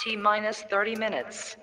T-minus 30 minutes.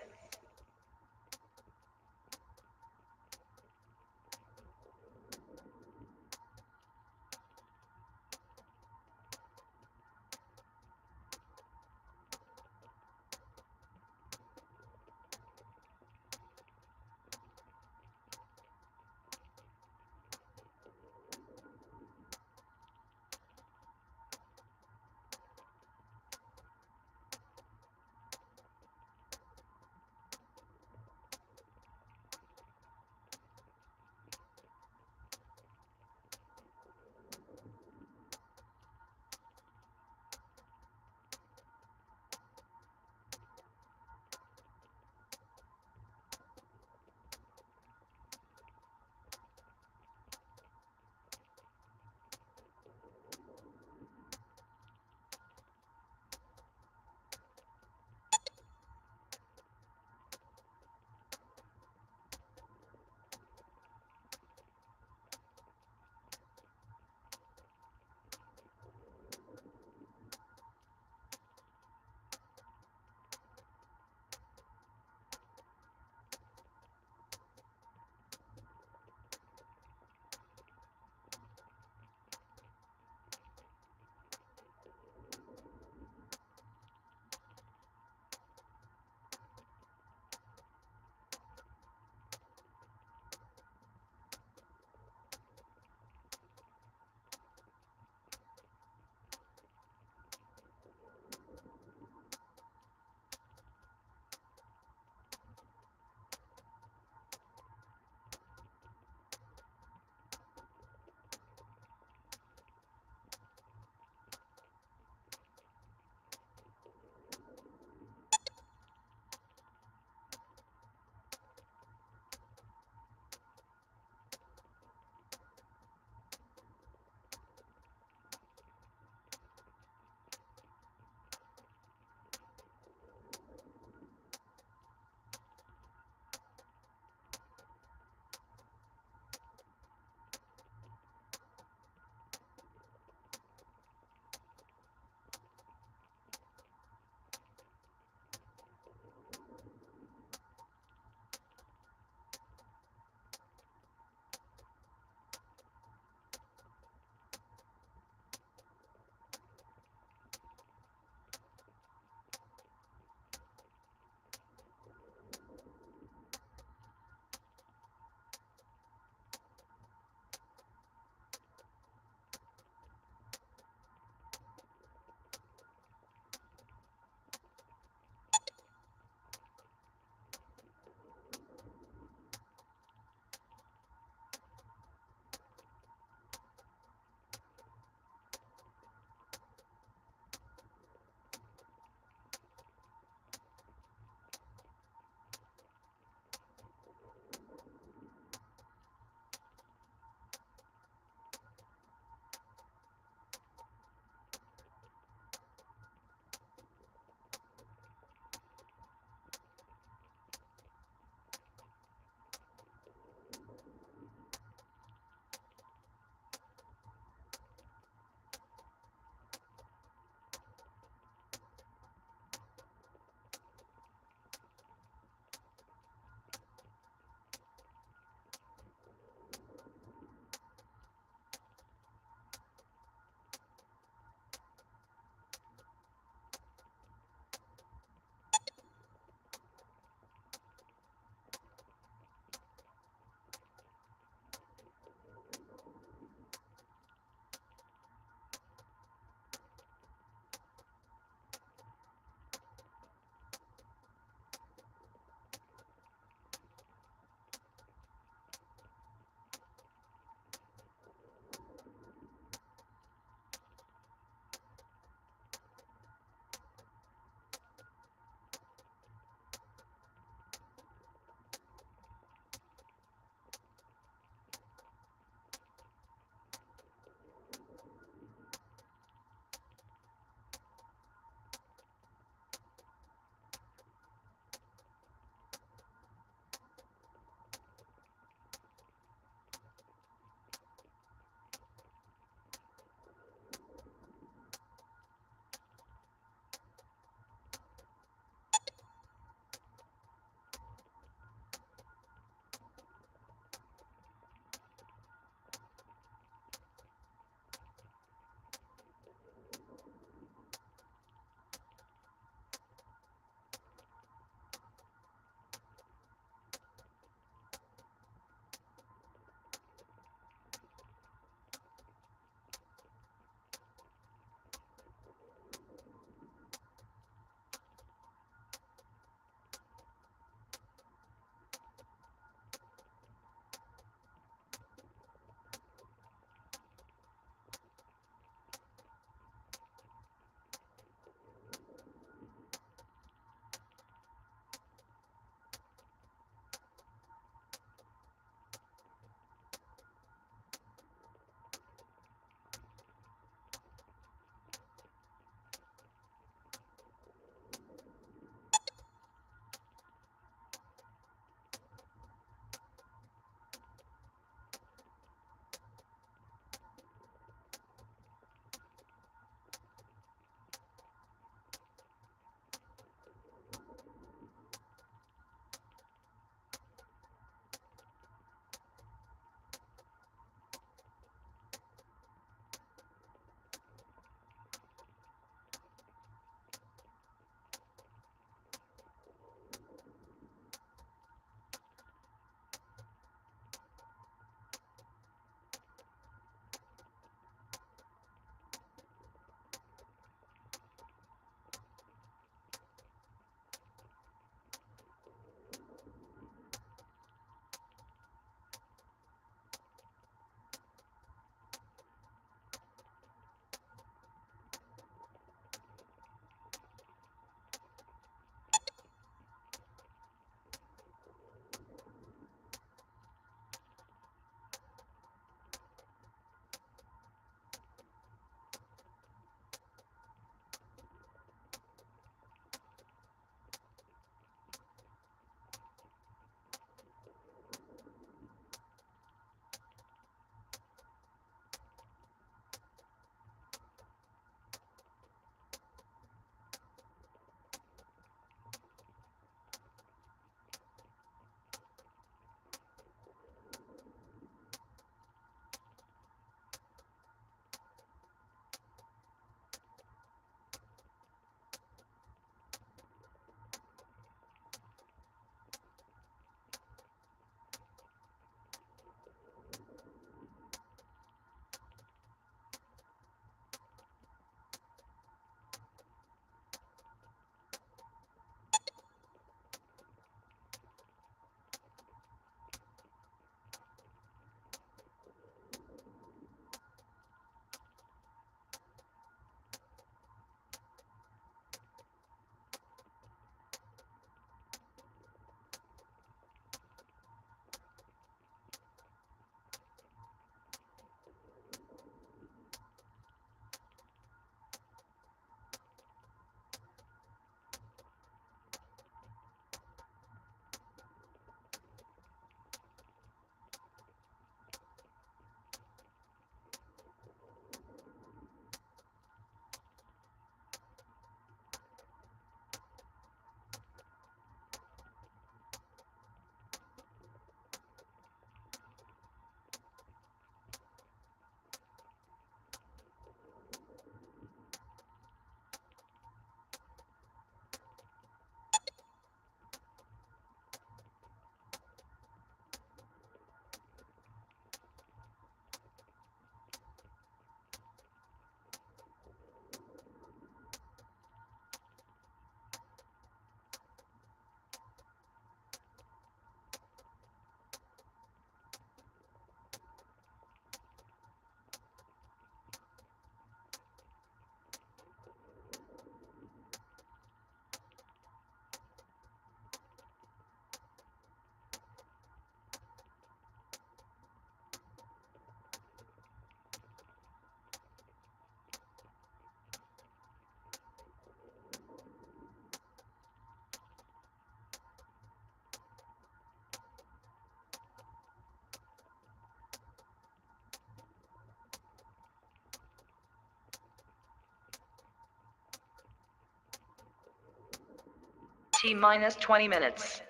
T minus 20 minutes.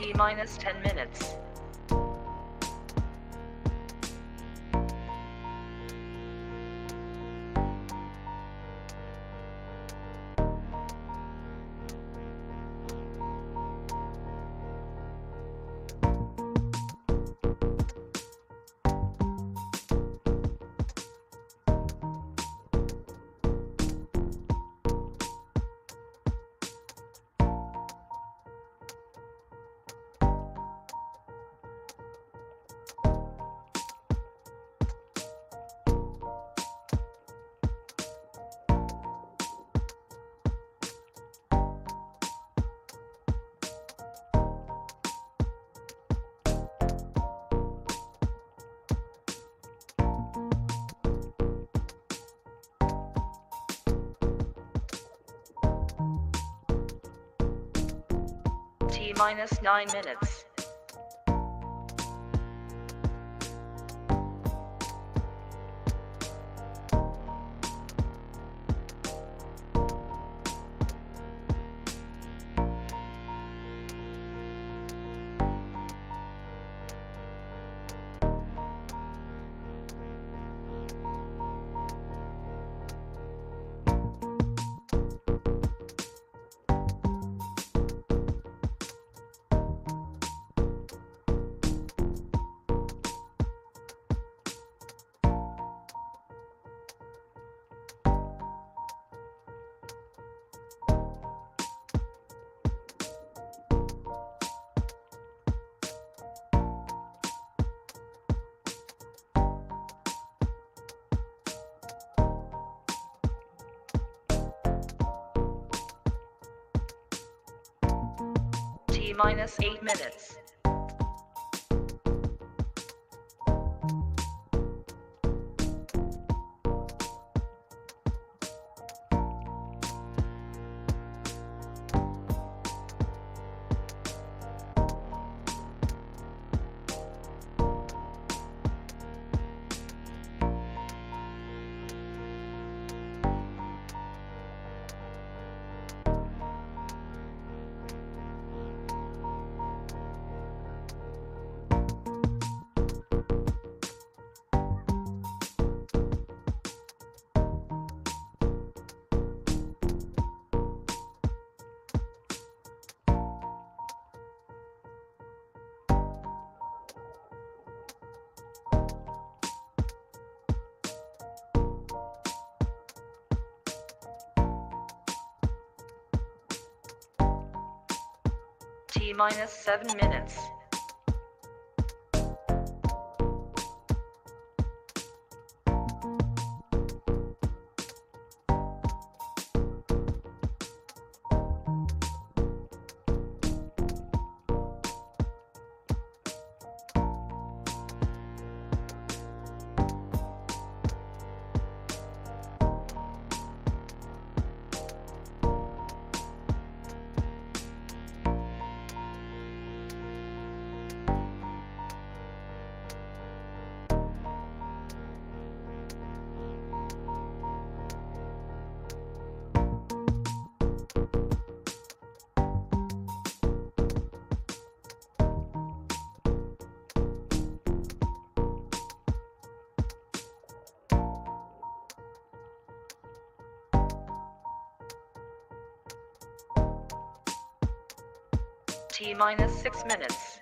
T minus 10 minutes. T minus 9 minutes. T minus 8 minutes. T minus 7 minutes. T minus 6 minutes.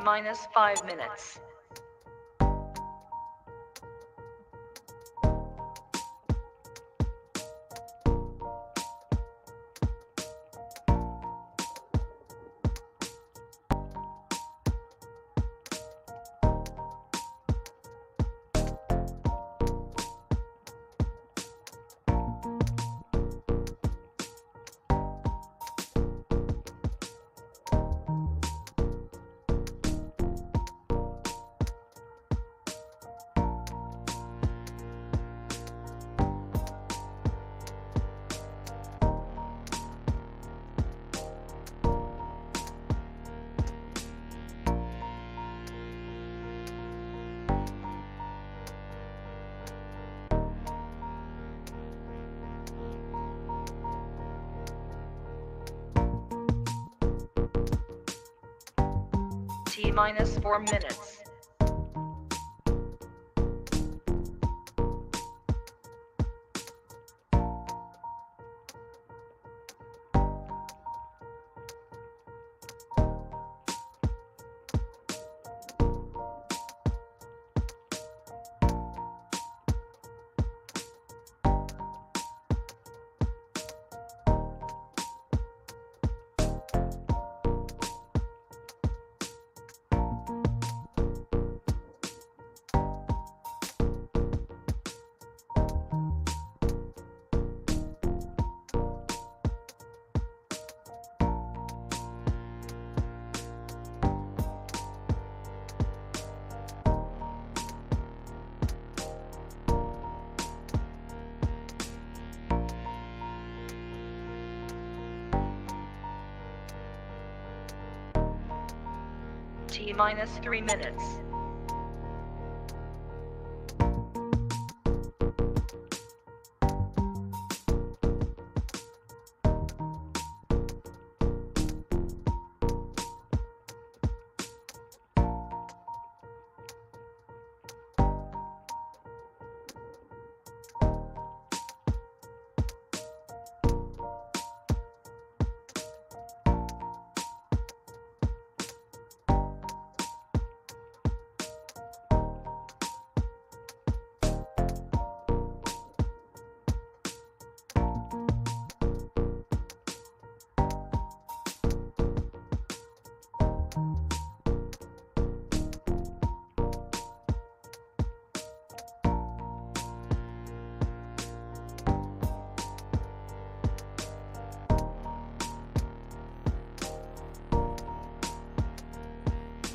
T minus 5 minutes. T minus 4 minutes. T minus 3 minutes.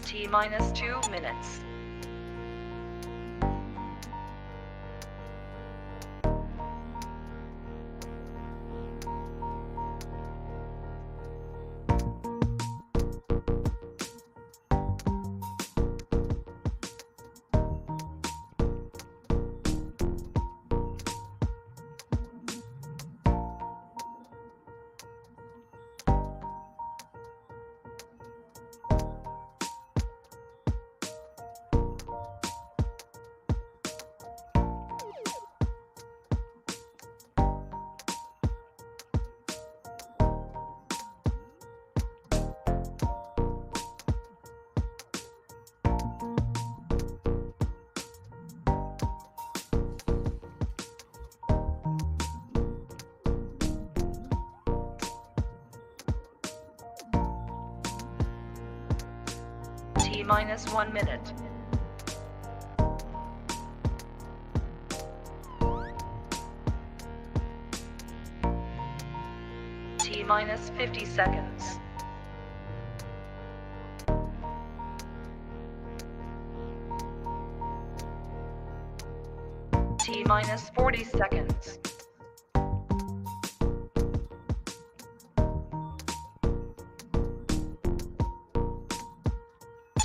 T minus 2 minutes. T minus 1 minute. T minus 50 seconds. T minus 40 seconds.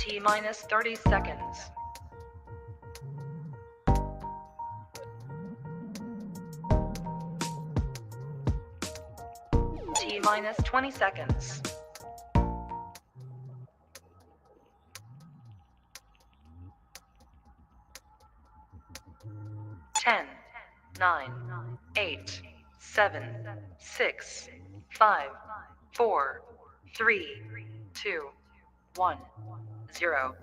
T minus 30 seconds. T minus 20 seconds. Ten, 9, 8, 7, 6, 5, 4, 3, 2, 1, 0.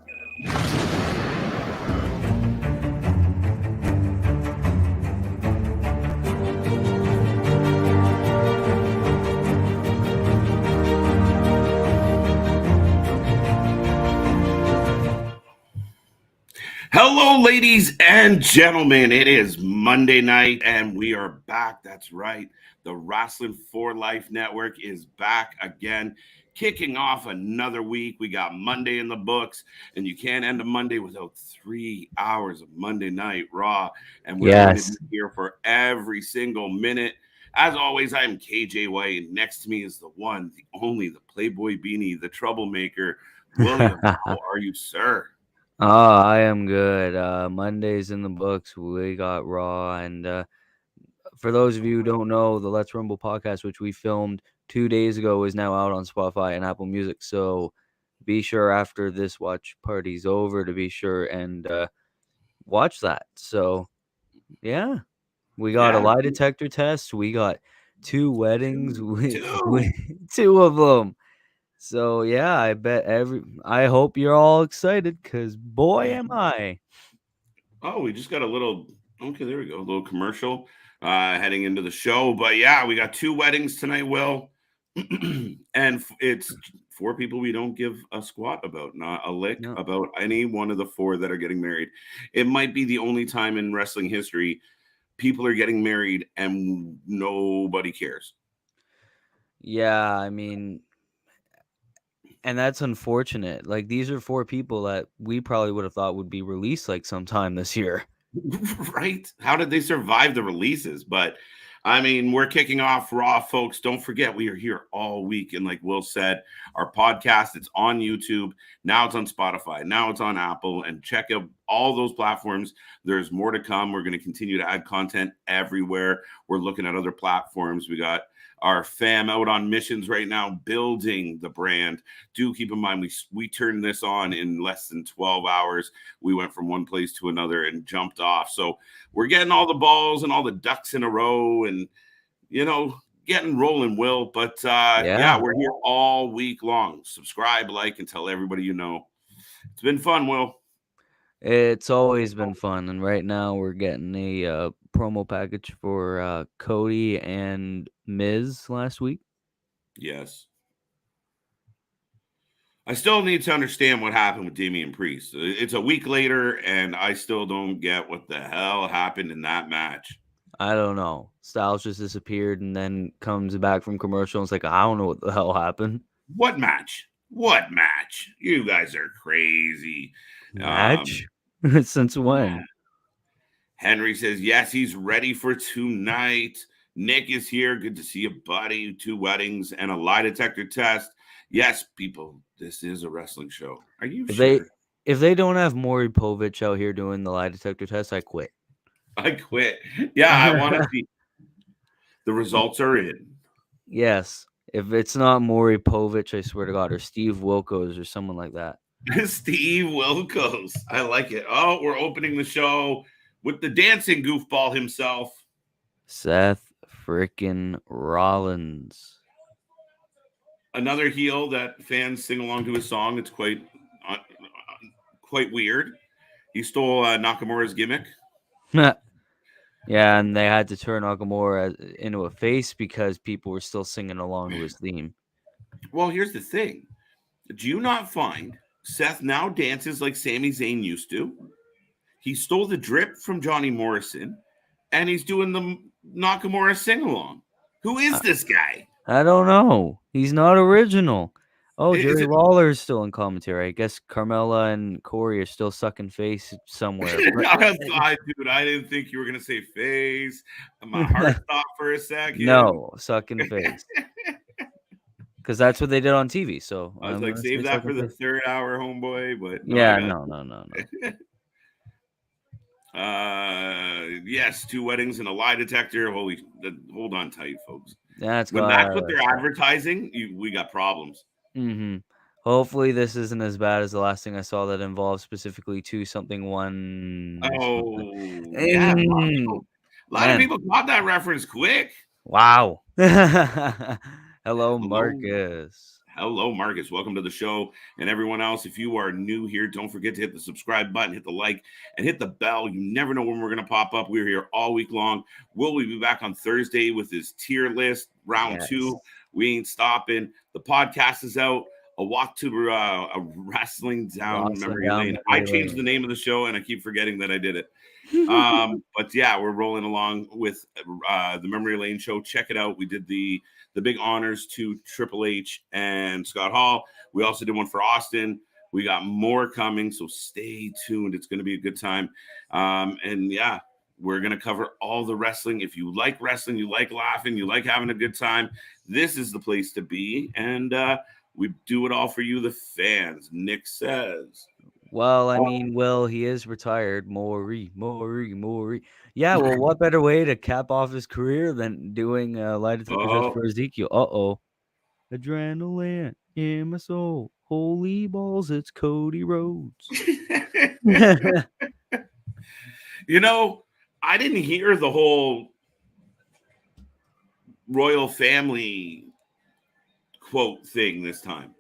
Hello, ladies and gentlemen. It is Monday night, and we are back. That's right. The Wrasslin for Life Network is back again, kicking off another week. We got Monday in the books, and you can't end a Monday without 3 hours of Monday Night Raw. And we're going to be here for every single minute. As always, I am KJ White, and next to me is the one, the only, the Playboy Beanie, the troublemaker, William. How are you, sir? Oh, I am good. Monday's in the books. We got Raw. And for those of you who don't know, the Let's Rumble podcast, which we filmed 2 days ago, is now out on Spotify and Apple Music. So be sure after this watch party's over to be sure and watch that. So, yeah. We got a Yeah. lie detector test. We got 2 weddings. Two. Two of them. So yeah, I hope you're all excited because boy am I. Oh, we just got a little. Okay, there we go. A little commercial heading into the show. But yeah, we got two weddings tonight, Will. And it's four people we don't give a squat about, not a lick No. about any one of the four that are getting married. It might be the only time in wrestling history people are getting married and nobody cares. Yeah, I mean, and that's unfortunate. Like these are 4 people that we probably would have thought would be released like sometime this year. Right? How did they survive the releases? But I mean, we're kicking off Raw, folks. Don't forget, we are here all week. And like Will said, our podcast, it's on YouTube. Now it's on Spotify. Now it's on Apple. And check out all those platforms. There's more to come. We're going to continue to add content everywhere. We're looking at other platforms. We got our fam out on missions right now, building the brand. Do keep in mind, we turned this on in less than 12 hours. We went from one place to another and jumped off. So we're getting all the balls and all the ducks in a row and, getting rolling, Will. But yeah, Yeah. we're here all week long. Subscribe, like, and tell everybody you know. It's been fun, Will. It's always been fun, and right now we're getting a promo package for Cody and Miz last week. Yes. I still need to understand what happened with Damian Priest. It's a week later, and I still don't get what the hell happened in that match. I don't know. Styles just disappeared and then comes back from commercial and it's like, I don't know what the hell happened. What match? What match? You guys are crazy. Match? Since when? Henry says, yes, he's ready for tonight. Nick is here. Good to see you, buddy. 2 weddings and a lie detector test. Yes, people, this is a wrestling show. Are you sure? If they don't have Maury Povich out here doing the lie detector test, I quit. I quit. Yeah, I want to see. The results are in. Yes. If it's not Maury Povich, I swear to God, or Steve Wilkos or someone like that. Steve Wilkos. I like it. Oh, we're opening the show with the dancing goofball himself. Seth frickin' Rollins. Another heel that fans sing along to his song. It's quite weird. He stole Nakamura's gimmick. Yeah, and they had to turn Nakamura into a face because people were still singing along to his theme. Well, here's the thing. Do you not find Seth now dances like Sami Zayn used to? He stole the drip from Johnny Morrison, and he's doing the Nakamura sing-along. Who is this guy? I don't know. He's not original. Oh, Is Jerry it? Lawler's still in commentary. I guess Carmella and Corey are still sucking face somewhere. Dude, I didn't think you were going to say face. My heart stopped for a second. No, sucking face. Because that's what they did on TV. So I was like, save that for the third hour, homeboy. But no, yeah, no. Yes, 2 weddings and a lie detector. Hold on tight, folks. That's When that's what they're advertising, we got problems. Mm-hmm. Hopefully, this isn't as bad as the last thing I saw that involved specifically 2 something 1. Oh, yeah. A lot of people caught that reference quick. Wow. Hello, Marcus. Hello, Marcus. Welcome to the show. And everyone else, if you are new here, don't forget to hit the subscribe button, hit the like, and hit the bell. You never know when we're going to pop up. We're here all week long. Will we be back on Thursday with his tier list, round two? We ain't stopping. The podcast is out. A walk to a wrestling down memory lane. I changed the name of the show, and I keep forgetting that I did it. But yeah, we're rolling along with the Memory Lane show. Check it out. We did the big honors to Triple H and Scott Hall. We also did one for Austin. We got more coming, so stay tuned. It's going to be a good time. And yeah, we're going to cover all the wrestling. If you like wrestling, you like laughing, you like having a good time, this is the place to be. And we do it all for you, the fans. Nick says. Well, I mean, he is retired. Maury. Yeah, well, what better way to cap off his career than doing Light Up for Ezekiel? Uh-oh. Adrenaline in my soul. Holy balls, it's Cody Rhodes. You know, I didn't hear the whole royal family quote thing this time.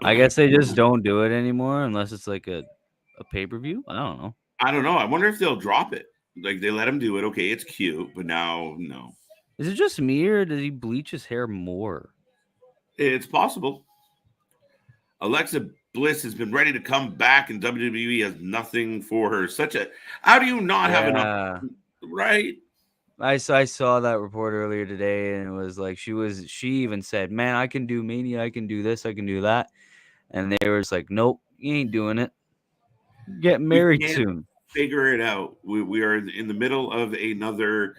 I guess they just don't do it anymore unless it's like a pay-per-view. I don't know. I wonder if they'll drop it. Like they let him do it. Okay, it's cute, but now no. Is it just me or does he bleach his hair more? It's possible. Alexa Bliss has been ready to come back, and WWE has nothing for her. How do you not have enough? Right? I saw that report earlier today, and it was like she even said, "Man, I can do Mania, I can do this, I can do that," and they were just like, "Nope, you ain't doing it. Get married soon." Figure it out. We are in the middle of another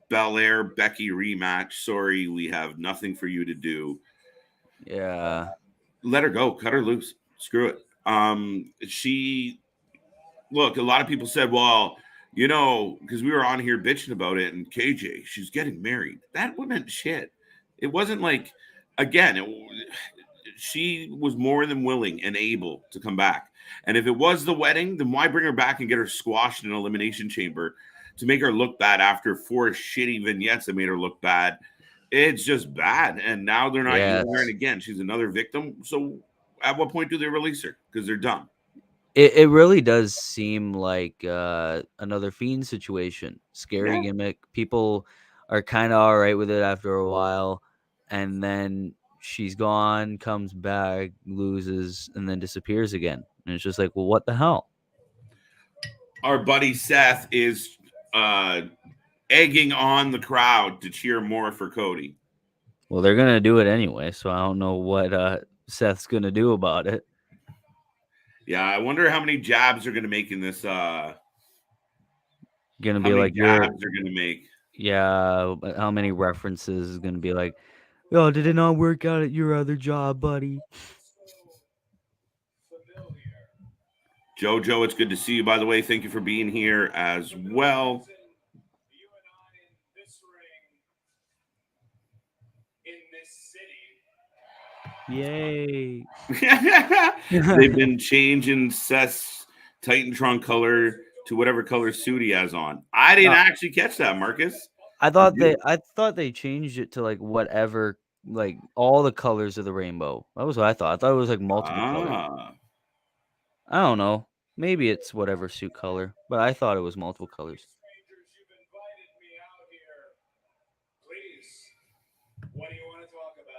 Belair Becky rematch. Sorry, we have nothing for you to do. Yeah. Let her go. Cut her loose. Screw it. Look, a lot of people said, well, you know, because we were on here bitching about it, and KJ, she's getting married. That wasn't shit. It wasn't like, again, she was more than willing and able to come back. And if it was the wedding, then why bring her back and get her squashed in an elimination chamber to make her look bad after 4 shitty vignettes that made her look bad? It's just bad. And now they're not using her. And again, she's another victim. So at what point do they release her? Because they're dumb. It really does seem like another Fiend situation. Scary gimmick. People are kind of all right with it after a while. And then she's gone, comes back, loses, and then disappears again. And it's just like, well, what the hell? Our buddy Seth is egging on the crowd to cheer more for Cody. Well, they're going to do it anyway, so I don't know what Seth's going to do about it. Yeah, I wonder how many jabs are going to make in this. Going to be like jabs are going to make. Yeah, how many references is going to be like, oh, did it not work out at your other job, buddy? Jojo, it's good to see you, by the way. Thank you for being here as well. Yay. They've been changing Seth's Titan Tron color to whatever color suit he has on. I didn't actually catch that, Marcus. I thought they changed it to like whatever, like all the colors of the rainbow. That was what I thought. I thought it was like multiple colors. I don't know. Maybe it's whatever suit color, but I thought it was multiple colors. What do you want to talk about?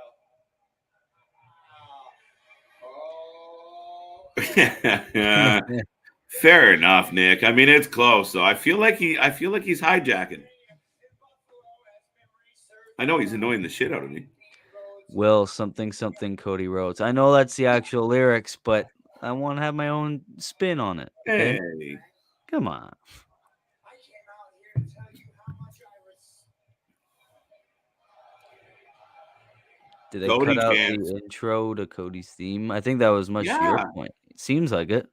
Fair enough, Nick. I mean, it's close, though. I feel like he's hijacking. I know he's annoying the shit out of me. Will something Cody Rhodes. I know that's the actual lyrics, but I want to have my own spin on it. Okay? Hey, come on. Did they cut out the intro to Cody's theme? I think that was much to your point. It seems like it.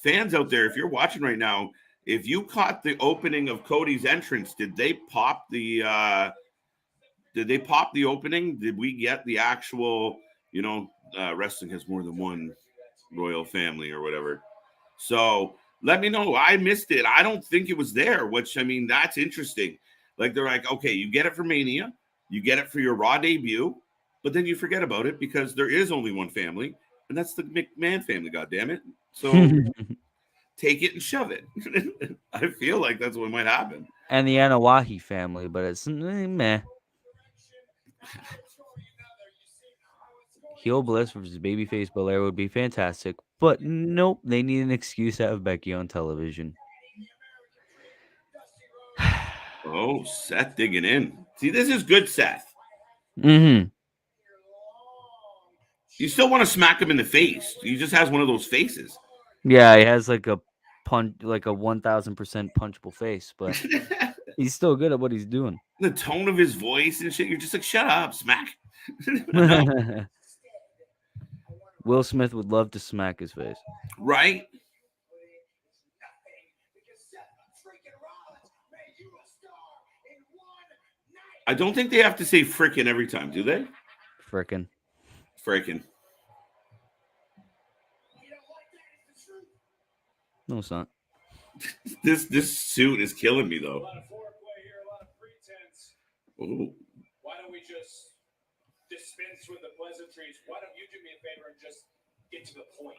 Fans out there, if you're watching right now, if you caught the opening of Cody's entrance, did they pop the opening? Did we get the actual, wrestling has more than one royal family or whatever? So let me know. I missed it. I don't think it was there, which, I mean, that's interesting. Like, they're like, okay, you get it for Mania. You get it for your Raw debut. but then you forget about it because there is only one family, and that's the McMahon family. God damn it! So take it and shove it. I feel like that's what might happen. And the Anawahi family, but it's meh. Heel Bliss versus Babyface Belair would be fantastic, but nope, they need an excuse to have Becky on television. Oh, Seth digging in. See, this is good, Seth. Mm-hmm. You still want to smack him in the face. He just has one of those faces. Yeah, he has like a 1000% punchable face, but he's still good at what he's doing. The tone of his voice and shit, you're just like, shut up, smack. No. Will Smith would love to smack his face. Right? I don't think they have to say frickin' every time, do they? Frickin'. Frickin'. No, it's not. This suit is killing me, A though. lot of foreplay here, a lot of pretense. Ooh. Why don't we just dispense with the pleasantries? Why don't you do me a favor and just get to the point?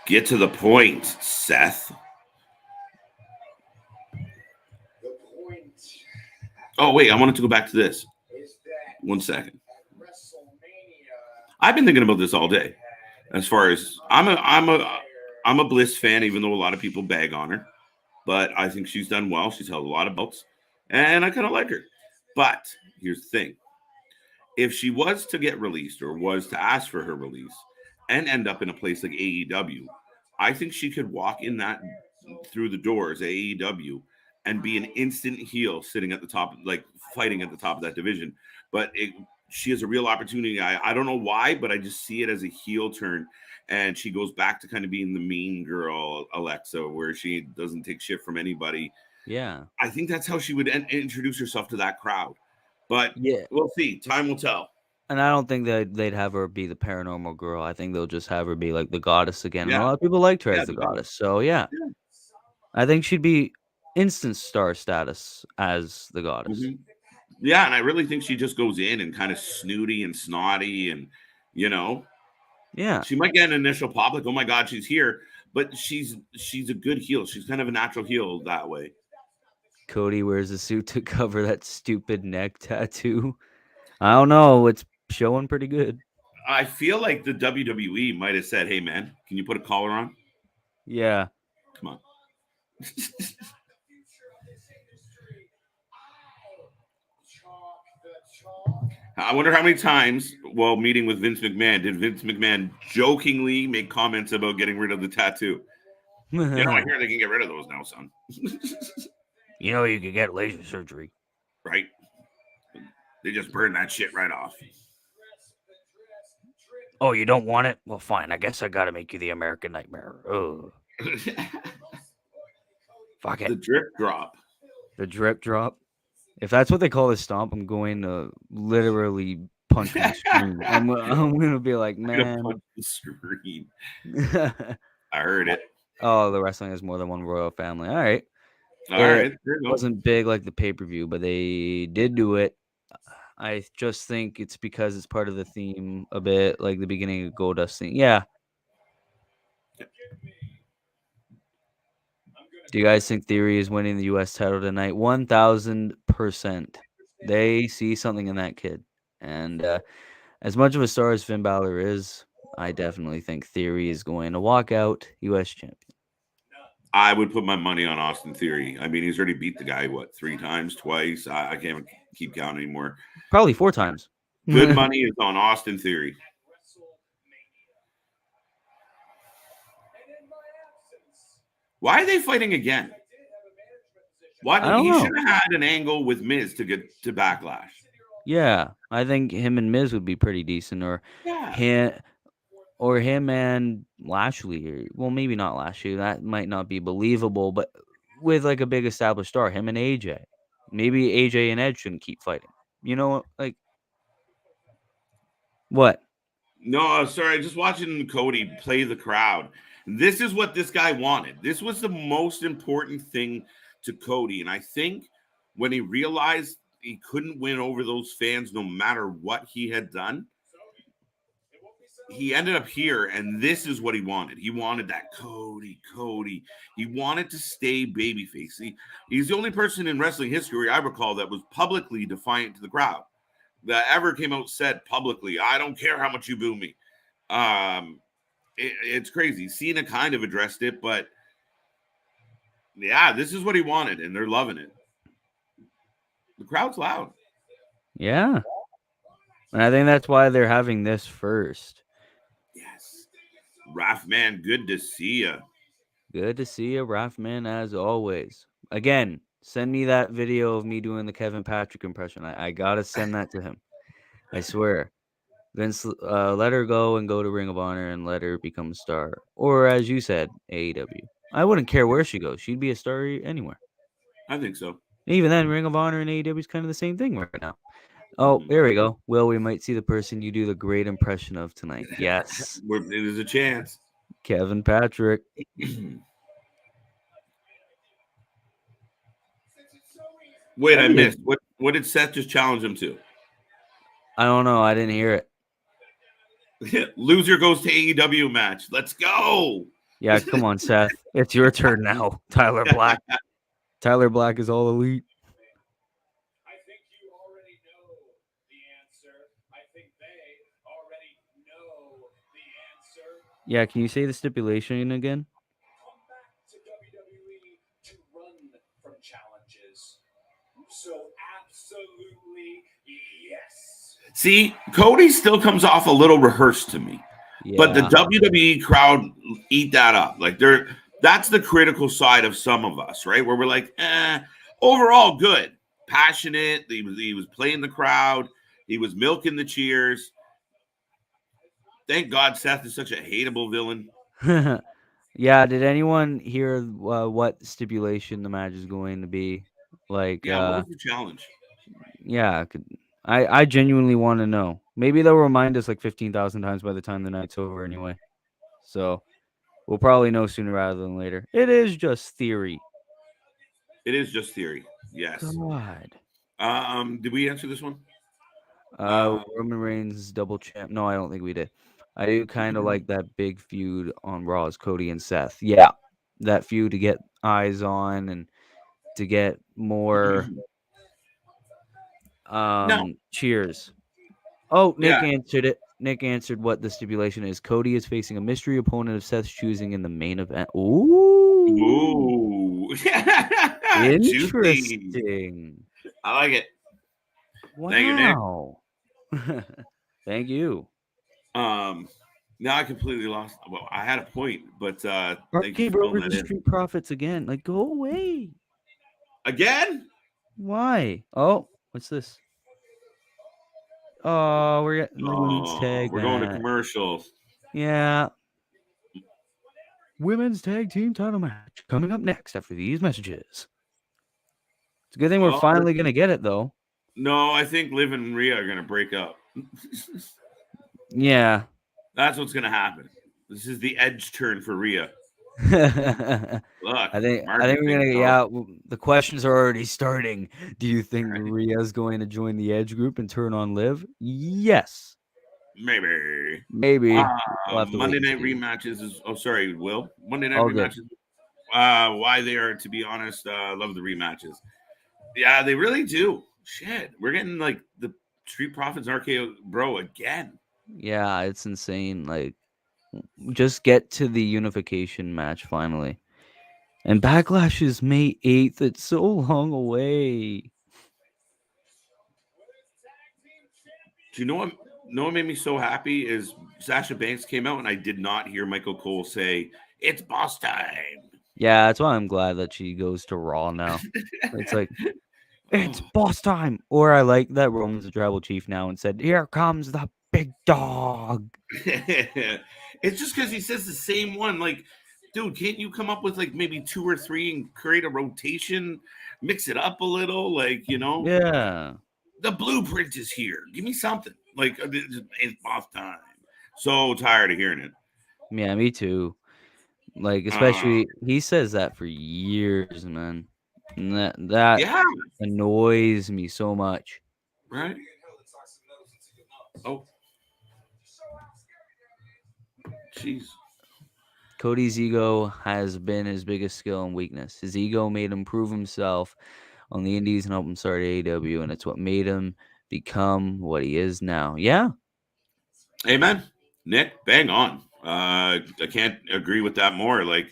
Get to the point, Seth. The point Oh, wait, I wanted to go back to this. is that 1 second. at WrestleMania, I've been thinking about this all day. As far as I'm a Bliss fan, even though a lot of people bag on her. But I think she's done well. She's held a lot of belts. And I kind of like her. But here's the thing. If she was to get released or was to ask for her release and end up in a place like AEW, I think she could walk in that through the doors at AEW and be an instant heel sitting at the top, like fighting at the top of that division. But she has a real opportunity. I don't know why, but I just see it as a heel turn. And she goes back to kind of being the mean girl, Alexa, where she doesn't take shit from anybody. Yeah. I think that's how she would introduce herself to that crowd. But Yeah. we'll see. Time will tell. And I don't think that they'd have her be the paranormal girl. I think they'll just have her be like the goddess again. And Yeah. a lot of people liked her Yeah, as the the goddess. goddess. So yeah. I think she'd be instant star status as the goddess. Mhm. Yeah, and I really think she just goes in and kind of snooty and snotty and, Yeah. she might get an initial pop like, oh my God, she's here. But she's a good heel. She's kind of a natural heel that way. Cody wears a suit to cover that stupid neck tattoo. I don't know. It's showing pretty good. I feel like the WWE might have said, hey, man, can you put a collar on? Yeah. Come on. I wonder how many times while meeting with Vince McMahon did Vince McMahon jokingly make comments about getting rid of the tattoo. I hear they can get rid of those now, son. You could get laser surgery. Right? They just burn that shit right off. Oh, you don't want it? Well, fine. I guess I gotta make you the American Nightmare. Oh, fuck it. The drip drop. The drip drop. If that's what they call this stomp, I'm going to literally punch my screen. I'm gonna be like, I'm gonna man. punch the screen. I heard it. Oh, the wrestling has more than one royal family. All right. All right. There you It go. wasn't big like the pay-per-view, but they did do it. I just think it's because it's part of the theme a bit, like the beginning of Goldust thing. Yeah. Do you guys think Theory is winning the U.S. title tonight? 1,000%. They see something in that kid. And as much of a star as Finn Balor is, I definitely think Theory is going to walk out U.S. champion. I would put my money on Austin Theory. I mean, he's already beat the guy, 3 times, twice? I can't keep counting anymore. Probably 4 times. Good money is on Austin Theory. Why are they fighting again? I don't He know. should have had an angle with Miz to get to Backlash. Yeah, I think him and Miz would be pretty decent, or Yeah. him and Lashley, or well, maybe not Lashley. That might not be believable, but with like a big established star, him and AJ. Maybe AJ and Edge shouldn't keep fighting. Like what? No, sorry, just watching Cody play the crowd. This is what this guy wanted. This was the most important thing to Cody. And I think when he realized he couldn't win over those fans no matter what he had done. He ended up here, and this is what he wanted. He wanted that Cody. He wanted to stay babyface. He's the only person in wrestling history I recall that was publicly defiant to the crowd, that ever came out and said publicly, I don't care how much you boo me. It's crazy. Cena kind of addressed it, but yeah, this is what he wanted, and they're loving it. The crowd's loud. Yeah. And I think that's why they're having this first. Yes. Raph, man, good to see you. Good to see you, Raph, man, as always. Again, send me that video of me doing the Kevin Patrick impression. I got to send that to him. I swear. Vince, let her go and go to Ring of Honor and let her become a star. Or, as you said, AEW. I wouldn't care where she goes. She'd be a star anywhere. I think so. Even then, Ring of Honor and AEW is kind of the same thing right now. Oh, there we go. Well, we might see the person you do the great impression of tonight. Yes. There's a chance. Kevin Patrick. Wait, I missed. What did Seth just challenge him to? I don't know. I didn't hear it. Loser goes to AEW match. Let's go. Yeah, come on, Seth. It's your turn now, Tyler Black. Tyler Black is all elite. I think you already know the answer. I think they already know the answer. Yeah, can you say the stipulation again? Come back to WWE to run from challenges. So absolutely yes. See, Cody still comes off a little rehearsed to me. Yeah. But the WWE crowd eat that up. Like that's the critical side of some of us, right? Where we're like, overall good, passionate. He was playing the crowd. He was milking the cheers. Thank God Seth is such a hateable villain. Yeah. Did anyone hear what stipulation the match is going to be? Like, yeah, what was the challenge? Yeah, I genuinely want to know. Maybe they'll remind us like 15,000 times by the time the night's over anyway. So we'll probably know sooner rather than later. It is just theory. It is just theory. Yes. God. Did we answer this one? Roman Reigns double champ. No, I don't think we did. I do kind of like that big feud on Raw's Cody and Seth. Yeah, that feud to get eyes on and to get more cheers. Oh, Nick answered it. Nick answered what the stipulation is. Cody is facing a mystery opponent of Seth's choosing in the main event. Ooh. Interesting. I like it. Wow. Thank you, Nick. Thank you. Now I completely lost. Well, I had a point, but RkBro versus Street Profits again. Like, go away. Again? Why? Oh, what's this? Oh, we're getting the women's tag. We're going to commercials. Yeah. Women's tag team title match coming up next after these messages. It's a good thing we're finally going to get it, though. No, I think Liv and Rhea are going to break up. Yeah. That's what's going to happen. This is the edge turn for Rhea. Look, I think we're gonna get out. The questions are already starting. Do you think Rhea's going to join the Edge group and turn on Liv? Yes. Maybe. We'll Monday night rematches is Will. Monday night rematches. Why they are, to be honest, love the rematches. Yeah, they really do. Shit. We're getting like the Street Profits and RkBro again. Yeah, it's insane. Like, just get to the unification match finally. And Backlash is May 8th. It's so long away. Do you know what made me so happy is Sasha Banks came out and I did not hear Michael Cole say, "It's boss time." Yeah, that's why I'm glad that she goes to Raw now. It's like, it's boss time. Or I like that Roman's a tribal chief now and said, "Here comes the big dog." It's just because he says the same one. Like, dude, can't you come up with like maybe 2 or 3 and create a rotation, mix it up a little? Like, you know? Yeah. The blueprint is here. Give me something. Like, it's boss time. So tired of hearing it. Yeah, me too. Like, especially he says that for years, man. And that Yeah, annoys me so much. right. Oh, jeez. Cody's ego has been his biggest skill and weakness. His ego made him prove himself on the Indies and help him start AEW, and it's what made him become what he is now. Yeah. Amen. Nick, bang on. I can't agree with that more. Like,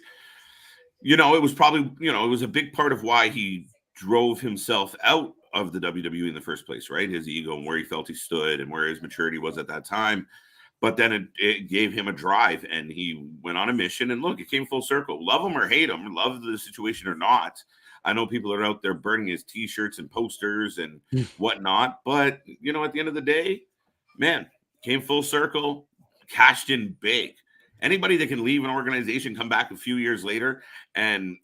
it was probably, it was a big part of why he drove himself out of the WWE in the first place, right? His ego and where he felt he stood and where his maturity was at that time. But then it gave him a drive and he went on a mission. And look, it came full circle. Love him or hate him, love the situation or not. I know people are out there burning his T-shirts and posters and whatnot. But, at the end of the day, man, came full circle, cashed in big. Anybody that can leave an organization, come back a few years later and,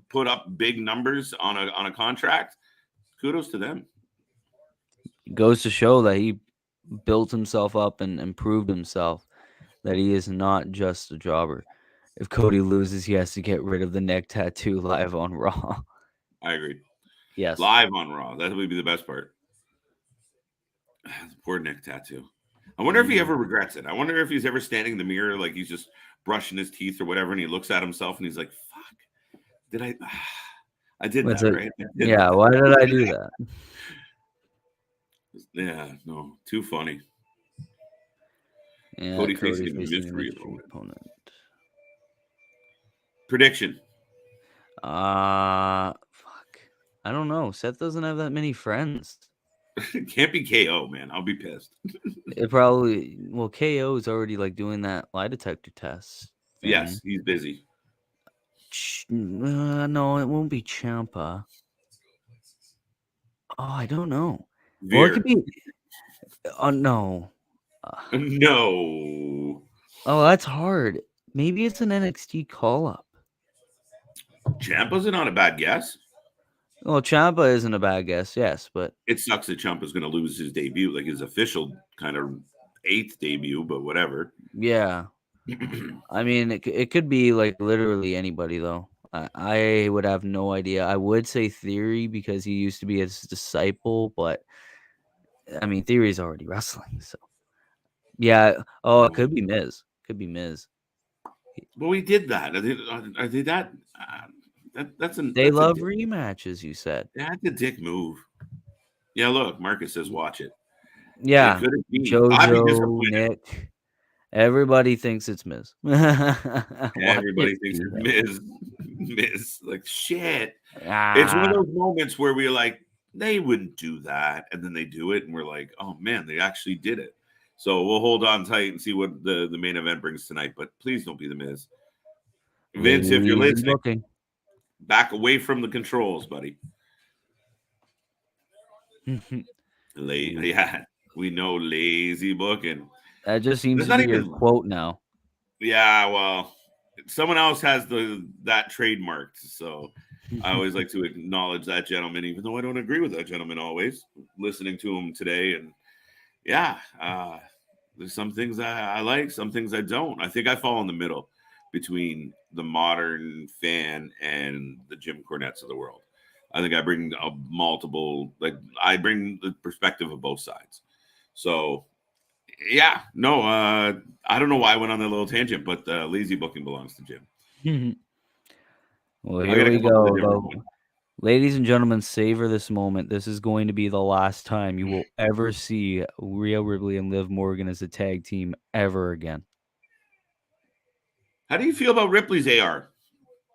put up big numbers on a contract, kudos to them. Goes to show that he built himself up and improved himself, that he is not just a jobber. If Cody loses, he has to get rid of the neck tattoo live on Raw. I agree. Yes. Live on Raw. That would be the best part. The poor neck tattoo. I wonder if he ever regrets it. I wonder if he's ever standing in the mirror, like he's just brushing his teeth or whatever, and he looks at himself and he's like, fuck, did I did What's that, it? right? Yeah, why did I do that? Yeah, no, too funny. Yeah, Cody Cody facing a facing mystery opponent. Prediction. Fuck. I don't know. Seth doesn't have that many friends. Can't be KO, man. I'll be pissed. It probably KO is already like doing that lie detector test thing. Yes, he's busy. No, it won't be Ciampa. Oh, I don't know. Veer. Well, it could be. Oh no. No. Oh, that's hard. Maybe it's an NXT call up. Ciampa's not a bad guess. Well, Ciampa isn't a bad guess, yes, but it sucks that Ciampa's going to lose his debut, like his official kind of 8th debut, but whatever. Yeah. I mean, it could be like literally anybody, though. I would have no idea. I would say Theory because he used to be his disciple, but I mean, Theory's already wrestling, so yeah. Oh, it could be Miz. Could be Miz. Well, we did that. Are they that? They love rematches. You said that's a dick move. Yeah, look, Marcus says watch it. Yeah, JoJo, Nick. Everybody thinks it's Miz. Everybody thinks it's Miz. Like shit. It's one of those moments where we're like, they wouldn't do that, and then they do it, and we're like, oh man, they actually did it. So we'll hold on tight and see what the main event brings tonight. But please don't be the Miz. Vince, if you're listening, back away from the controls, buddy. Yeah, we know lazy booking. That just seems to be your quote now. Yeah, well, someone else has that trademarked, so I always like to acknowledge that gentleman, even though I don't agree with that gentleman always. Listening to him today, and yeah, there's some things I like, some things I don't. I think I fall in the middle between the modern fan and the Jim Cornettes of the world. I think I bring I bring the perspective of both sides. So, yeah, no, I don't know why I went on that little tangent, but lazy booking belongs to Jim. Well, here we go. Ladies and gentlemen, savor this moment. This is going to be the last time you will ever see Rhea Ripley and Liv Morgan as a tag team ever again. How do you feel about Ripley's AR?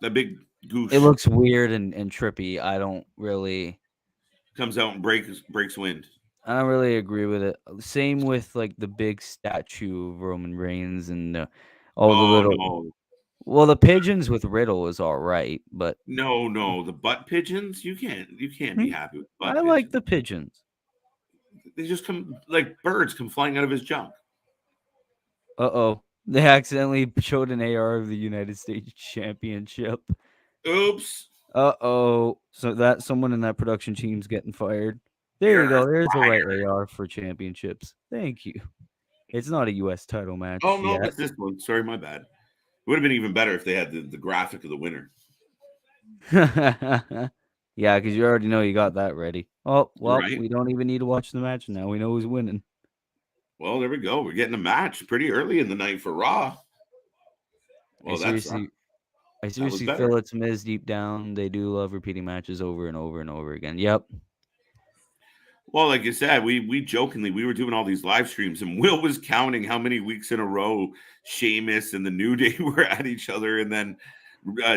That big goose. It looks weird and trippy. I don't really comes out and breaks wind. I don't really agree with it. Same with like the big statue of Roman Reigns and all the little. No. Well, the pigeons with Riddle is all right, but no, the butt pigeons you can't be happy with. I like the pigeons. They just come like birds come flying out of his junk. Uh-oh. They accidentally showed an AR of the United States Championship. Oops. Uh-oh. So that someone in that production team's getting fired. There you go. There's the right AR for championships. Thank you. It's not a U.S. title match. Oh, no, it's this one. Sorry, my bad. It would have been even better if they had the graphic of the winner. Yeah, because you already know you got that ready. Oh, well, Right. we don't even need to watch the match now. We know who's winning. Well, there we go. We're getting a match pretty early in the night for Raw. I Well, seriously, I that was seriously better. feel it's Miz deep down. They do love repeating matches over and over and over again. Yep. Well, like you said, we jokingly we were doing all these live streams, and Will was counting how many weeks in a row Sheamus and the New Day were at each other, and then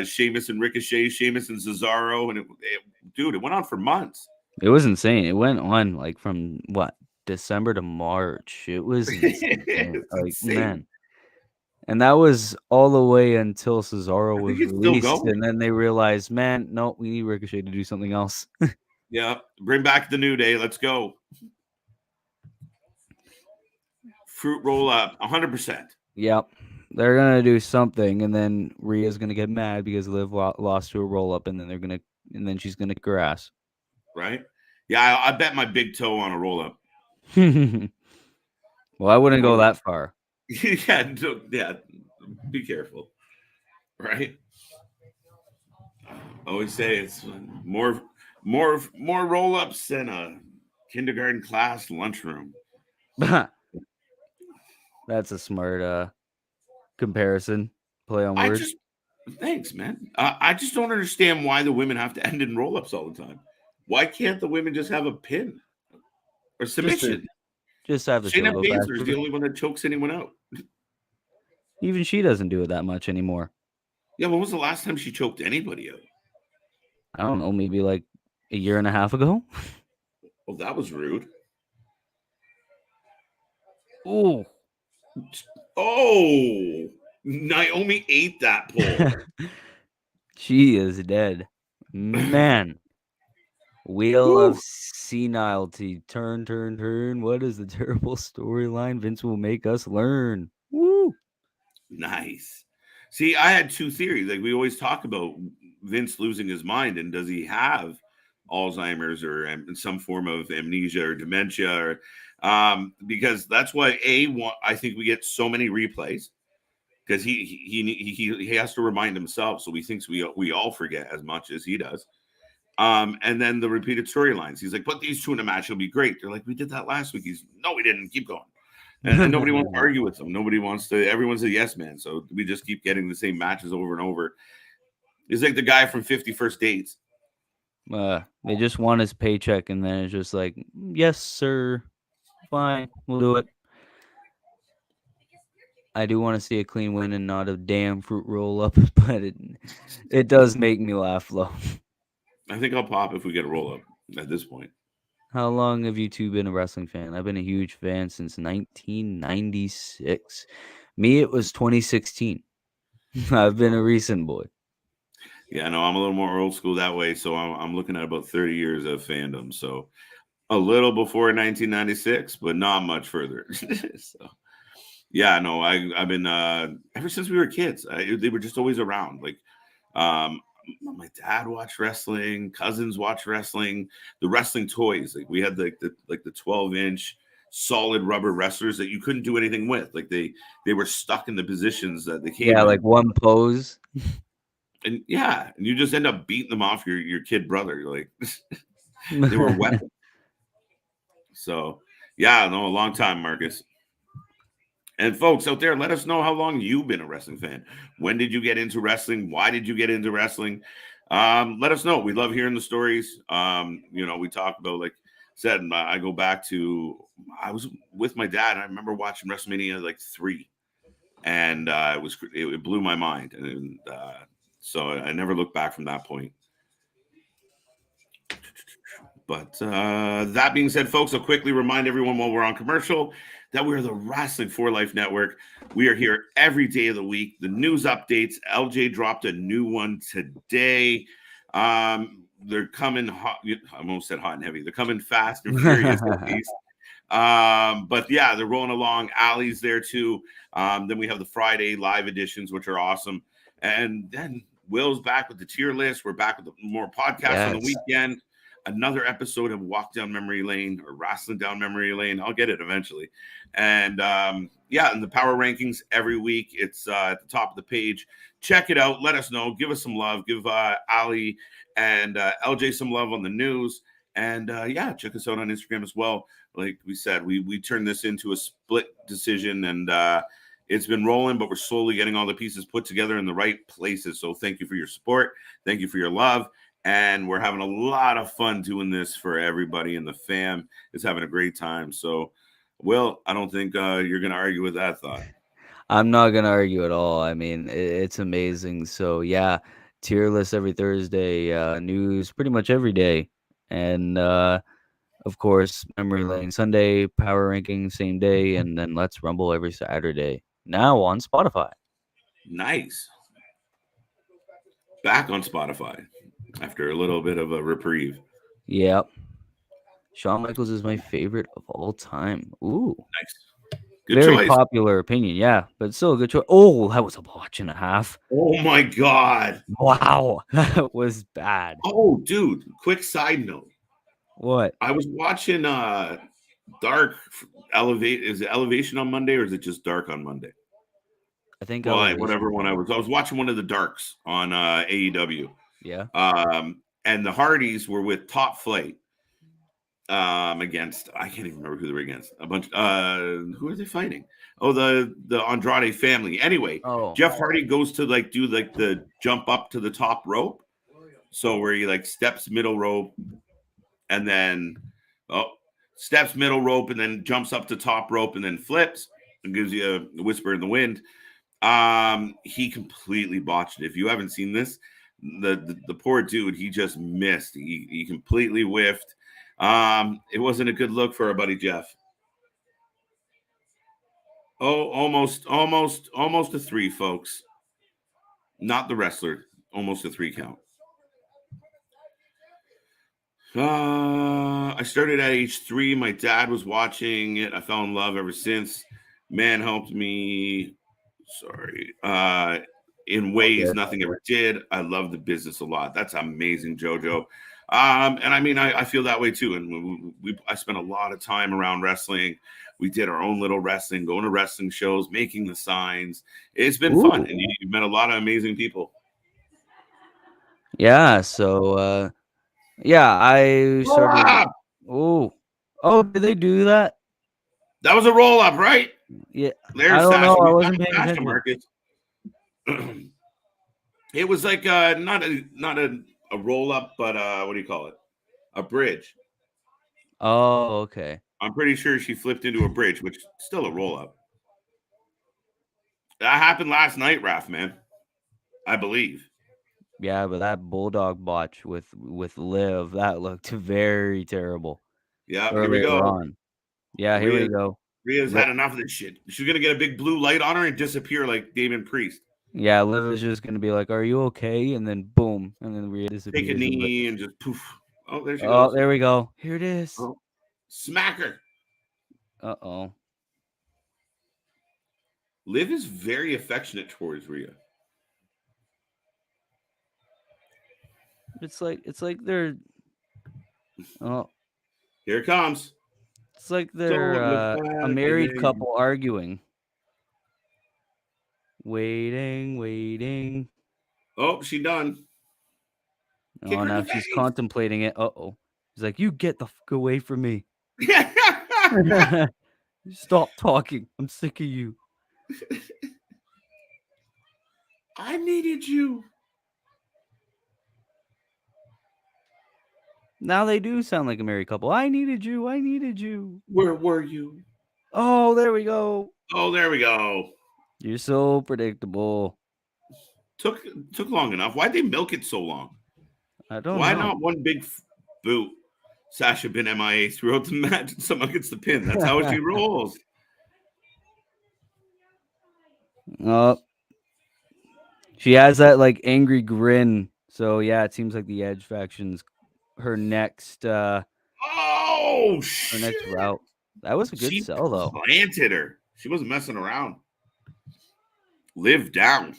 Sheamus and Ricochet, Sheamus and Cesaro, and dude, it went on for months. It was insane. It went on like from what, December to March. It was insane. It's Like, insane. man. And that was all the way until Cesaro I think was it's still released. going. And then they realized, man, no, we need Ricochet to do something else. Yeah, bring back the New Day. Let's go. Fruit roll up, 100%. Yep. They're going to do something. And then Rhea's going to get mad because Liv lost to a roll up. And then she's going to kick her ass. Right? Yeah, I bet my big toe on a roll up. Well, I wouldn't go that far. Yeah, yeah. Be careful. Right? I always say it's more roll ups than a kindergarten class lunchroom. That's a smart comparison. Play on words. Thanks, man. I just don't understand why the women have to end in roll ups all the time. Why can't the women just have a pin or submission? Just have the Shayna show Baszler is back. the only one that chokes anyone out. Even she doesn't do it that much anymore. Yeah, when was the last time she choked anybody out? I don't know, maybe like a year and a half ago. Well, that was rude. Oh, Naomi ate that pole. she is dead. Man. Wheel of senility. Turn. What is the terrible storyline Vince will make us learn? Woo! Nice. See, I had two theories. Like we always talk about Vince losing his mind, and does he have Alzheimer's or some form of amnesia or dementia? Or because that's why I think we get so many replays because he has to remind himself, so he thinks we all forget as much as he does. And then the repeated storylines. He's like, put these two in a match, it'll be great. They're like, we did that last week. No, we didn't. Keep going. And nobody wants to argue with him. Nobody wants to. Everyone's a yes man. So we just keep getting the same matches over and over. He's like the guy from 50 First Dates. They just want his paycheck, and then it's just like, yes, sir. Fine, we'll do it. I do want to see a clean win and not a damn fruit roll up, but it does make me laugh, though. I think I'll pop if we get a roll up at this point. How long have you two been a wrestling fan? I've been a huge fan since 1996. Me, it was 2016. I've been a recent boy. Yeah, no, I'm a little more old school that way. So I'm looking at about 30 years of fandom. So a little before 1996, but not much further. So yeah, no, I've been ever since we were kids. They were just always around. Like my dad watched wrestling, cousins watched wrestling, the wrestling toys. Like we had the 12-inch solid rubber wrestlers that you couldn't do anything with. Like they were stuck in the positions that they came in. Like one pose. And yeah, and you just end up beating them off your kid brother. Like they were weapons. So yeah, no, a long time, Marcus. And folks out there, let us know how long you've been a wrestling fan. When did you get into wrestling? Why did you get into wrestling? Let us know. We love hearing the stories. We talk about, like I said, I go back to, I was with my dad. And I remember watching WrestleMania like 3. And it blew my mind. And so I never looked back from that point. But that being said, folks, I'll quickly remind everyone while we're on commercial that we're the Wrestling for Life Network. We are here every day of the week. The news updates. LJ dropped a new one today. They're coming hot. I almost said hot and heavy. They're coming fast and furious at least. But yeah, they're rolling along. Ali's there too. Then we have the Friday live editions, which are awesome. And then Will's back with the tier list. We're back with more podcasts on the weekend. Another episode of Walk Down Memory Lane or Wrestling Down Memory Lane. I'll get it eventually. And yeah, and the power rankings every week. It's at the top of the page. Check it out. Let us know. Give us some love. Give Ali and LJ some love on the news. And yeah, check us out on Instagram as well. Like we said, we turned this into a split decision, and it's been rolling, but we're slowly getting all the pieces put together in the right places. So thank you for your support. Thank you for your love. And we're having a lot of fun doing this for everybody, and the fam is having a great time. So, Will, I don't think you're going to argue with that thought. I'm not gonna argue at all. I mean, it's amazing. So yeah, tier list every Thursday, news pretty much every day, and of course, memory lane Sunday, power ranking same day, and then Let's Rumble every Saturday. Now on Spotify. Nice. Back on Spotify after a little bit of a reprieve. Yep. Shawn Michaels is my favorite of all time. Ooh, Nice. Good very choice. popular opinion. Yeah, but still a good choice. Oh, that was a watch and a half. Oh my God. Wow, that was bad. Oh, dude. Quick side note. What? I was watching Dark Elevate. Is it Elevation on Monday or is it just Dark on Monday? I think Well, Elevation. whatever one I was watching one of the Darks on AEW. Yeah. And the Hardys were with Top Flight against, I can't even remember who they were against. A bunch. Who are they fighting? Oh, the Andrade family. Anyway, Oh. Jeff Hardy goes to do the jump up to the top rope. So where he steps middle rope and then steps middle rope and then jumps up to top rope and then flips and gives you a whisper in the wind. He completely botched it. If you haven't seen this, the poor dude, he just missed. He completely whiffed. It wasn't a good look for our buddy Jeff. Oh, almost a 3, folks. Not the wrestler. Almost a 3 count. I started at age 3. My dad was watching it. I fell in love ever since. Man helped me. Sorry. In ways nothing ever did. I love the business a lot. That's amazing, JoJo. And I mean, I feel that way too. And I spent a lot of time around wrestling. We did our own little wrestling, going to wrestling shows, making the signs. It's been fun, and you've met a lot of amazing people. Yeah. So, yeah, I started. Oh, did they do that? That was a roll up, right? Yeah. There's I don't Sasha. know. I We wasn't got paying Sasha attention. Marcus. It was like not a roll up, but what do you call it? A bridge. Oh, okay. I'm pretty sure she flipped into a bridge, which is still a roll up. That happened last night, Raph, man. I believe. Yeah, but that bulldog botch with Liv, that looked very terrible. Yeah, here we Earlier go. on. Yeah, here we go. Rhea's had enough of this shit. She's gonna get a big blue light on her and disappear like Damon Priest. Yeah, Liv is just gonna be like, "Are you okay?" And then boom, and then Rhea disappears. Take a knee and just poof. Oh, there she Oh, goes. there we go. Here it is. Oh, smack her. Uh-oh. Liv is very affectionate towards Rhea. It's like they're Here it comes. It's like they're a married couple arguing. Waiting. Oh, she done. Oh, now she's contemplating it. Uh-oh. She's like, "You get the fuck away from me. Stop talking. I'm sick of you. I needed you." Now they do sound like a married couple. I needed you. Where were you? Oh, there we go. Oh, there we go. You're so predictable. Took long enough. Why'd they milk it so long? I don't know. Why not one big boot? Sasha been MIA throughout the match. Someone gets the pin. That's how she rolls. She has that angry grin. So yeah, it seems like the Edge faction's her next her next route. That was a good sell though. Planted her. She wasn't messing around. Live down.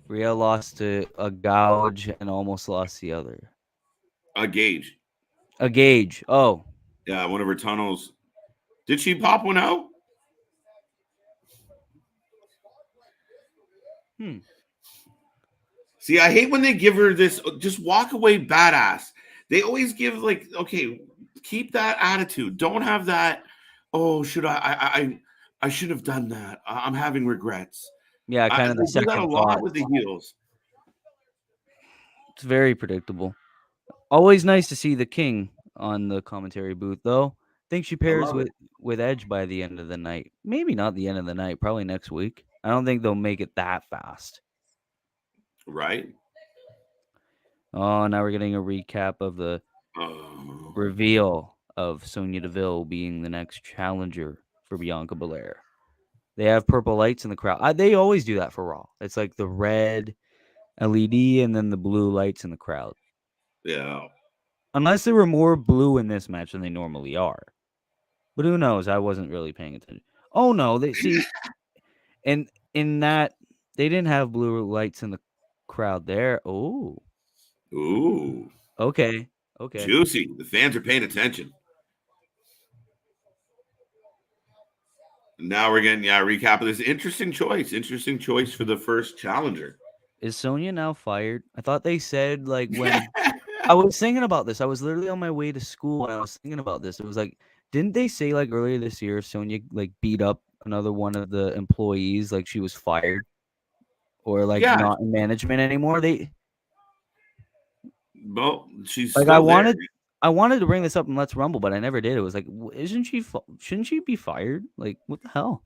Rhea lost to a gouge and almost lost the other. A gauge. A gauge. Oh. Yeah, one of her tunnels. Did she pop one out? Hmm. See, I hate when they give her this just walk away badass. They always give like, okay, keep that attitude. Don't have that. Oh, should I should have done that. I'm having regrets. Yeah, kind of the They do that a second lot thought. with the heels. It's very predictable. Always nice to see the king on the commentary booth, though. Think she I pairs love it. with Edge by the end of the night. Maybe not the end of the night. Probably next week. I don't think they'll make it that fast. Right? Oh, now we're getting a recap of the Oh. reveal of Sonya Deville being the next challenger for Bianca Belair. They have purple lights in the crowd. They always do that for Raw. It's like the red LED and then the blue lights in the crowd. Yeah. Unless there were more blue in this match than they normally are. But who knows? I wasn't really paying attention. Oh no, they see and in that they didn't have blue lights in the crowd there. Oh. Ooh. Okay. Okay. Juicy. The fans are paying attention. Now we're getting recap of this interesting choice. Interesting choice for the first challenger. Is Sonya now fired? I thought they said like when I was thinking about this. I was literally on my way to school and I was thinking about this. It was like, didn't they say like earlier this year Sonya like beat up another one of the employees, like she was fired or like Yeah. not in management anymore? They Well, she's like still there. I wanted to bring this up in Let's Rumble, but I never did. It was like, isn't she? Shouldn't she be fired? Like, what the hell?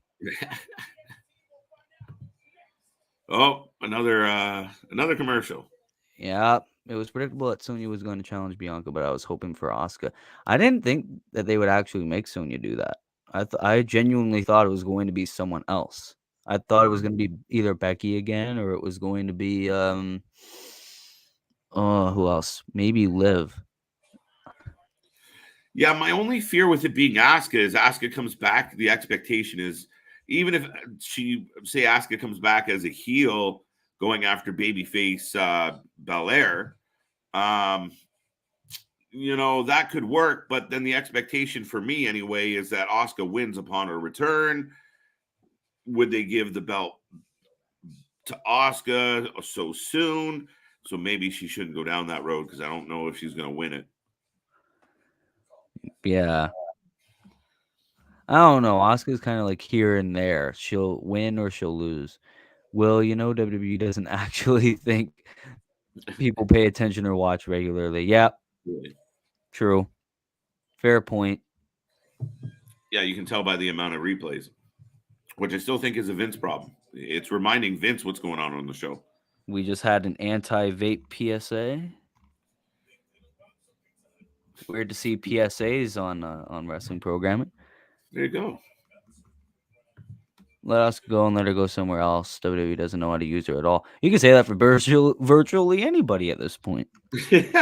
Oh, another commercial. Yeah, it was predictable that Sonya was going to challenge Bianca, but I was hoping for Asuka. I didn't think that they would actually make Sonya do that. I genuinely thought it was going to be someone else. I thought it was going to be either Becky again or it was going to be oh, who else? Maybe Liv. Yeah, my only fear with it being Asuka is Asuka comes back. The expectation is even if Asuka comes back as a heel going after babyface Belair, that could work. But then the expectation for me anyway is that Asuka wins upon her return. Would they give the belt to Asuka so soon? So maybe she shouldn't go down that road because I don't know if she's going to win it. Yeah. I don't know. Asuka's kind of like here and there. She'll win or she'll lose. Will, WWE doesn't actually think people pay attention or watch regularly. Yeah, Really. true. Fair point. Yeah, you can tell by the amount of replays, which I still think is a Vince problem. It's reminding Vince what's going on the show. We just had an anti-vape PSA. Weird to see PSAs on wrestling programming. There you go. Let us go and let her go somewhere else. WWE doesn't know how to use her at all. You can say that for virtually anybody at this point. Get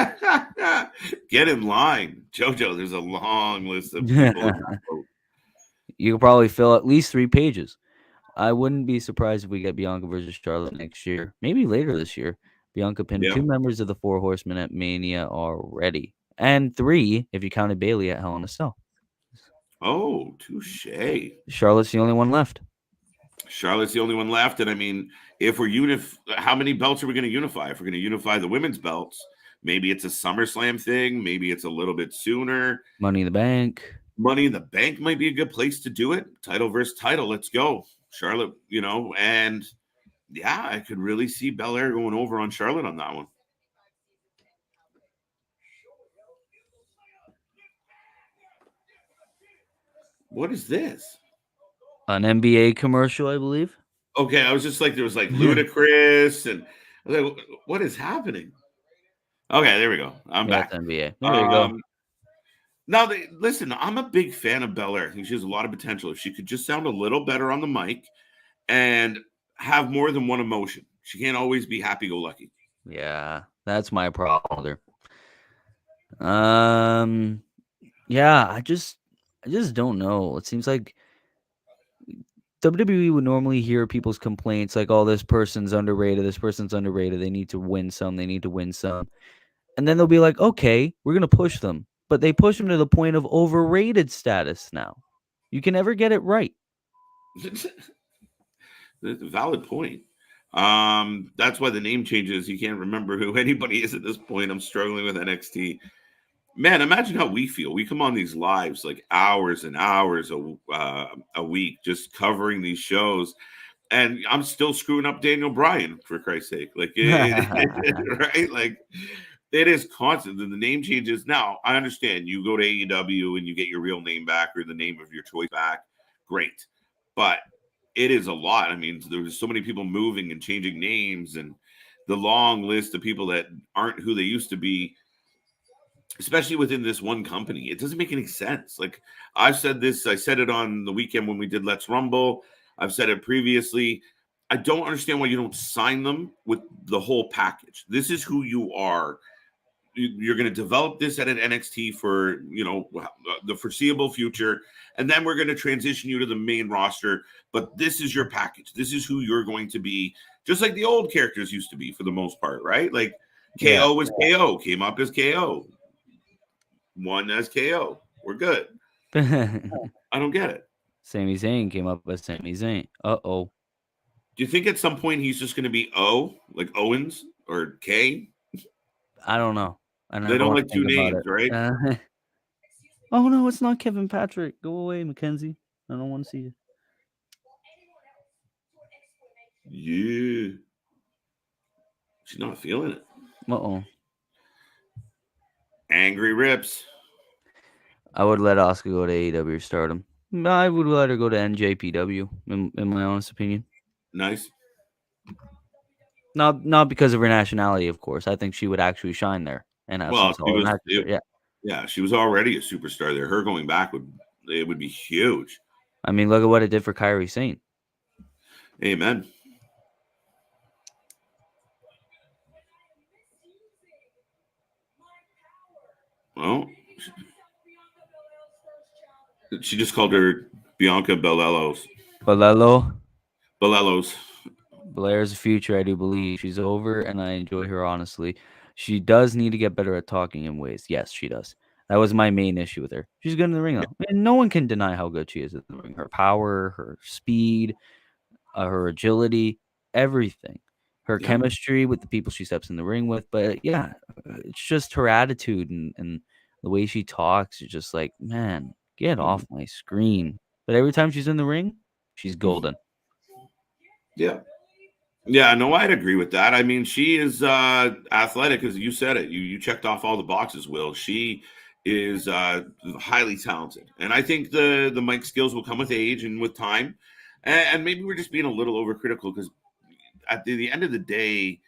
in line. JoJo, there's a long list of people. You could probably fill at least 3 pages. I wouldn't be surprised if we get Bianca versus Charlotte next year. Maybe later this year. Bianca pinned 2 members of the 4 Horsemen at Mania already. And 3, if you counted Bayley at Hell in a Cell. Oh, touche. Charlotte's the only one left. Charlotte's the only one left. And I mean, if we're how many belts are we going to unify? If we're going to unify the women's belts, maybe it's a SummerSlam thing. Maybe it's a little bit sooner. Money in the Bank. Money in the Bank might be a good place to do it. Title versus title. Let's go. Charlotte, and yeah, I could really see Belair going over on Charlotte on that one. What is this? An NBA commercial, I believe. Okay, I was just like, there was like Ludacris, and I was like, what is happening? Okay, there we go. I'm back. NBA. There you go. Now, listen, I'm a big fan of Belair. I think she has a lot of potential. If she could just sound a little better on the mic and have more than one emotion. She can't always be happy-go-lucky. Yeah, that's my problem with her. Yeah, I just don't know. It seems like WWE would normally hear people's complaints like, oh, this person's underrated, they need to win some, and then they'll be like, okay, we're going to push them. But they push them to the point of overrated status now. You can never get it right. Valid point. That's why the name changes. You can't remember who anybody is at this point. I'm struggling with NXT. Man, imagine how we feel. We come on these lives like hours and hours a week just covering these shows, and I'm still screwing up Daniel Bryan, for Christ's sake. Like, right? Like, it is constant. And the name changes. Now, I understand you go to AEW and you get your real name back or the name of your choice back. Great. But it is a lot. I mean, there's so many people moving and changing names, and the long list of people that aren't who they used to be, especially within this one company. It doesn't make any sense. Like, I've said this, I said it on the weekend when we did Let's Rumble. I've said it previously. I don't understand why you don't sign them with the whole package. This is who you are. You're going to develop this at an NXT for, the foreseeable future, and then we're going to transition you to the main roster. But this is your package. This is who you're going to be, just like the old characters used to be for the most part, right? Like, KO was KO, came up as KO, won as KO. We're good. I don't get it. Sami Zayn came up as Sami Zayn. Uh-oh. Do you think at some point he's just going to be O, like Owens or K? I don't know. They don't like two names, right? Oh, no, it's not Kevin Patrick. Go away, Mackenzie. I don't want to see you. Yeah. She's not feeling it. Uh-oh. Angry Rips. I would let Asuka go to AEW or Stardom. I would let her go to NJPW, in my honest opinion. Nice. Not because of her nationality, of course. I think she would actually shine there and have some solid matches there. Yeah, she was already a superstar there. Her going back would be huge. I mean, look at what it did for Kairi Sane. Amen. Well, she just called her Bianca Belair. Belair's future, I do believe. She's over, and I enjoy her, honestly. She does need to get better at talking in ways. Yes, she does. That was my main issue with her. She's good in the ring, though. And no one can deny how good she is in the ring. Her power, her speed, her agility, everything. Her chemistry with the people she steps in the ring with. But, yeah, it's just her attitude and the way she talks. It's just like, man, get off my screen. But every time she's in the ring, she's golden. Yeah. Yeah, no, I'd agree with that. I mean, she is athletic, as you said it. You checked off all the boxes, Will. She is highly talented. And I think the mic skills will come with age and with time. And maybe we're just being a little overcritical because at the end of the day,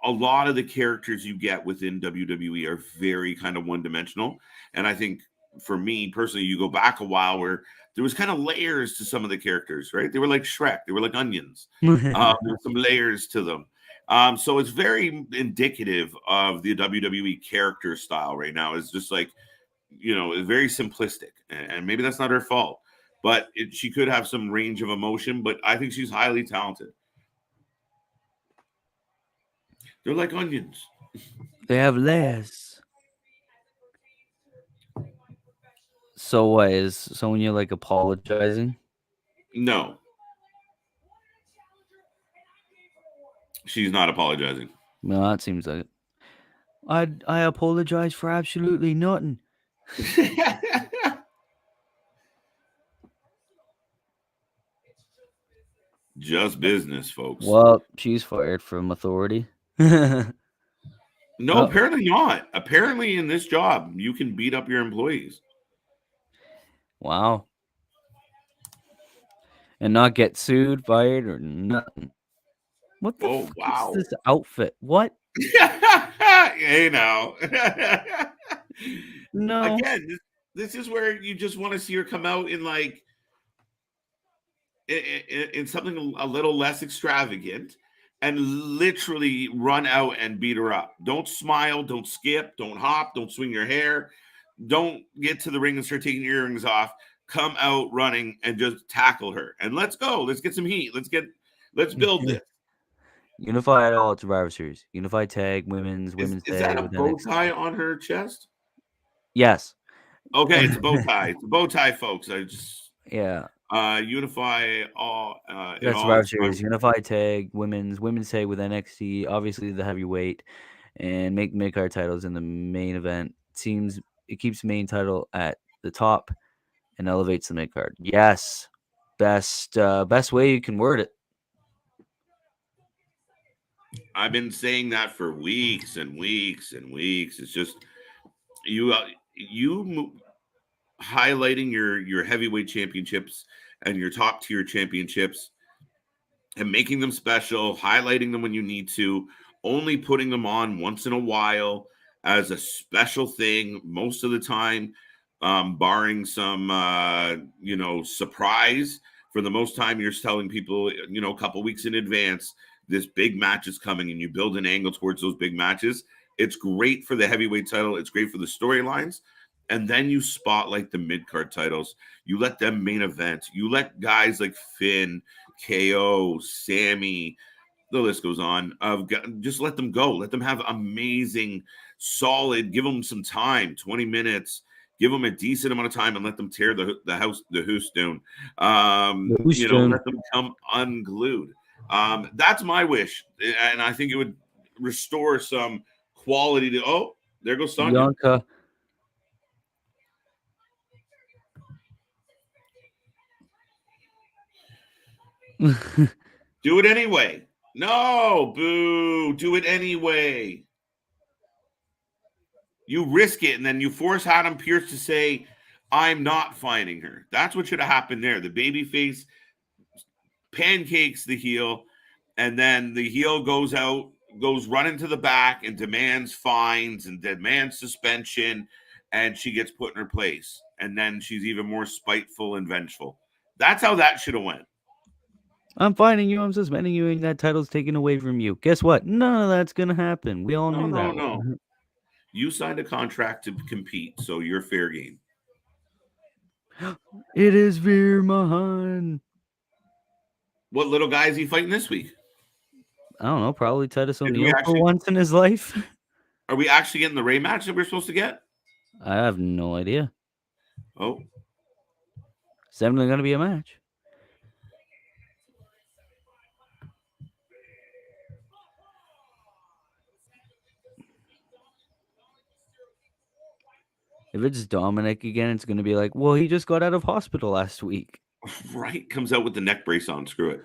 a lot of the characters you get within WWE are very kind of one-dimensional. And I think for me personally, you go back a while where there was kind of layers to some of the characters, right? They were like Shrek. They were like onions. There were some layers to them. So it's very indicative of the WWE character style right now. It's just like, it's very simplistic. And maybe that's not her fault. But she could have some range of emotion. But I think she's highly talented. They're like onions. They have layers. So what is when you're like apologizing? No. She's not apologizing. No, that seems like it. I apologize for absolutely nothing. Just business, folks. Well, she's fired from authority. No, apparently not. Apparently in this job, you can beat up your employees. Wow. And not get sued, fired, or nothing. What the fuck is this outfit? What? Hey, now. No. Again, this is where you just want to see her come out in like in something a little less extravagant and literally run out and beat her up. Don't smile, don't skip, don't hop, don't swing your hair. Don't get to the ring and start taking your earrings off. Come out running and just tackle her. And let's go. Let's get some heat. Let's build this. Unified all Survivor Series. Unified tag, women's Is tag. that a bow tie on her chest? Yes. Okay, it's a bow tie. It's a bow tie, folks. Yeah. Unify all it That's all. Survivor Series. Unified tag, women's tag with NXT, obviously the heavyweight, and make mid card titles in the main event. Seems it keeps the main title at the top and elevates the mid card. Yes, best way you can word it. I've been saying that for weeks and weeks and weeks. It's just you highlighting your heavyweight championships and your top tier championships and making them special, highlighting them when you need to, only putting them on once in a while as a special thing most of the time, barring some surprise. For the most time, you're telling people a couple weeks in advance this big match is coming, and you build an angle towards those big matches. It's great for the heavyweight title. It's great for the storylines. And then you spotlight the mid card titles. You let them main event. You let guys like Finn, KO, Sammy, the list goes on. Just let them go. Let them have amazing, solid. Give them some time, 20 minutes. Give them a decent amount of time and let them tear the hoose down. Let them come unglued. That's my wish, and I think it would restore some quality to. Oh, there goes Sonya. Bianca. Do it anyway. No, boo. Do it anyway. You risk it, and then you force Adam Pearce to say, I'm not finding her. That's what should have happened there. The babyface pancakes the heel, and then the heel goes running to the back and demands fines and demands suspension, and she gets put in her place. And then she's even more spiteful and vengeful. That's how that should have went. I'm finding you, I'm suspending you, and that title's taken away from you. Guess what? None of that's going to happen. We all knew that. No. You signed a contract to compete, so you're fair game. It is Veer Mahan. What little guy is he fighting this week? I don't know. Probably Titus O'Neil for once in his life. Are we actually getting the Ray match that we're supposed to get? I have no idea. Oh. It's definitely going to be a match. If it's Dominic again, it's going to be like, well, he just got out of hospital last week. Right. Comes out with the neck brace on. Screw it.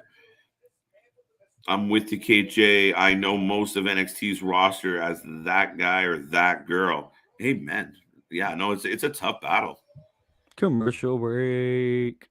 I'm with you, KJ. I know most of NXT's roster as that guy or that girl. Amen. Yeah, no, it's a tough battle. Commercial break.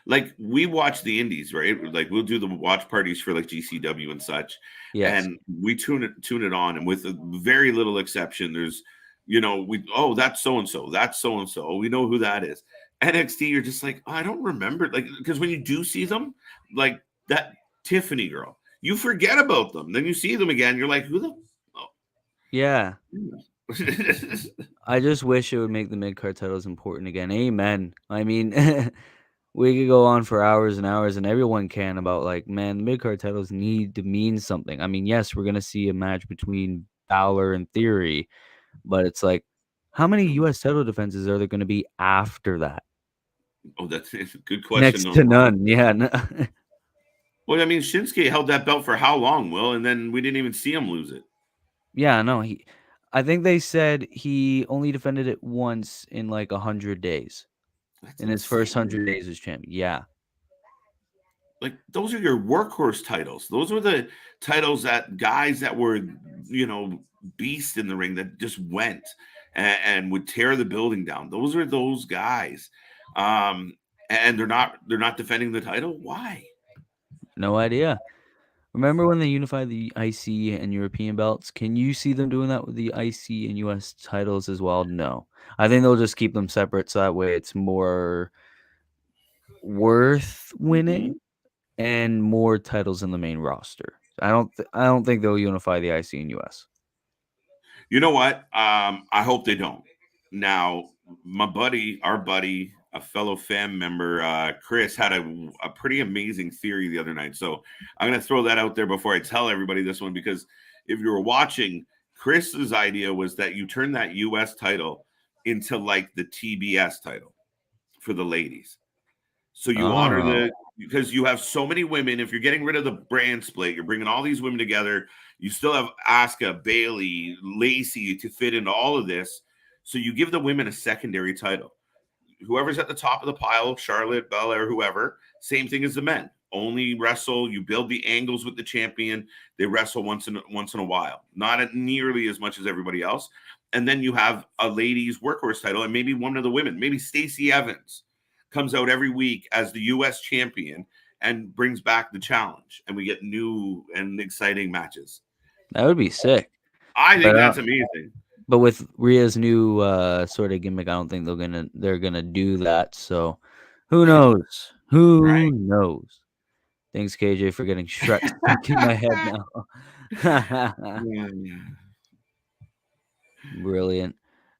Like, we watch the indies, right? Like, we'll do the watch parties for like GCW and such. Yes. And we tune it on, and with a very little exception, there's that's so and so, that's so and so. We know who that is. NXT, you're just like, I don't remember, like, because when you do see them, like that Tiffany girl, you forget about them. Then you see them again, you're like, who the? Oh. Yeah. I just wish it would make the mid card titles important again. Amen. I mean, we could go on for hours and hours, and everyone can about like, man, the mid card titles need to mean something. I mean, yes, we're gonna see a match between Balor and Theory, but it's like, how many U.S. title defenses are there going to be after that? Oh, that's a good question. Next to none. Yeah. No. Well, I mean, Shinsuke held that belt for how long, Will? And then we didn't even see him lose it. Yeah, no. I think they said he only defended it once in like 100 days. That's in his first 100 days as champion. Yeah. Like, those are your workhorse titles. Those were the titles that guys that were, beasts in the ring that just went and would tear the building down. Those are those guys. And they're not defending the title. Why? No idea. Remember when they unified the IC and European belts? Can you see them doing that with the IC and US titles as well? No. I think they'll just keep them separate so that way it's more worth winning and more titles in the main roster. I don't think they'll unify the IC and US. You know what? I hope they don't. Now, our buddy, a fellow fan member, Chris, had a pretty amazing theory the other night. So I'm going to throw that out there before I tell everybody this one, because if you were watching, Chris's idea was that you turn that US title into like the TBS title for the ladies. So you honor Oh, because you have so many women. If you're getting rid of the brand split, you're bringing all these women together. You still have Asuka, Bailey, Lacey to fit into all of this. So you give the women a secondary title. Whoever's at the top of the pile, Charlotte, Belair, whoever, same thing as the men. Only wrestle. You build the angles with the champion. They wrestle once in a while, not nearly as much as everybody else. And then you have a ladies workhorse title, and maybe one of the women, maybe Stacey Evans, comes out every week as the U.S. champion and brings back the challenge, and we get new and exciting matches. that would be sick. I think But that's amazing. but with Rhea's new sort of gimmick, I don't think they're gonna do that. So who knows? Who Right. knows? Thanks, KJ, for getting Shrek stuck in my head now. Yeah. Brilliant.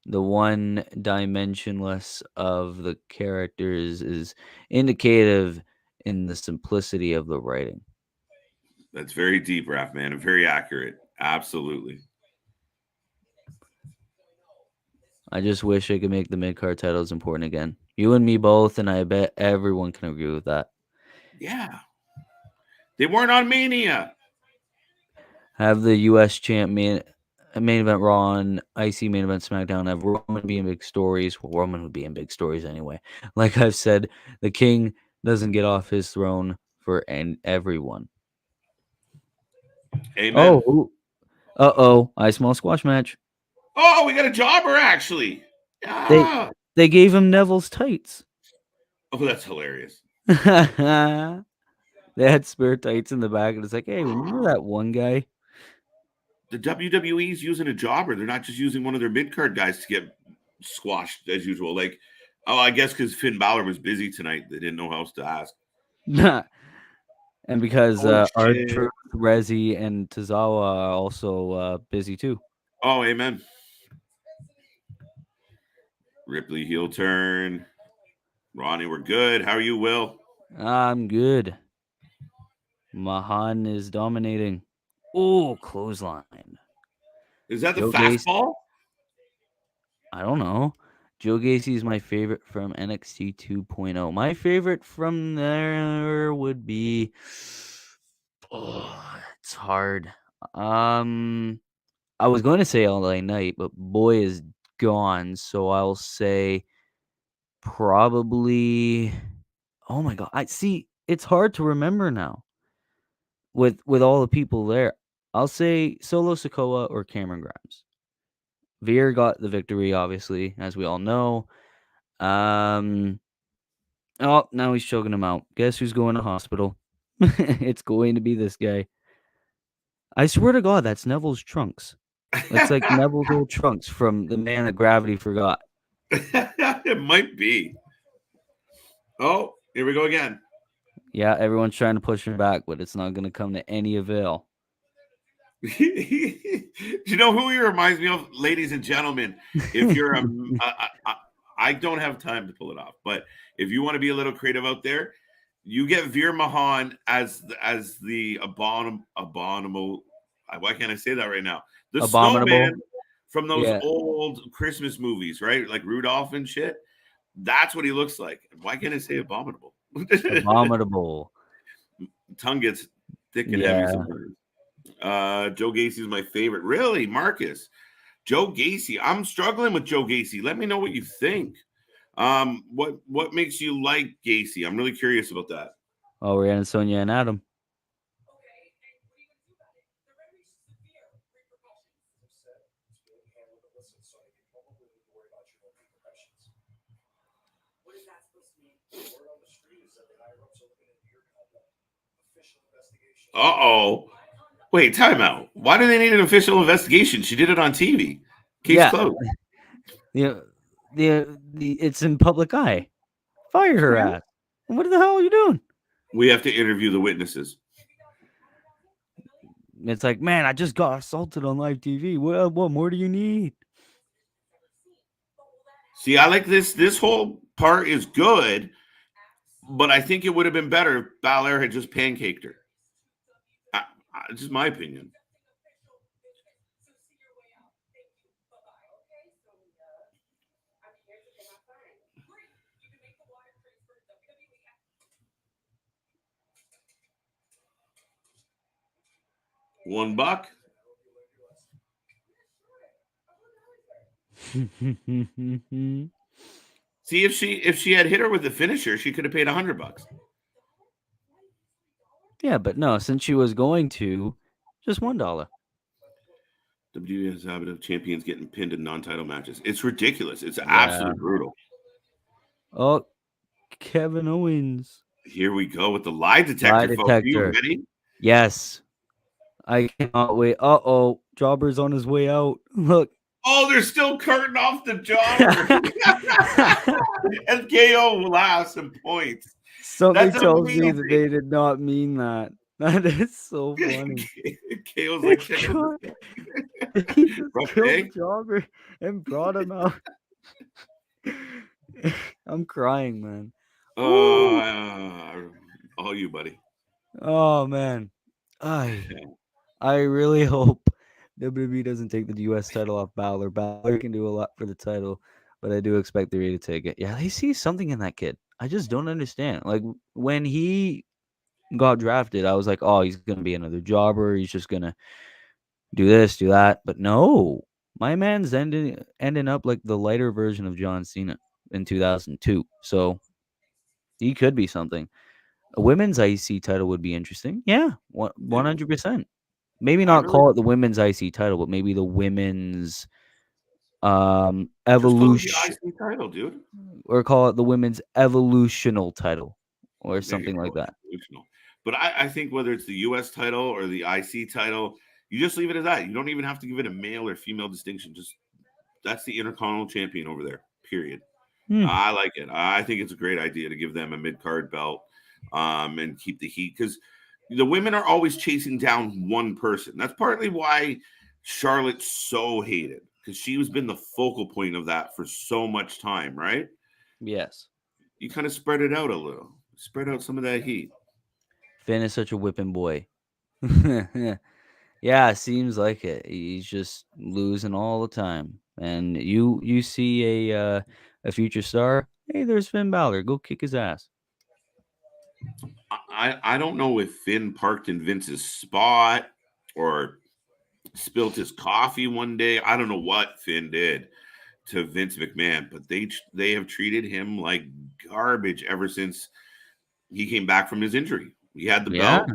The one dimensionless of the characters is indicative in the simplicity of the writing. That's very deep, Raph, man, and very accurate. Absolutely. I just wish I could make the mid card titles important again. You and me both, and I bet everyone can agree with that. Yeah. They weren't on Mania. Have the U.S. champ main event Raw and IC main event SmackDown. Have Roman be in big stories. Well, Roman would be in big stories anyway. Like I've said, the king doesn't get off his throne for everyone. Amen. I small squash match. Oh, we got a jobber actually. They Yeah. they gave him Neville's tights. Oh, that's hilarious. They had spare tights in the back, and it's like, hey, remember that one guy? The WWE's using a jobber. They're not just using one of their mid card guys to get squashed as usual. Like, oh, I guess because Finn Balor was busy tonight, they didn't know how else to ask. And because Oh, R-Truth, Rezi, and Tozawa are also busy too. Oh, amen. Ripley heel turn. Ronnie, we're good. How are you, Will? I'm good. Mahan is dominating. Oh, clothesline. Is that the Joe Gacy. fastball? I don't know. Joe Gacy is my favorite from NXT 2.0. My favorite from there would be. Oh, it's hard. I was going to say LA Knight, but boy is gone, so I'll say probably. Oh my god! I see. It's hard to remember now. With all the people there, I'll say Solo Sikoa or Cameron Grimes. Veer got the victory, obviously, as we all know. Oh, now he's choking him out. Guess who's going to hospital? It's going to be this guy. I swear to God, that's Neville's trunks. It's like Neville's old trunks from the Man That Gravity Forgot. It might be. Oh, here we go again. Yeah, everyone's trying to push him back, but it's not going to come to any avail. Do you know who he reminds me of, ladies and gentlemen? If you're I don't have time to pull it off, but if you want to be a little creative out there, you get Veer Mahan as the abominable. Why can't I say that right now? The Abominable. snowman from those Yeah. old Christmas movies, right? Like Rudolph and shit. That's what he looks like. Why can't I say abominable? Abominable. Tongue gets thick and Yeah. heavy sometimes. Joe Gacy is my favorite. Really, Marcus? Joe Gacy. I'm struggling with Joe Gacy. Let me know what you think. What makes you like Gacy? I'm really curious about that. Oh, we're in Sonia and Adam. Uh-oh. Wait, time out. Why do they need an official investigation? She did it on TV. Case Yeah. closed. The it's in public eye. Fire her ass. What the hell are you doing? We have to interview the witnesses. It's like, man, I just got assaulted on live TV. What more do you need? See, I like this. This whole part is good, but I think it would have been better if Belair had just pancaked her. Just my opinion. $1. See, if she had hit her with the finisher, she could have paid $100. Yeah, but no, since she was going to, just $1. WWE has a habit of champions getting pinned in non-title matches. It's ridiculous. It's Yeah. absolutely brutal. Oh, Kevin Owens. Here we go with the lie detector, Lie folks. Are you detector. ready? Yes. I cannot wait. Uh-oh. Jobber's on his way out. Look. Oh, they're still curtain off the jobber. And KO will have some points. Something That's tells me that amazing. they did not mean that. That is so funny. KO's like, check out God. this He just rough killed day. the Jobber and brought him out. I'm crying, man. All you, buddy. Oh man, I really hope WWE doesn't take the U.S. title off Balor. Balor can do a lot for the title, but I do expect the Rhea to take it. Yeah, they see something in that kid. I just don't understand. Like when he got drafted, I was like, oh, he's gonna be another jobber. He's just gonna do this, do that. But no, my man's ending up like the lighter version of John Cena in 2002. So he could be something. A women's IC title would be interesting. Yeah, 100%. Maybe I not really call it the women's IC title, but maybe the women's just call it the evolution, IC title, dude. or call it the women's evolutional title, or There you something like go. that. Evolutional. But I think whether it's the US title or the IC title, you just leave it as that. You don't even have to give it a male or female distinction. Just that's the Intercontinental Champion over there. Period. Hmm. I like it. I think it's a great idea to give them a mid card belt, and keep the heat, because the women are always chasing down one person. That's partly why Charlotte's so hated, because she has been the focal point of that for so much time, right? Yes. You kind of spread it out a little, spread out some of that heat. Finn is such a whipping boy. Yeah, seems like it. He's just losing all the time. And you see a future star. Hey, there's Finn Balor. Go kick his ass. I don't know if Finn parked in Vince's spot or spilt his coffee one day. I don't know what Finn did to Vince McMahon, but they have treated him like garbage ever since he came back from his injury. He had the Yeah. belt,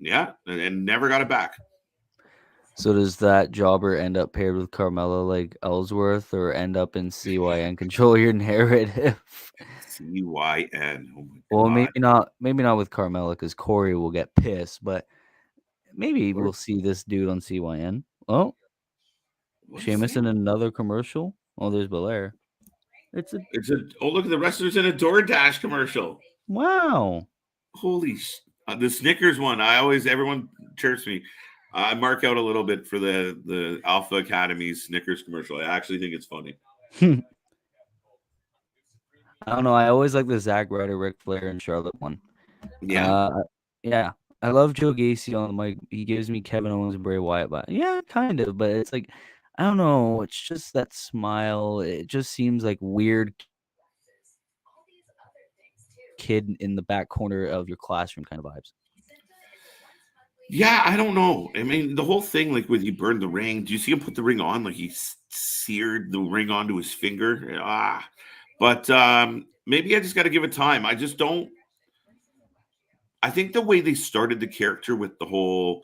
yeah, and never got it back. So does that jobber end up paired with Carmella like Ellsworth, or end up in CYN? Control your narrative. CYN. Oh my Well, God. maybe not with Carmella, because Corey will get pissed. But maybe Or- we'll see this dude on CYN. Oh, What is Sheamus in that? another commercial. Oh, there's Belair. It's a Look at the wrestlers in a DoorDash commercial. wow. Holy the Snickers one. Everyone chirps me. I mark out a little bit for the Alpha Academy's Snickers commercial. I actually think it's funny. I don't know. I always like the Zack Ryder, Ric Flair, and Charlotte one. Yeah. Yeah. I love Joe Gacy on the mic. He gives me Kevin Owens and Bray Wyatt, but yeah, kind of. But it's like, I don't know. It's just that smile. It just seems like weird kid in the back corner of your classroom kind of vibes. Yeah, I don't know. I mean, the whole thing, like when he burned the ring, do you see him put the ring on? Like he seared the ring onto his finger. But maybe I just got to give it time. I just don't. I think the way they started the character with the whole,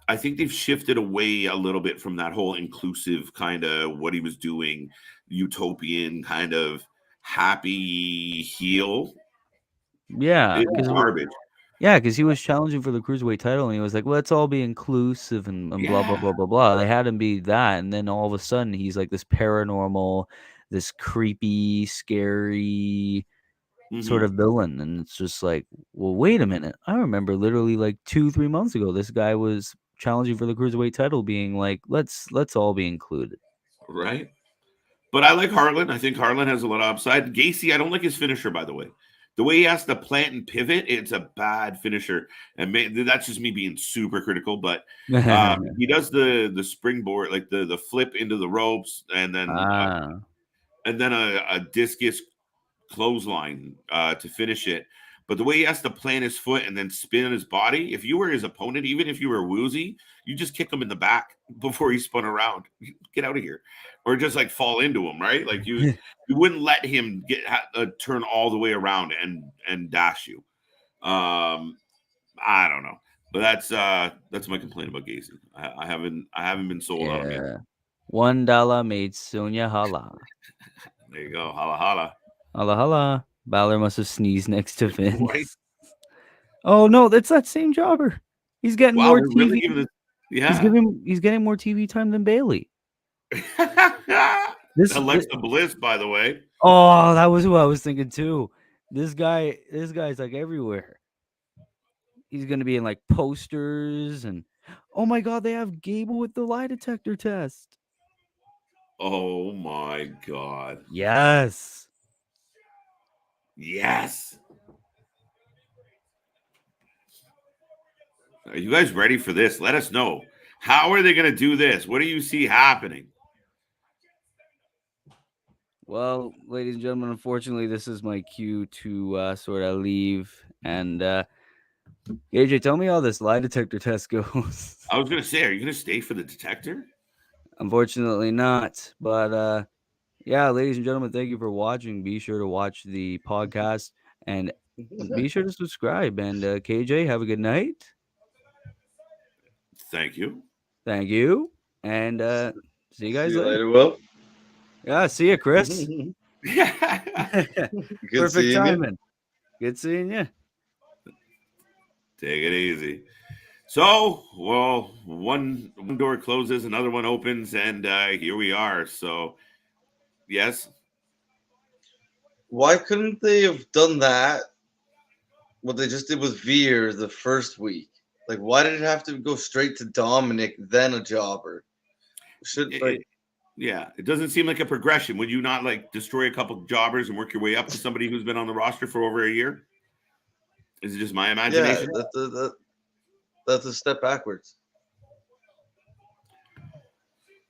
I think they've shifted away a little bit from that whole inclusive kind of what he was doing, utopian kind of happy heel. Yeah, It's because garbage. he was challenging for the cruiserweight title, and he was like, "Let's all be inclusive and blah blah Yeah. blah blah blah." They had him be that, and then all of a sudden, he's like this paranormal, this creepy, scary sort of villain, and it's just like, well, wait a minute. I remember literally like 2-3 months ago, this guy was challenging for the cruiserweight title, being like, "Let's all be included." Right. But I like Harlan. I think Harlan has a lot of upside. Gacy, I don't like his finisher, by the way. The way he has to plant and pivot, it's a bad finisher. And that's just me being super critical. But he does the springboard, like the flip into the ropes, and then Ah, a discus clothesline to finish it. But the way he has to plant his foot and then spin on his body, if you were his opponent, even if you were woozy, you just kick him in the back before he spun around. Get out of here. Or just like fall into him, right? Like you wouldn't let him turn all the way around and dash you. I don't know. But that's my complaint about Gacy. I haven't been sold on him yet. $1 made Sonya holla. There you go. Holla holla. Holla holla. Balor must have sneezed next to Vince. Right. Oh no, that's that same jobber. He's getting more we're TV. really giving this, yeah. He's getting more TV time than Bailey. Alexa Bliss, by the way. Oh, that was who I was thinking too. This guy's like everywhere. He's gonna be in like posters and oh my god, they have Gable with the lie detector test. Oh my god. Yes. Yes. Are you guys ready for this? Let us know. How are they going to do this? What do you see happening? Well, ladies and gentlemen, unfortunately, this is my cue to sort of leave. And AJ, tell me how this lie detector test goes. I was going to say, are you going to stay for the detector? Unfortunately not. But yeah, ladies and gentlemen, thank you for watching. Be sure to watch the podcast and be sure to subscribe. And KJ, have a good night. Thank you. Thank you. And see you guys later. Will. Yeah, see you, Chris. Good Perfect seeing timing. Good seeing you. Take it easy. So, well, one door closes, another one opens, and here we are. So, yes. Why couldn't they have done that? What they just did with Veer the first week. Like, why did it have to go straight to Dominic, then a jobber? Yeah, it doesn't seem like a progression. Would you not like destroy a couple jobbers and work your way up to somebody who's been on the roster for over a year? Is it just my imagination? Yeah, that's a step backwards.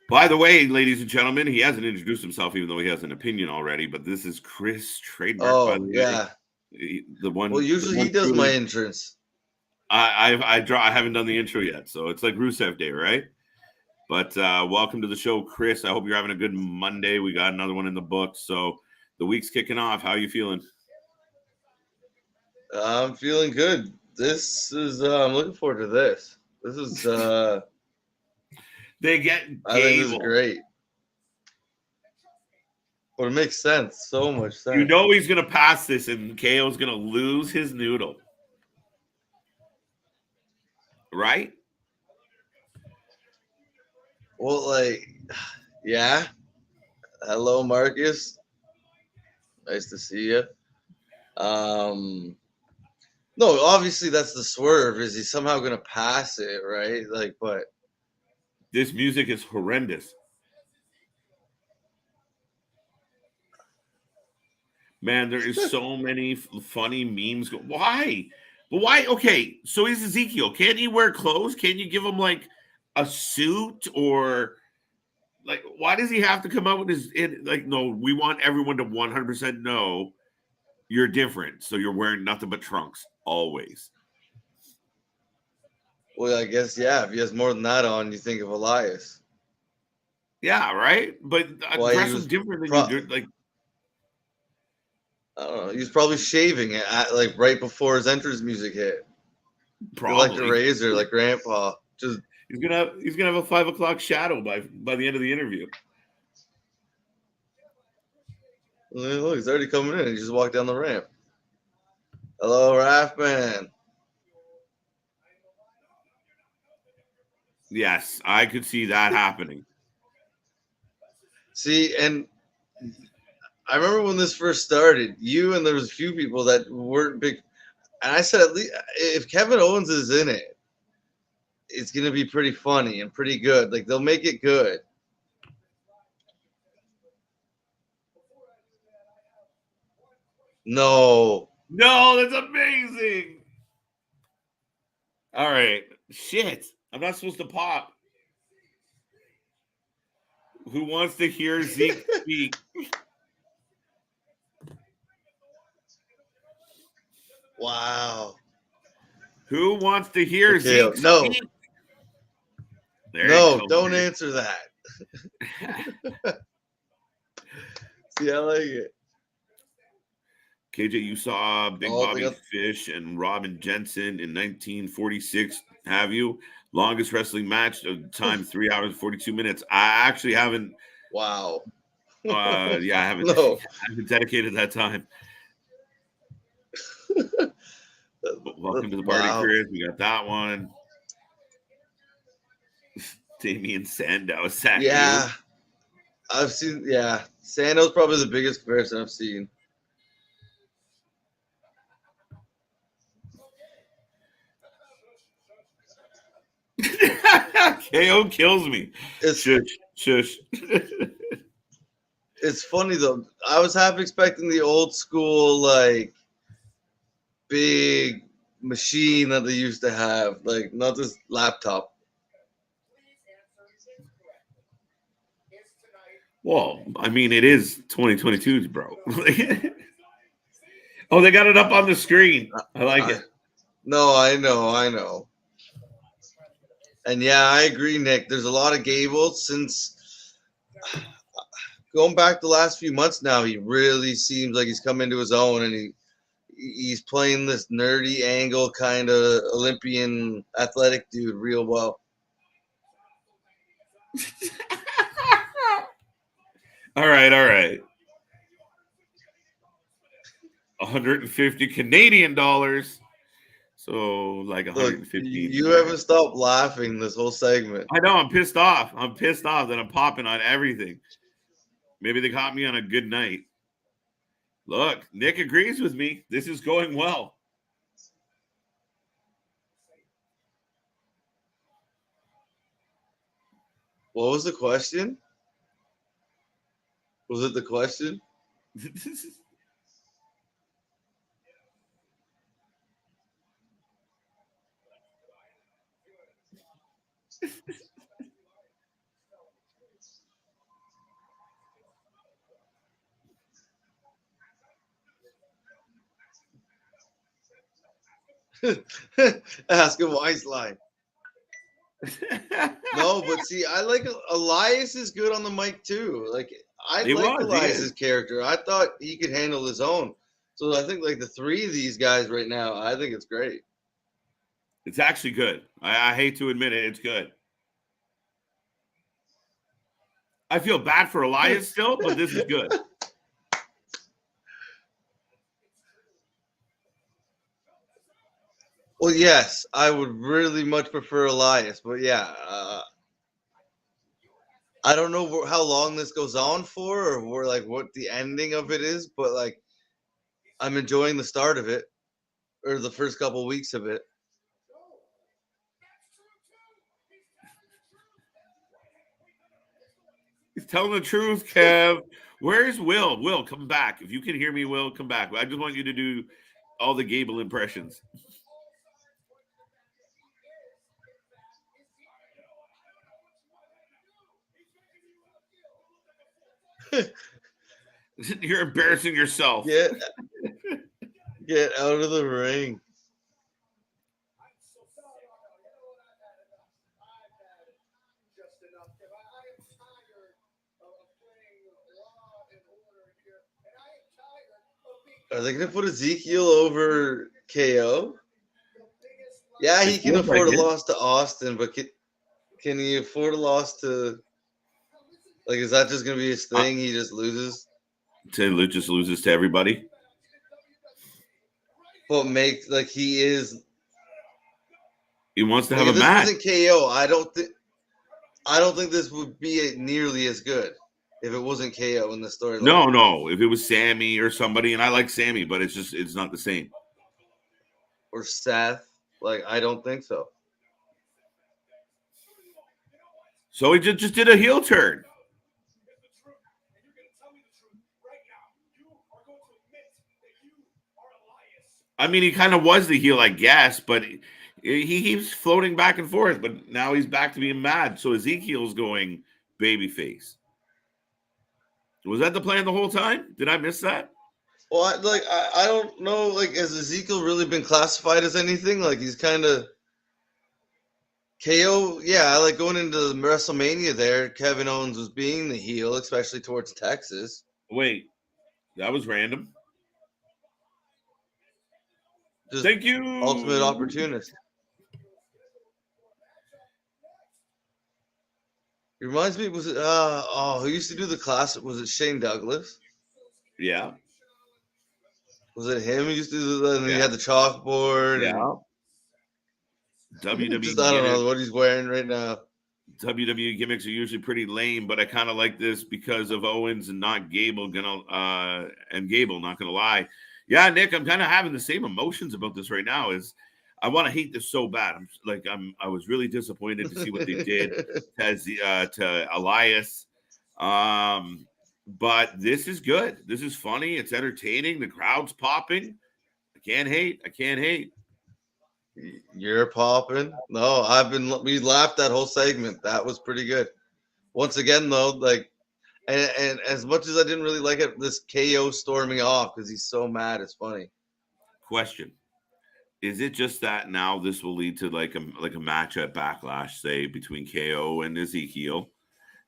By the way, ladies and gentlemen, he hasn't introduced himself, even though he has an opinion already. But this is Chris Trademark. Oh, by the yeah. way. The one. Well, usually he does my entrance. I haven't done the intro yet, so it's like Rusev Day, right? But welcome to the show, Chris. I hope you're having a good Monday. We got another one in the books, so the week's kicking off. How are you feeling? I'm feeling good. This is I'm looking forward to this. This is they get I think this is great. But it makes sense. So much sense. You know he's gonna pass this and KO's gonna lose his noodle. Right? Well, like, yeah. Hello, Marcus. Nice to see you. No, obviously that's the swerve. Is he somehow gonna pass it, right? Like, but this music is horrendous. Man, there is so many funny memes. Why? But why? Okay, so he's Ezekiel. Can't he wear clothes? Can't you give him like a suit or like? Why does he have to come out with his? Like, no, we want everyone to 100% know you're different. So you're wearing nothing but trunks always. Well, I guess yeah. If he has more than that on, you think of Elias. Yeah, right. But dress him different than you do. Like, I don't know. He was probably shaving it like right before his entrance music hit. Probably like the razor, like Grandpa. Just he's gonna have a 5 o'clock shadow by the end of the interview. Look, he's already coming in. He just walked down the ramp. Hello, Raffman. Yes, I could see that happening. See, and I remember when this first started, you and there was a few people that weren't big. And I said, at least if Kevin Owens is in it, it's going to be pretty funny and pretty good. Like, they'll make it good. No, that's amazing. All right. Shit. I'm not supposed to pop. Who wants to hear Zeke speak? Wow. Who wants to hear Okay, Zeke no. speak? There No, you go. don't answer that. See, I like it. KJ, you saw Big Oh, they Bobby got- Fish and Robin Jensen in 1946. Have you? Longest wrestling match of time, 3 hours, 42 minutes. I actually haven't. Wow. Yeah, I haven't. No. I haven't dedicated that time. Welcome to the party, Wow. Chris. We got that one. Damian Sandow. Is that Yeah. you? I've seen, yeah. Sando's probably the biggest comparison I've seen. KO kills me. It's Shush. it's funny though. I was half expecting the old school like big machine that they used to have, like not this laptop. Well, I mean, it is 2022's, bro. Oh, they got it up on the screen. I like it. No, I know. And yeah, I agree, Nick. There's a lot of Gables since going back the last few months now. He really seems like he's come into his own, and he's playing this nerdy angle kind of Olympian athletic dude real well. All right. 150 Canadian dollars. So like 150. Look, you haven't stopped laughing this whole segment. I know. I'm pissed off. That I'm popping on everything. Maybe they caught me on a good night. Look, Nick agrees with me. This is going well. What was the question? Was it the question? Ask him Wrasslin. No, but see, I like Elias is good on the mic too. Like Elias's character. I thought he could handle his own. So I think like the three of these guys right now, I think it's great. It's actually good. I hate to admit it, it's good. I feel bad for Elias still, but this is good. Well, yes, I would really much prefer Elias, but yeah, I don't know how long this goes on for, or like what the ending of it is, but like I'm enjoying the start of it, or the first couple weeks of it. He's telling the truth, Kev. Where's Will? Will, come back. If you can hear me, Will, come back. I just want you to do all the Gable impressions. You're embarrassing yourself. Get out of the ring. Are they going to put Ezekiel over KO? Yeah, he can afford a loss to Austin, but can he afford a loss to? Like, is that just going to be his thing? He just loses. Just loses to everybody. But makes like he is. He wants to Like, have a if match. this wasn't KO, I don't think this would be nearly as good if it wasn't KO in the storyline. No. If it was Sammy or somebody, and I like Sammy, but it's not the same. Or Seth, like I don't think so. So he just did a heel turn. I mean, he kind of was the heel, I guess, but he keeps floating back and forth. But now he's back to being mad. So Ezekiel's going babyface. Was that the plan the whole time? Did I miss that? Well, I don't know. Like, has Ezekiel really been classified as anything? Like, he's kind of KO. Yeah, like going into WrestleMania there, Kevin Owens was being the heel, especially towards Texas. Wait, that was random. Just Thank you. ultimate opportunist. It reminds me, was it who used to do the classic? Was it Shane Douglas? Yeah. Was it him who used to do that? And he Yeah. had the chalkboard. Yeah. And WWE just I don't know gimmicks, what he's wearing right now. WWE gimmicks are usually pretty lame, but I kind of like this because of Owens and not Gable. Gable, not gonna lie. Yeah, Nick, I'm kind of having the same emotions about this right now. Is I want to hate this so bad. I was really disappointed to see what they did to Elias. But this is good. This is funny. It's entertaining. The crowd's popping. I can't hate. You're popping. No, we laughed that whole segment. That was pretty good. Once again, though, like, and as much as I didn't really like it, this KO storming off because he's so mad, it's funny. Question. Is it just that now this will lead to like a match at Backlash, say, between KO and Ezekiel?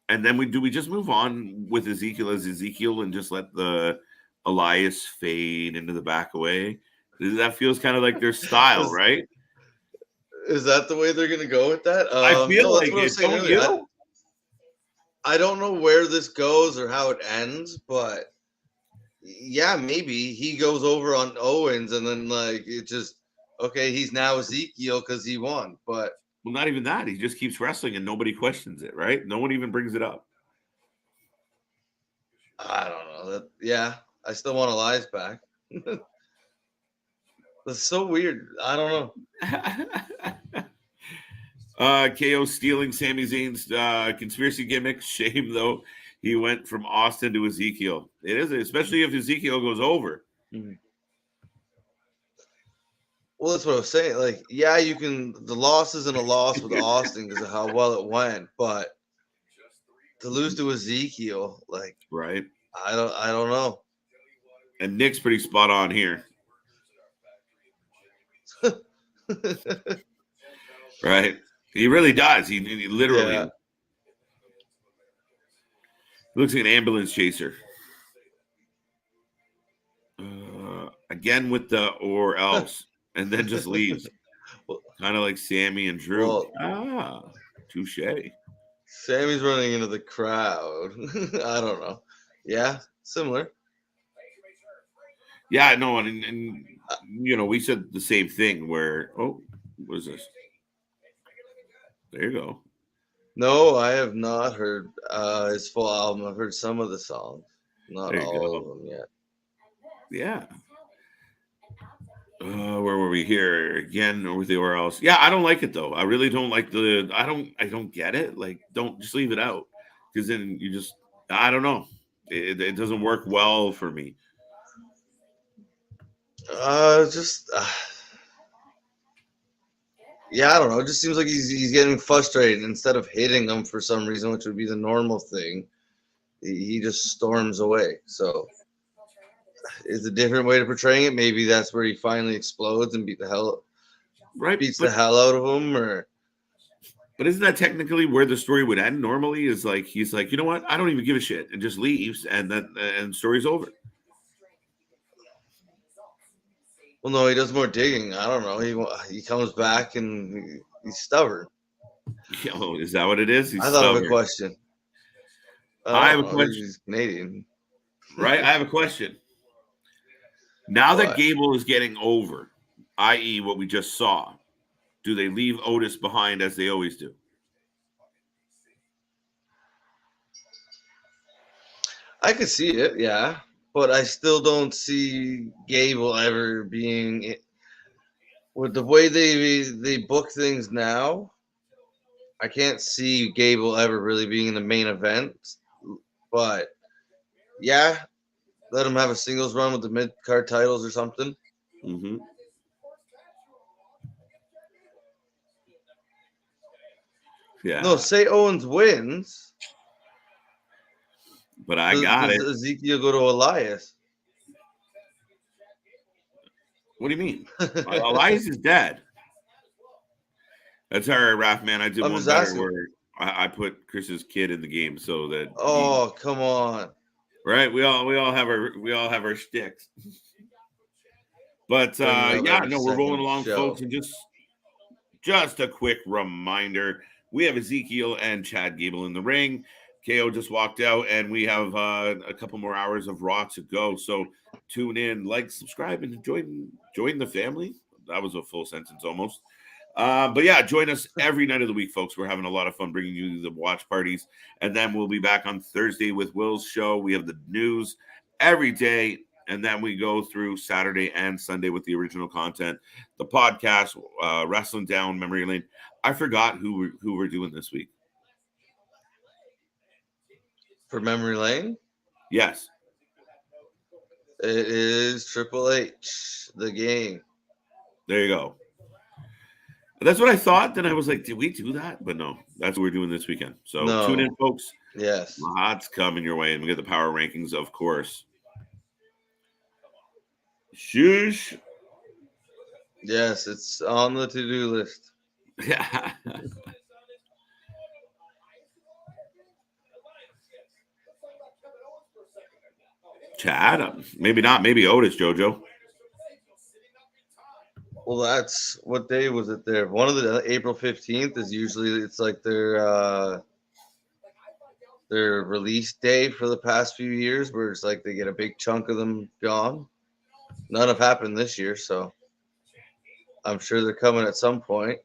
And then we just move on with Ezekiel as Ezekiel and just let the Elias fade into the back away? That feels kind of like their style, right? Is that the way they're going to go with that? I feel like that's what I was it. saying Don't earlier. you? I don't know where this goes or how it ends, but yeah, maybe he goes over on Owens and then like it just okay, he's now Ezekiel because he won. But Well, not even that. He just keeps wrestling and nobody questions it, right? No one even brings it up. I don't know. Yeah, I still want Elias back. That's so weird. I don't know. KO stealing Sami Zayn's conspiracy gimmick. Shame, though. He went from Austin to Ezekiel. It is, especially if Ezekiel goes over. Mm-hmm. Well, that's what I was saying. Like, yeah, you can. The loss isn't a loss with Austin because of how well it went, but to lose to Ezekiel, like, right? I don't know. And Nick's pretty spot on here, right? He really does. He literally looks like an ambulance chaser. Again with the or else. And then just leaves. Kind of like Sammy and Drew. Touche. Sammy's running into the crowd. I don't know. Yeah, similar. Yeah, no, and you know, we said the same thing where, what is this? There you go. No, I have not heard his full album. I've heard some of the songs. Not all of them yet. Yeah. Where were we here again or with the or else? Yeah, I don't like it though. I really don't like I don't get it. Like, don't just leave it out because then you just I don't know. It doesn't work well for me. Yeah, I don't know. It just seems like he's getting frustrated instead of hitting them for some reason, which would be the normal thing. He just storms away. So is a different way to portraying it. Maybe that's where he finally explodes and beats the hell out of him. But isn't that technically where the story would end? Normally, is like he's like, you know what? I don't even give a shit, and just leaves, and the story's over. Well, no, he does more digging. I don't know. He comes back and he's stubborn. Oh, is that what it is? I thought of a question. I have a question. He's Canadian, right? I have a question. Now that Gable is getting over, i.e., what we just saw, do they leave Otis behind as they always do? I could see it, yeah. But I still don't see Gable ever being with the way they book things now. I can't see Gable ever really being in the main event. But yeah, let him have a singles run with the mid card titles or something. Mm-hmm. Yeah. No, say Owens wins. But I got it. Does Ezekiel go to Elias? What do you mean? Elias is dead. That's all right, Raph, man. I did I'm one just better asking. where I put Chris's kid in the game so that Oh, come on. right. We all have our sticks. But Bring it up yeah, every no, we're rolling second along, show. folks, and just a quick reminder: we have Ezekiel and Chad Gable in the ring. KO just walked out, and we have a couple more hours of Raw to go. So tune in, like, subscribe, and join the family. That was a full sentence almost. But yeah, join us every night of the week, folks. We're having a lot of fun bringing you the watch parties, and then we'll be back on Thursday with Will's show. We have the news every day, and then we go through Saturday and Sunday with the original content, the podcast, Wrestling Down Memory Lane. I forgot who we're doing this week. For Memory Lane, Yes, it is Triple H, the game. there you go. That's what I thought. Then I was like, did we do that? But no, that's what we're doing this weekend. So No. tune in, folks. Yes. Lots coming your way. And we get the power rankings, of course. Shush. Yes, it's on the to-do list. Yeah. Chad, maybe not. Maybe Otis, JoJo. Well, that's what day was it there? One of the April 15th is usually it's like their release day for the past few years, where it's like they get a big chunk of them gone. None have happened this year, so I'm sure they're coming at some point.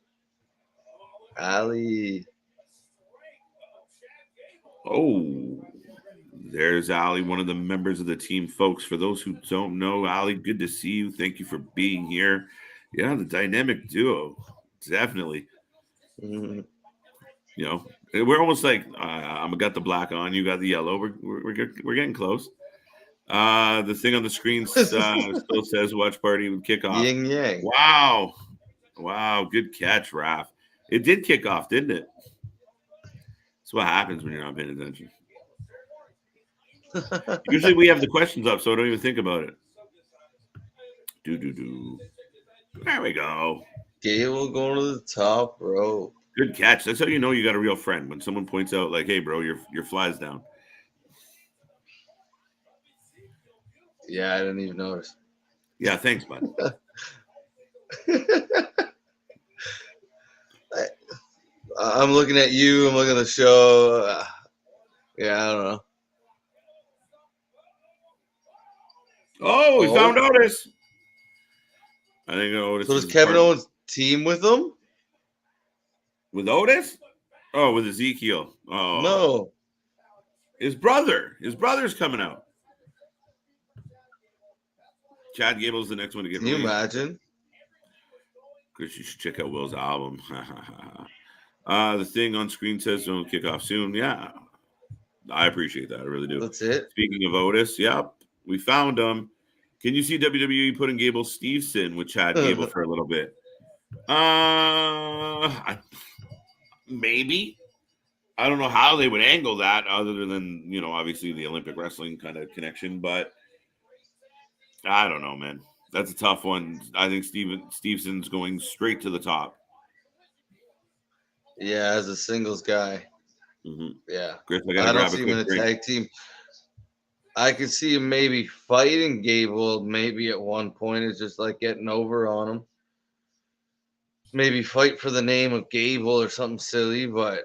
Ali. Oh, there's Ali, one of the members of the team, folks. For those who don't know, Ali, good to see you. Thank you for being here. Yeah, the dynamic duo, definitely. Mhm. You know, we're almost like I got the black on, you got the yellow. We're getting close. The thing on the screen still says watch party with kickoff. Yin yang. Wow, good catch, Raph. It did kick off, didn't it? That's what happens when you're not paying attention. Usually we have the questions up, so I don't even think about it. Do. There we go. Gable going to the top rope. Good catch. That's how you know you got a real friend, when someone points out, like, "Hey, bro, your fly's down." Yeah, I didn't even notice. Yeah, thanks, bud. I'm looking at you. I'm looking at the show. Yeah, I don't know. Oh, we found Otis. I think Otis. So does Kevin Owens team with them? With Otis? Oh, with Ezekiel. Oh No. His brother. His brother's coming out. Chad Gable's the next one to get Can you released. imagine? Because you should check out Will's album. The thing on screen says don't kick off soon. Yeah. I appreciate that. I really do. That's it. Speaking of Otis, yep. We found him. Can you see WWE putting Gable Steveson with Chad Gable for a little bit? Maybe. I don't know how they would angle that other than, obviously the Olympic wrestling kind of connection, but I don't know, man. That's a tough one. I think Stevenson's going straight to the top. Yeah, as a singles guy. Mm-hmm. Yeah. Chris, I don't see him in a tag team. I could see him maybe fighting Gable maybe at one point. It's just like getting over on him. Maybe fight for the name of Gable or something silly, but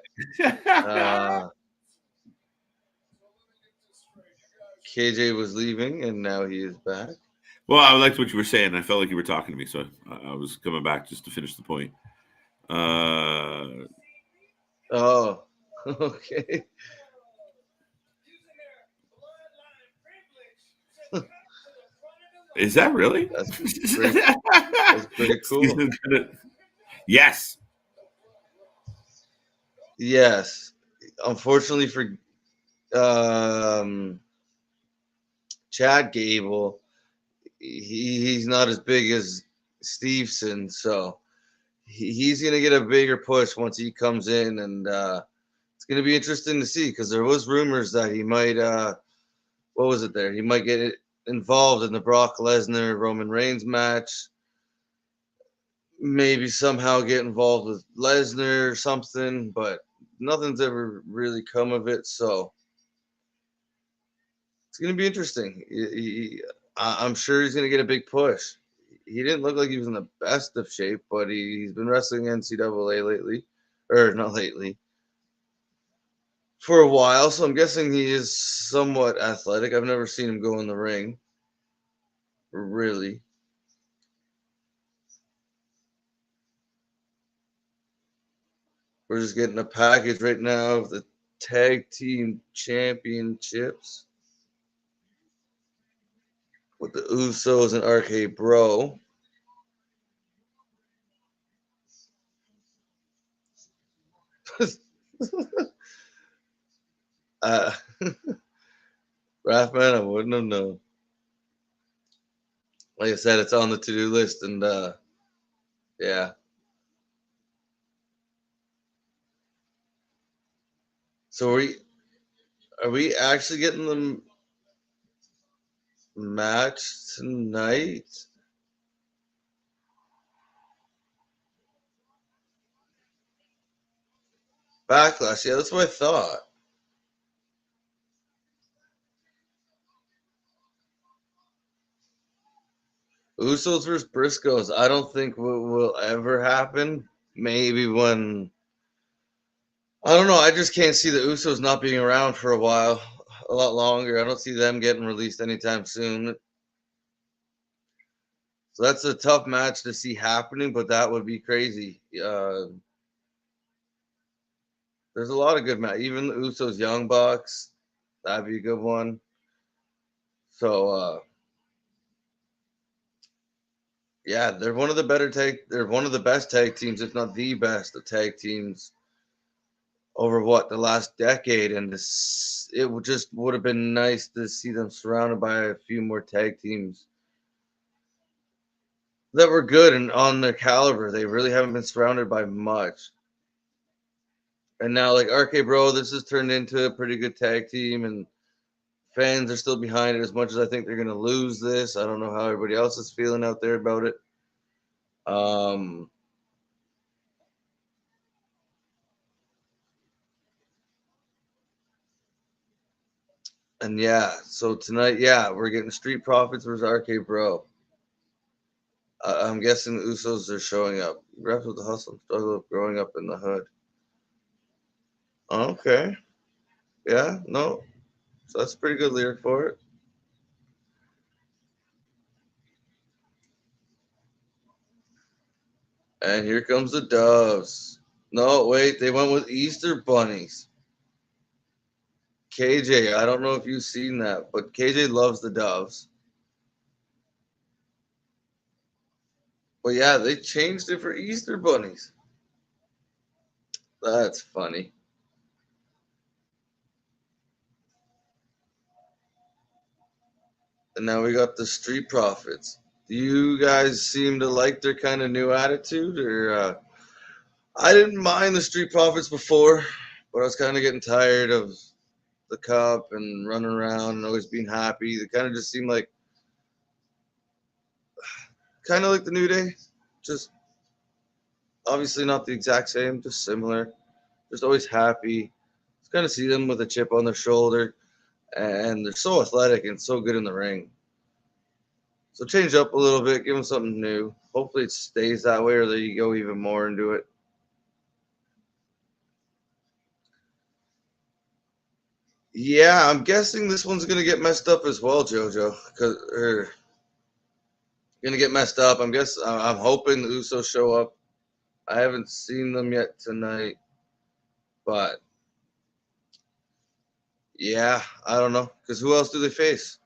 KJ was leaving and now he is back. Well, I liked what you were saying. I felt like you were talking to me, so I was coming back just to finish the point. Oh, okay. Is that really? That's pretty cool. Yes. Yes. Unfortunately for Chad Gable, he's not as big as Steveson, so he's going to get a bigger push once he comes in, and it's going to be interesting to see because there was rumors that he might what was it there? He might get involved in the Brock Lesnar Roman Reigns match. maybe somehow get involved with Lesnar or something, but nothing's ever really come of it. So it's going to be interesting. I'm sure he's going to get a big push. He didn't look like he was in the best of shape, but he's been wrestling NCAA lately, or not lately, for a while. So I'm guessing he is somewhat athletic. I've never seen him go in the ring, really. We're just getting a package right now of the tag team championships with the Usos and RkBro. uh, Rathman, I wouldn't have known. Like I said, it's on the to-do list, and yeah. So are we actually getting the match tonight? Backlash, yeah, that's what I thought. Usos versus Briscoes. I don't think will ever happen. Maybe when I don't know. I just can't see the Usos not being around for a while, a lot longer. I don't see them getting released anytime soon. So that's a tough match to see happening, but that would be crazy. There's a lot of good matches. Even the Usos Young Bucks, that'd be a good one. So yeah, they're one of the better they're one of the best tag teams, if not the best of tag teams over the last decade. And it would have been nice to see them surrounded by a few more tag teams that were good and on their caliber. They really haven't been surrounded by much. And now, like RkBro, this has turned into a pretty good tag team, and fans are still behind it as much as I think they're going to lose this. I don't know how everybody else is feeling out there about it. And yeah, so tonight, yeah, we're getting Street Profits versus RkBro. I'm guessing the Usos are showing up. Reps with the hustle and struggle of growing up in the hood. Okay. Yeah, no. So that's a pretty good lyric for it. And here comes the doves. No, wait, they went with Easter bunnies. KJ, I don't know if you've seen that, but KJ loves the doves. But yeah, they changed it for Easter bunnies. That's funny. And now we got the Street Profits. Do you guys seem to like their kind of new attitude? Or I didn't mind the Street Profits before, but I was kind of getting tired of the cup and running around and always being happy. They kind of just seemed like the New Day, just obviously not the exact same, just similar, just always happy. Just kind of see them with a chip on their shoulder, and they're so athletic and so good in the ring. So change up a little bit, give them something new. Hopefully it stays that way, or that you go even more into it. Yeah, I'm guessing this one's gonna get messed up as well, JoJo. Gonna get messed up. I'm hoping the Usos show up. I haven't seen them yet tonight, but yeah, I don't know. Because who else do they face?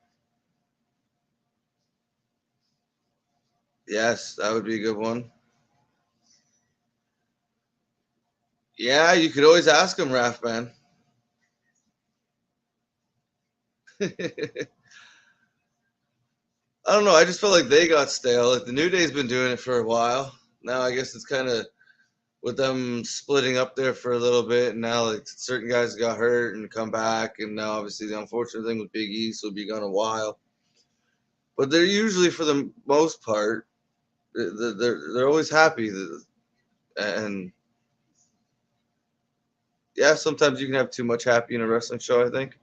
Yes, that would be a good one. Yeah, you could always ask them, Raph, man. I don't know. I just felt like they got stale. Like the New Day's been doing it for a while. Now I guess it's kind of with them splitting up there for a little bit. And now like certain guys got hurt and come back. And now obviously the unfortunate thing with Big East will be gone a while. But they're usually, for the most part, They're always happy, and yeah, sometimes you can have too much happy in a wrestling show, I think.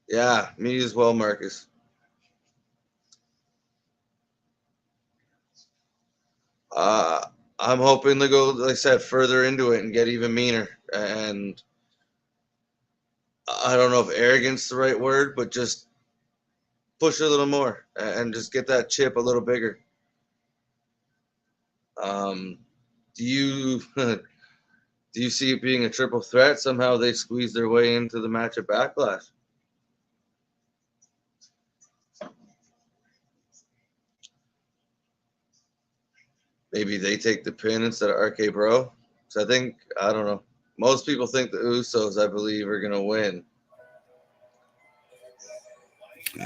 Yeah, me as well, Marcus. Uh, I'm hoping to go, like I said, further into it and get even meaner. And I don't know if arrogance is the right word, but just push a little more and just get that chip a little bigger. Do you do you see it being a triple threat? Somehow they squeeze their way into the match at Backlash. Maybe they take the pin instead of RkBro. So I don't know. Most people think the Usos, I believe, are gonna win.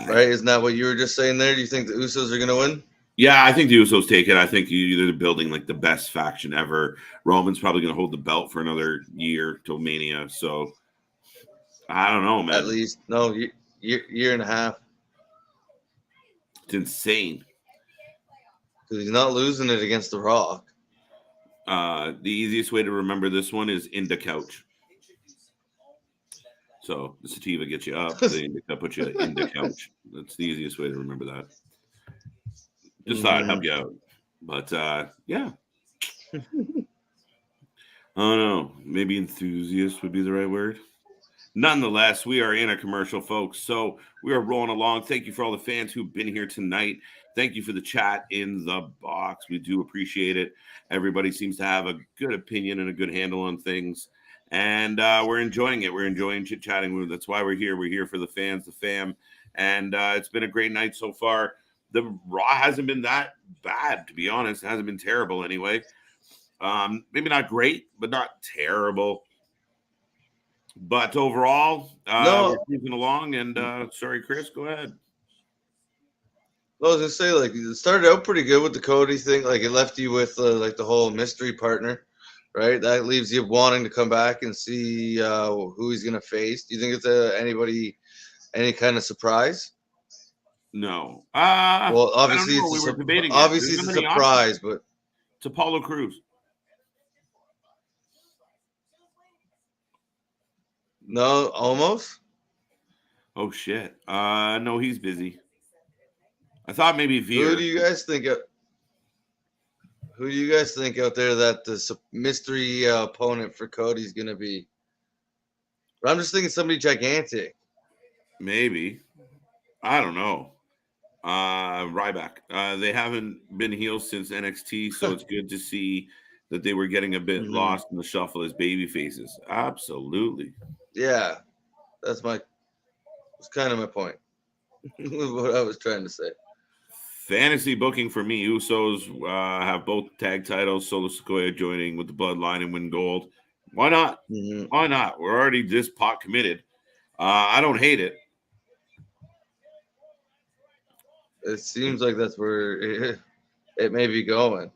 Right? Isn't that what you were just saying there? Do you think the Usos are gonna win? Yeah, I think the Usos take it. I think they're building like the best faction ever. Roman's probably going to hold the belt for another year till Mania. So I don't know, man. At least no year and a half. It's insane. Because he's not losing it against The Rock. The easiest way to remember this one is Inda Couch. So the sativa gets you up, the Indica puts you in the couch. That's the easiest way to remember that. Just thought I'd help you out. But yeah. Oh no, maybe enthusiast would be the right word. Nonetheless, we are in a commercial, folks. So we are rolling along. Thank you for all the fans who've been here tonight. Thank you for the chat in the box. We do appreciate it. Everybody seems to have a good opinion and a good handle on things. And we're enjoying it. We're enjoying chit-chatting. That's why we're here. We're here for the fans, the fam. And it's been a great night so far. The Raw hasn't been that bad, to be honest. It hasn't been terrible anyway. Maybe not great, but not terrible. But overall, we're moving along. And sorry, Chris, go ahead. Well, I was gonna say, like, it started out pretty good with the Cody thing. Like, it left you with like the whole mystery partner, right? That leaves you wanting to come back and see who he's gonna face. Do you think it's any kind of surprise? No. Well, obviously it's a surprise, but it's Apollo Crews. No, almost. Oh shit. No, he's busy. I thought maybe Veer. Who do you guys think out there that the mystery opponent for Cody's gonna be? But I'm just thinking somebody gigantic. Maybe. I don't know. Ryback. They haven't been heels since NXT, so it's good to see that they were getting a bit lost in the shuffle as baby faces. Absolutely. Yeah, that's kind of my point. What I was trying to say. Fantasy booking for me. Usos have both tag titles. Solo Sikoa joining with the Bloodline and win gold. Why not? Why not? We're already this pot committed. I don't hate it. It seems like that's where it may be going.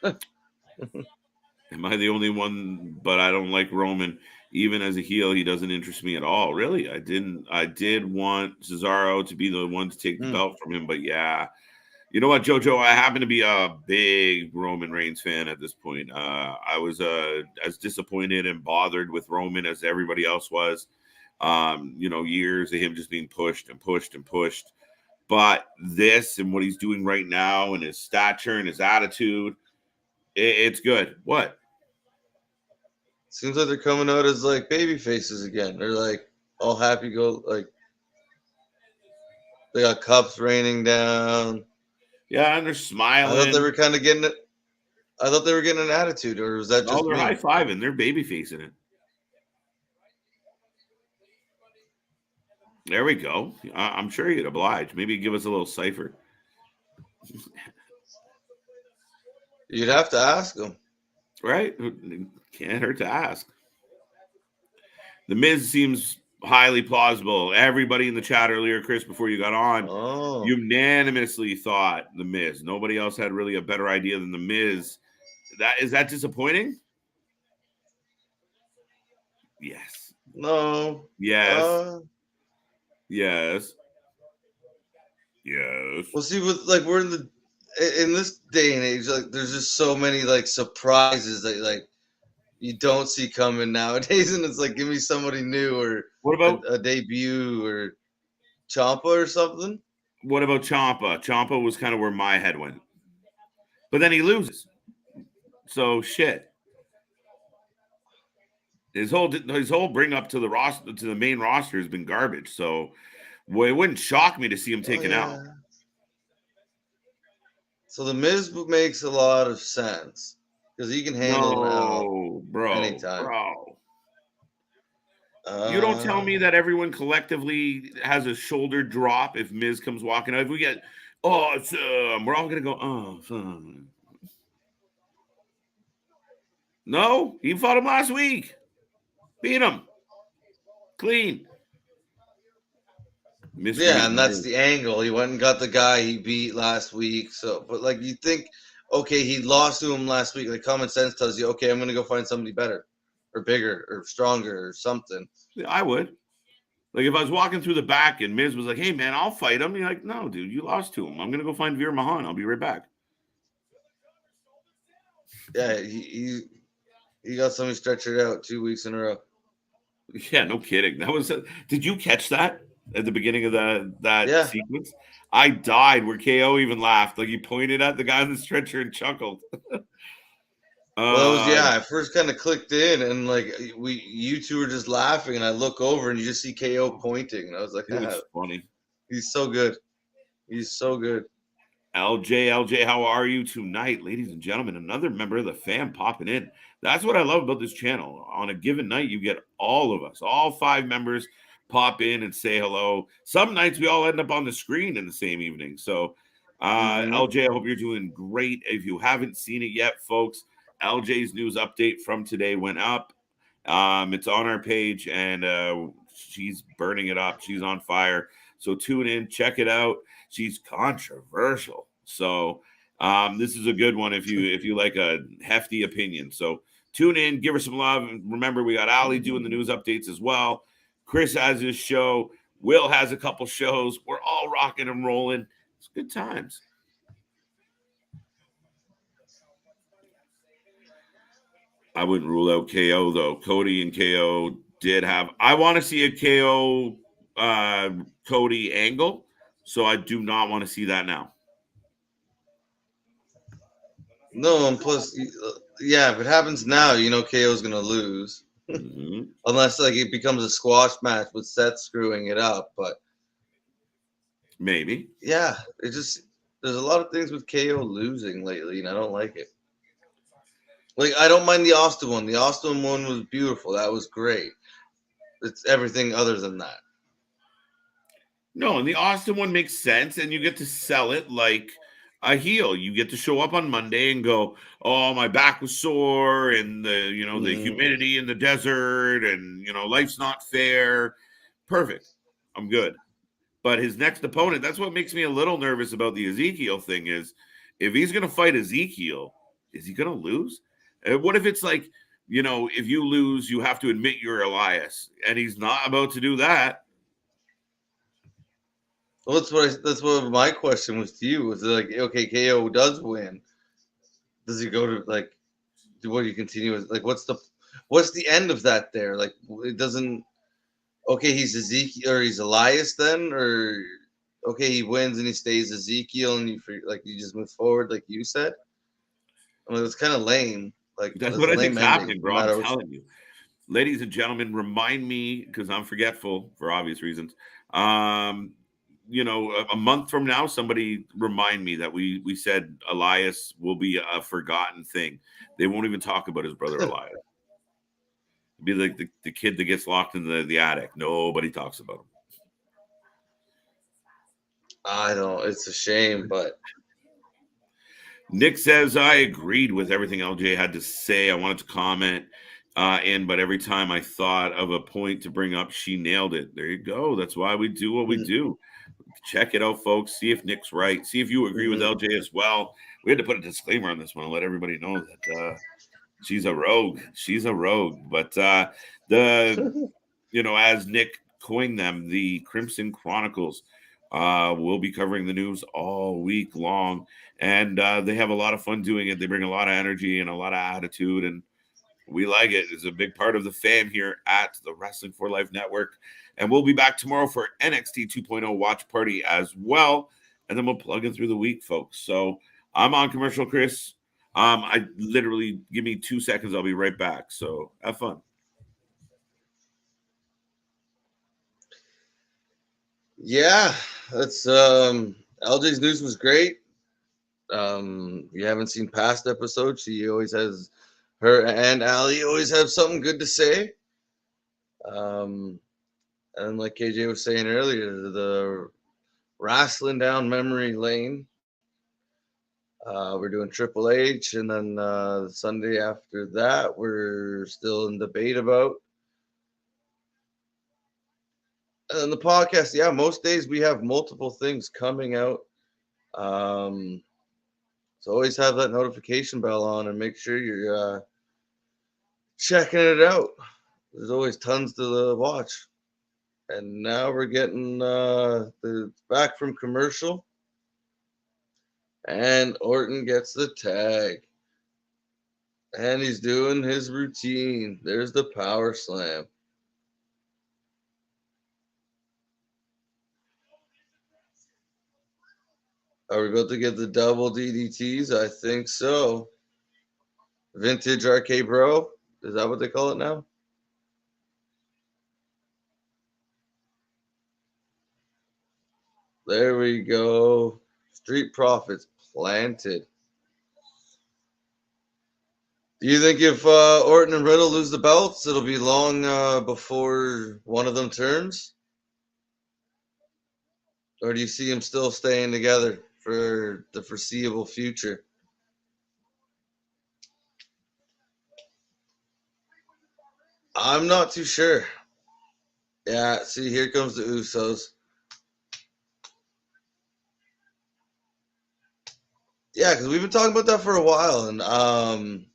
Am I the only one? But I don't like Roman. Even as a heel, he doesn't interest me at all. Really, I did want Cesaro to be the one to take the belt from him. But yeah, you know what, JoJo? I happen to be a big Roman Reigns fan at this point. I was as disappointed and bothered with Roman as everybody else was. Years of him just being pushed and pushed and pushed. But this and what he's doing right now and his stature and his attitude, it's good. What? Seems like they're coming out as like baby faces again. They're like all happy like they got cups raining down. Yeah, and they're smiling. I thought they were kind of getting it. I thought they were getting an attitude, or was that just they're high fiving? They're baby facing it. There we go. I'm sure you'd oblige. Maybe give us a little cipher. You'd have to ask them. Right? Can't hurt to ask. The Miz seems highly plausible. Everybody in the chat earlier, Chris, before you got on, unanimously thought The Miz. Nobody else had really a better idea than The Miz. Is that disappointing? Yes. No. Yes. Yes. Yes. Well, see, with like we're in this day and age, like there's just so many like surprises that like you don't see coming nowadays, and it's like give me somebody new or What about a debut or Champa or something. Ciampa? Ciampa was kind of where my head went, but then he loses. So shit. His whole bring up to the roster to the main roster has been garbage. So, well, it wouldn't shock me to see him Oh taken out. yeah. So the Miz makes a lot of sense because he can handle an L No, bro. anytime. You don't tell me Uh, that everyone collectively has a shoulder drop if Miz comes walking out. If we get, oh, it's, we're all gonna go, oh, no, he fought him last week, beat him clean. Mystery yeah, of and that's Miz. the angle. He went and got the guy he beat last week. So, but like you think, okay, he lost to him last week. Like common sense tells you, okay, I'm gonna go find somebody better, or bigger, or stronger, or something. Yeah, I would. Like if I was walking through the back and Miz was like, "Hey man, I'll fight him," you're like, "No, dude, you lost to him. I'm gonna go find Veer Mahan. I'll be right back." Yeah, he got somebody stretchered out 2 weeks in a row. Yeah, no kidding. That was. Did you catch that at the beginning of that Yeah. sequence? I died where KO even laughed. Like he pointed at the guy on the stretcher and chuckled. Well, that was I first kind of clicked in, and like you two were just laughing, and I look over, and you just see KO pointing, and I was like, It was funny. he's so good. He's so good. LJ, how are you tonight, ladies and gentlemen? Another member of the fam popping in. That's what I love about this channel. On a given night, you get all of us, all 5 members, pop in and say hello. Some nights we all end up on the screen in the same evening. So, LJ, I hope you're doing great. If you haven't seen it yet, folks, LJ's news update from today went up. It's on our page, and she's burning it up. She's on fire. So tune in, check it out. She's controversial. So this is a good one if you like a hefty opinion. So tune in, give her some love. And remember, we got Ali doing the news updates as well. Chris has his show. Will has a couple shows. We're all rocking and rolling. It's good times. I wouldn't rule out KO though. Cody and KO did have. I want to see a KO Cody angle. So I do not want to see that now. No, and plus, yeah, if it happens now, you know KO's gonna lose, unless like it becomes a squash match with Seth screwing it up. But maybe, yeah, it just there's a lot of things with KO losing lately, and I don't like it. Like I don't mind the Austin one. The Austin one was beautiful. That was great. It's everything other than that. No, and the Austin one makes sense, and you get to sell it like a heel. You get to show up on Monday and go, "Oh, my back was sore, and the the humidity in the desert, and life's not fair." Perfect. I'm good. But his next opponent, that's what makes me a little nervous about the Ezekiel thing is if he's going to fight Ezekiel, is he going to lose? What if it's like, if you lose, you have to admit you're Elias, and he's not about to do that. Well, that's what my question was to you. Was like, okay, KO does win. Does he go to like? What do you continue with? Like, what's the end of that there? Like, it doesn't. Okay, he's Ezekiel or he's Elias then, or okay, he wins and he stays Ezekiel, and you just move forward, like you said. I mean, it's kind of lame. Like that's what I think's happening, bro. I'm telling you, ladies and gentlemen, remind me because I'm forgetful for obvious reasons. A month from now, somebody remind me that we said Elias will be a forgotten thing. They won't even talk about his brother Elias. It'd be like the kid that gets locked in the attic. Nobody talks about him. I know it's a shame, but Nick says I agreed with everything LJ had to say. I wanted to comment but every time I thought of a point to bring up, she nailed it. There you go. That's why we do what we do. Check it out, folks. See if Nick's right. See if you agree with LJ as well. We had to put a disclaimer on this one and let everybody know that she's a rogue. She's a rogue. But as Nick coined them the Crimson Chronicles. We'll be covering the news all week long, and they have a lot of fun doing it. They bring a lot of energy and a lot of attitude, and we like it. It's a big part of the fam here at the Wrestling for Life Network. And we'll be back tomorrow for NXT 2.0 watch party as well. And then we'll plug in through the week, folks. So I'm on commercial, Chris. I literally give me 2 seconds. I'll be right back. So have fun. Yeah, that's LJ's news was great. If you haven't seen past episodes, she always has her and Allie always have something good to say. And like KJ was saying earlier, the Wrasslin down memory lane. We're doing Triple H, and then Sunday after that, we're still in debate about. And then the podcast, yeah, most days we have multiple things coming out. So always have that notification bell on and make sure you're checking it out. There's always tons to watch. And now we're getting the back from commercial. And Orton gets the tag. And he's doing his routine. There's the power slam. Are we about to get the double DDTs? I think so. Vintage RkBro. Is that what they call it now? There we go. Street Profits planted. Do you think if Orton and Riddle lose the belts, it'll be long before one of them turns? Or do you see them still staying together for the foreseeable future? I'm not too sure. Yeah, see, here comes the Usos. Yeah, because we've been talking about that for a while, and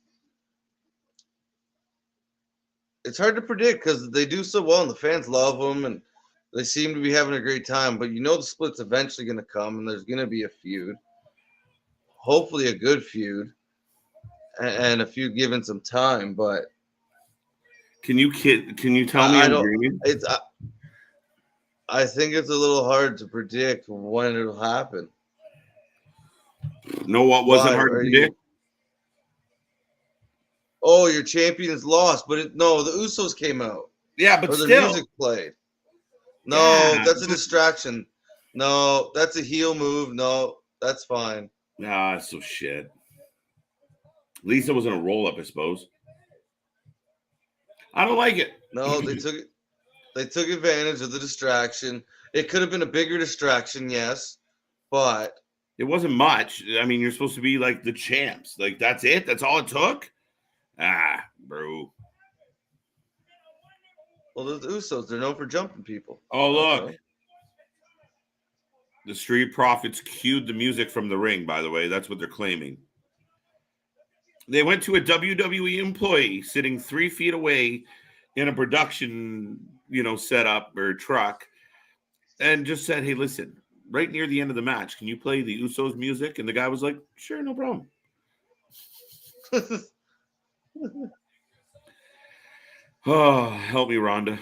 it's hard to predict because they do so well, and the fans love them, and they seem to be having a great time. But you know the split's eventually going to come, and there's going to be a feud. Hopefully a good feud, and a feud given some time. But Can you tell me I I'm don't. dreaming? I think it's a little hard to predict when it'll happen. No, what wasn't hard to predict? Oh, your champions lost, but no, the Usos came out. Yeah, but Or the still. music played. No, Yeah. that's a distraction. No, that's a heel move. No, that's fine. Nah, so shit. At least it wasn't a roll up, I suppose. I don't like it. No, they took advantage of the distraction. It could have been a bigger distraction, yes, but It wasn't much. I mean, you're supposed to be like the champs. Like, that's it? That's all it took? Ah, bro. well, the Usos, they're known for jumping people. Oh, look. The Street Profits cued the music from the ring, by the way. That's what they're claiming. They went to a WWE employee sitting 3 feet away in a production, setup or truck and just said, hey, listen, right near the end of the match, can you play the Usos music? And the guy was like, sure, no problem. Oh, help me, Rhonda.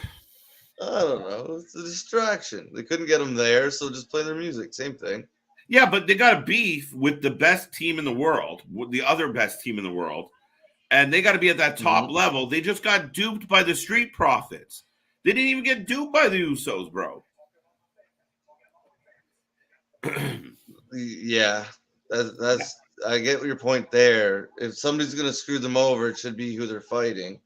I don't know. It's a distraction. They couldn't get them there, so just play their music. Same thing. Yeah, but they got a beef with the best team in the world, with the other best team in the world, and they got to be at that top level. They just got duped by the Street Profits. They didn't even get duped by the Usos, bro. Yeah, that's. I get your point there. If somebody's gonna screw them over, it should be who they're fighting.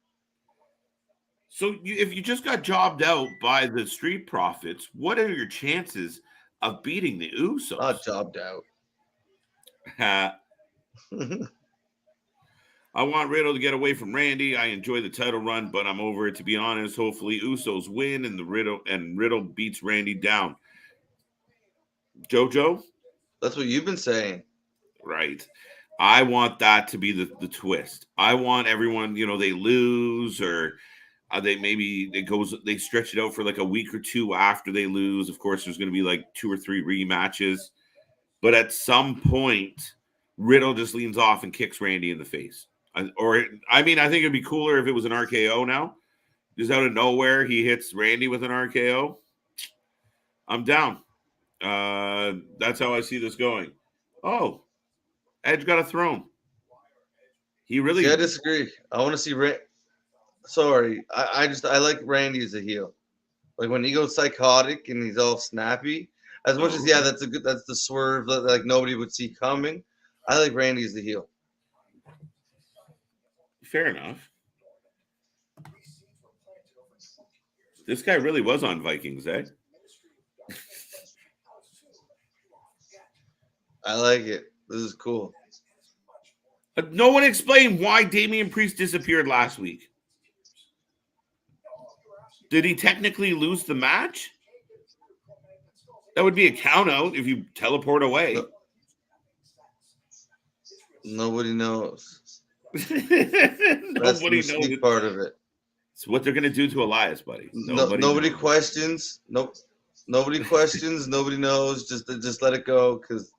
So if you just got jobbed out by the Street Profits, what are your chances of beating the Usos? Not jobbed out. I want Riddle to get away from Randy. I enjoy the title run, but I'm over it, to be honest. Hopefully Usos win and Riddle beats Randy down. JoJo? That's what you've been saying. Right. I want that to be the twist. I want everyone, they lose or they stretch it out for like a week or two after they lose. Of course, there's going to be like 2 or 3 rematches, but at some point, Riddle just leans off and kicks Randy in the face. I think it'd be cooler if it was an RKO now. Just out of nowhere, he hits Randy with an RKO. I'm down. That's how I see this going. Oh, Edge got a throne. He really. See, I disagree. I want to see Sorry, I like Randy as a heel. Like when he goes psychotic and he's all snappy. As much as that's the swerve that like nobody would see coming. I like Randy as the heel. Fair enough. This guy really was on Vikings, eh? I like it. This is cool. No one explained why Damian Priest disappeared last week. Did he technically lose the match? That would be a count out if you teleport away. Nobody knows. That's the part of it. It's what they're going to do to Elias, buddy. Nobody questions. Nope. Nobody questions. Nobody knows. Just let it go because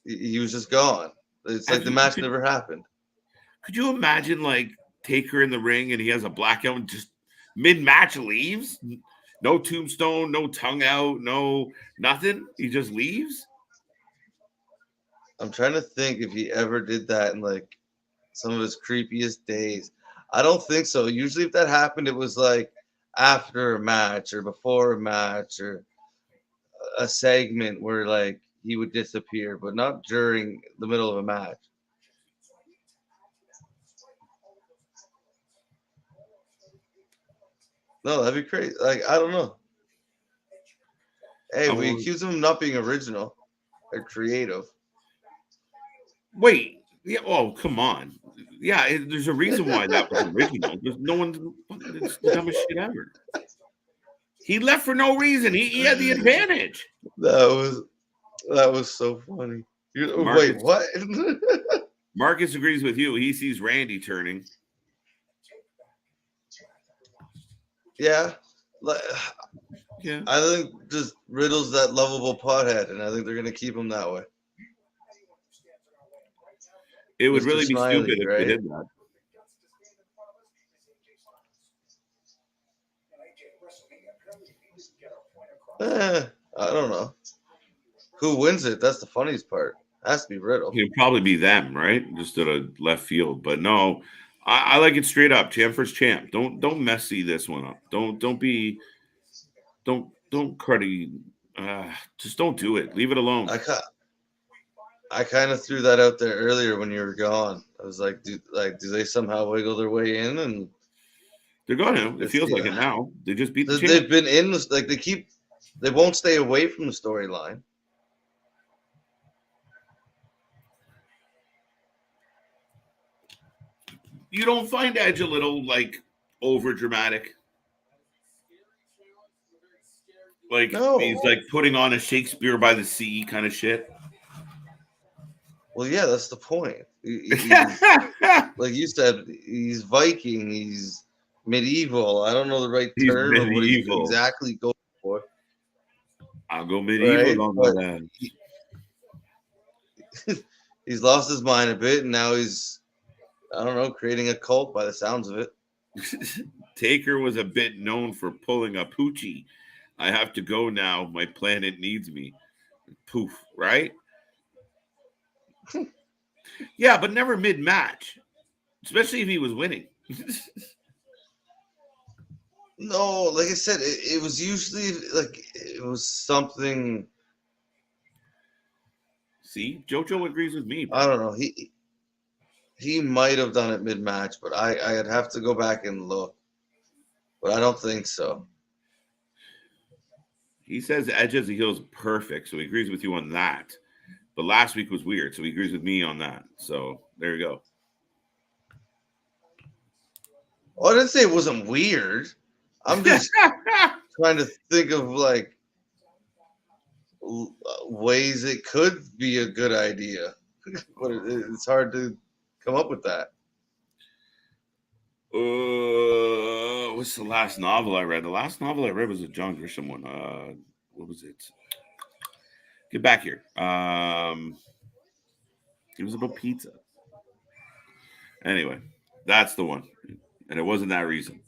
he was just gone. It's like the match never happened. Could you imagine like Taker in the ring and he has a blackout and just mid-match leaves? No tombstone, no tongue out, no nothing. He just leaves? I'm trying to think if he ever did that in like some of his creepiest days. I don't think so. Usually if that happened, it was like after a match or before a match or a segment where like he would disappear, but not during the middle of a match. No, that'd be crazy. Like, I don't know. Hey, we accuse him of not being original or creative. Wait. Yeah. Oh, come on. Yeah, there's a reason why that was original. There's no one's it's the dumbest shit ever. He left for no reason. He had the advantage. That was so funny. Wait, what? Marcus agrees with you. He sees Randy turning. Yeah. Yeah. I think just Riddle's that lovable pothead, and I think they're going to keep him that way. It would Mr. really be Smiley, stupid if right? they did that. I don't know. Who wins it? That's the funniest part. Has to be Riddle. It'd probably be them, right? Just at a left field. But no, I like it straight up. Champ versus champ. Don't messy this one up. Don't cruddy. Just don't do it. Leave it alone. I kind of threw that out there earlier when you were gone. I was like, do they somehow wiggle their way in? And they're going to. It feels like it now. They just beat the champ. They've been in this. Like they won't stay away from the storyline. You don't find Edge a little like over dramatic? Like No. He's like putting on a Shakespeare by the Sea kind of shit. Well, yeah, that's the point. Like you said, he's Viking. He's medieval. I don't know the right term of what he's exactly going for. I'll go medieval on that. He's lost his mind a bit, and now he's, I don't know, creating a cult by the sounds of it. Taker was a bit known for pulling a poochie. I have to go now. My planet needs me. Poof, right? Yeah, but never mid-match, especially if he was winning. No, like I said, it was usually like it was something. See, JoJo agrees with me. I don't know. He might have done it mid-match, but I'd have to go back and look. But I don't think so. He says Edge as a heel is perfect, so he agrees with you on that. But last week was weird, so he agrees with me on that. So there you go. Oh, I didn't say it wasn't weird. I'm just trying to think of like ways it could be a good idea, but it's hard to come up with that. What's the last novel I read? The last novel I read was a John Grisham one. What was it? Get back here. It was about pizza. Anyway, that's the one. And it wasn't that reason.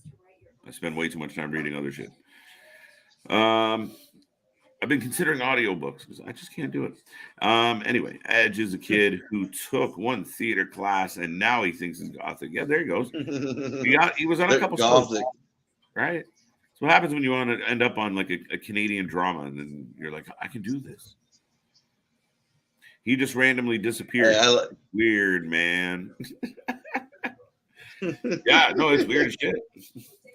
I spend way too much time reading other shit. I've been considering audiobooks because I just can't do it. Anyway, Edge is a kid who took one theater class and now he thinks he's gothic. Yeah, there he goes. He was on a couple shows, Gothic. right? So what happens when you want to end up on like a Canadian drama and then you're like, I can do this. He just randomly disappeared. Weird, man. Yeah, no, it's weird as shit.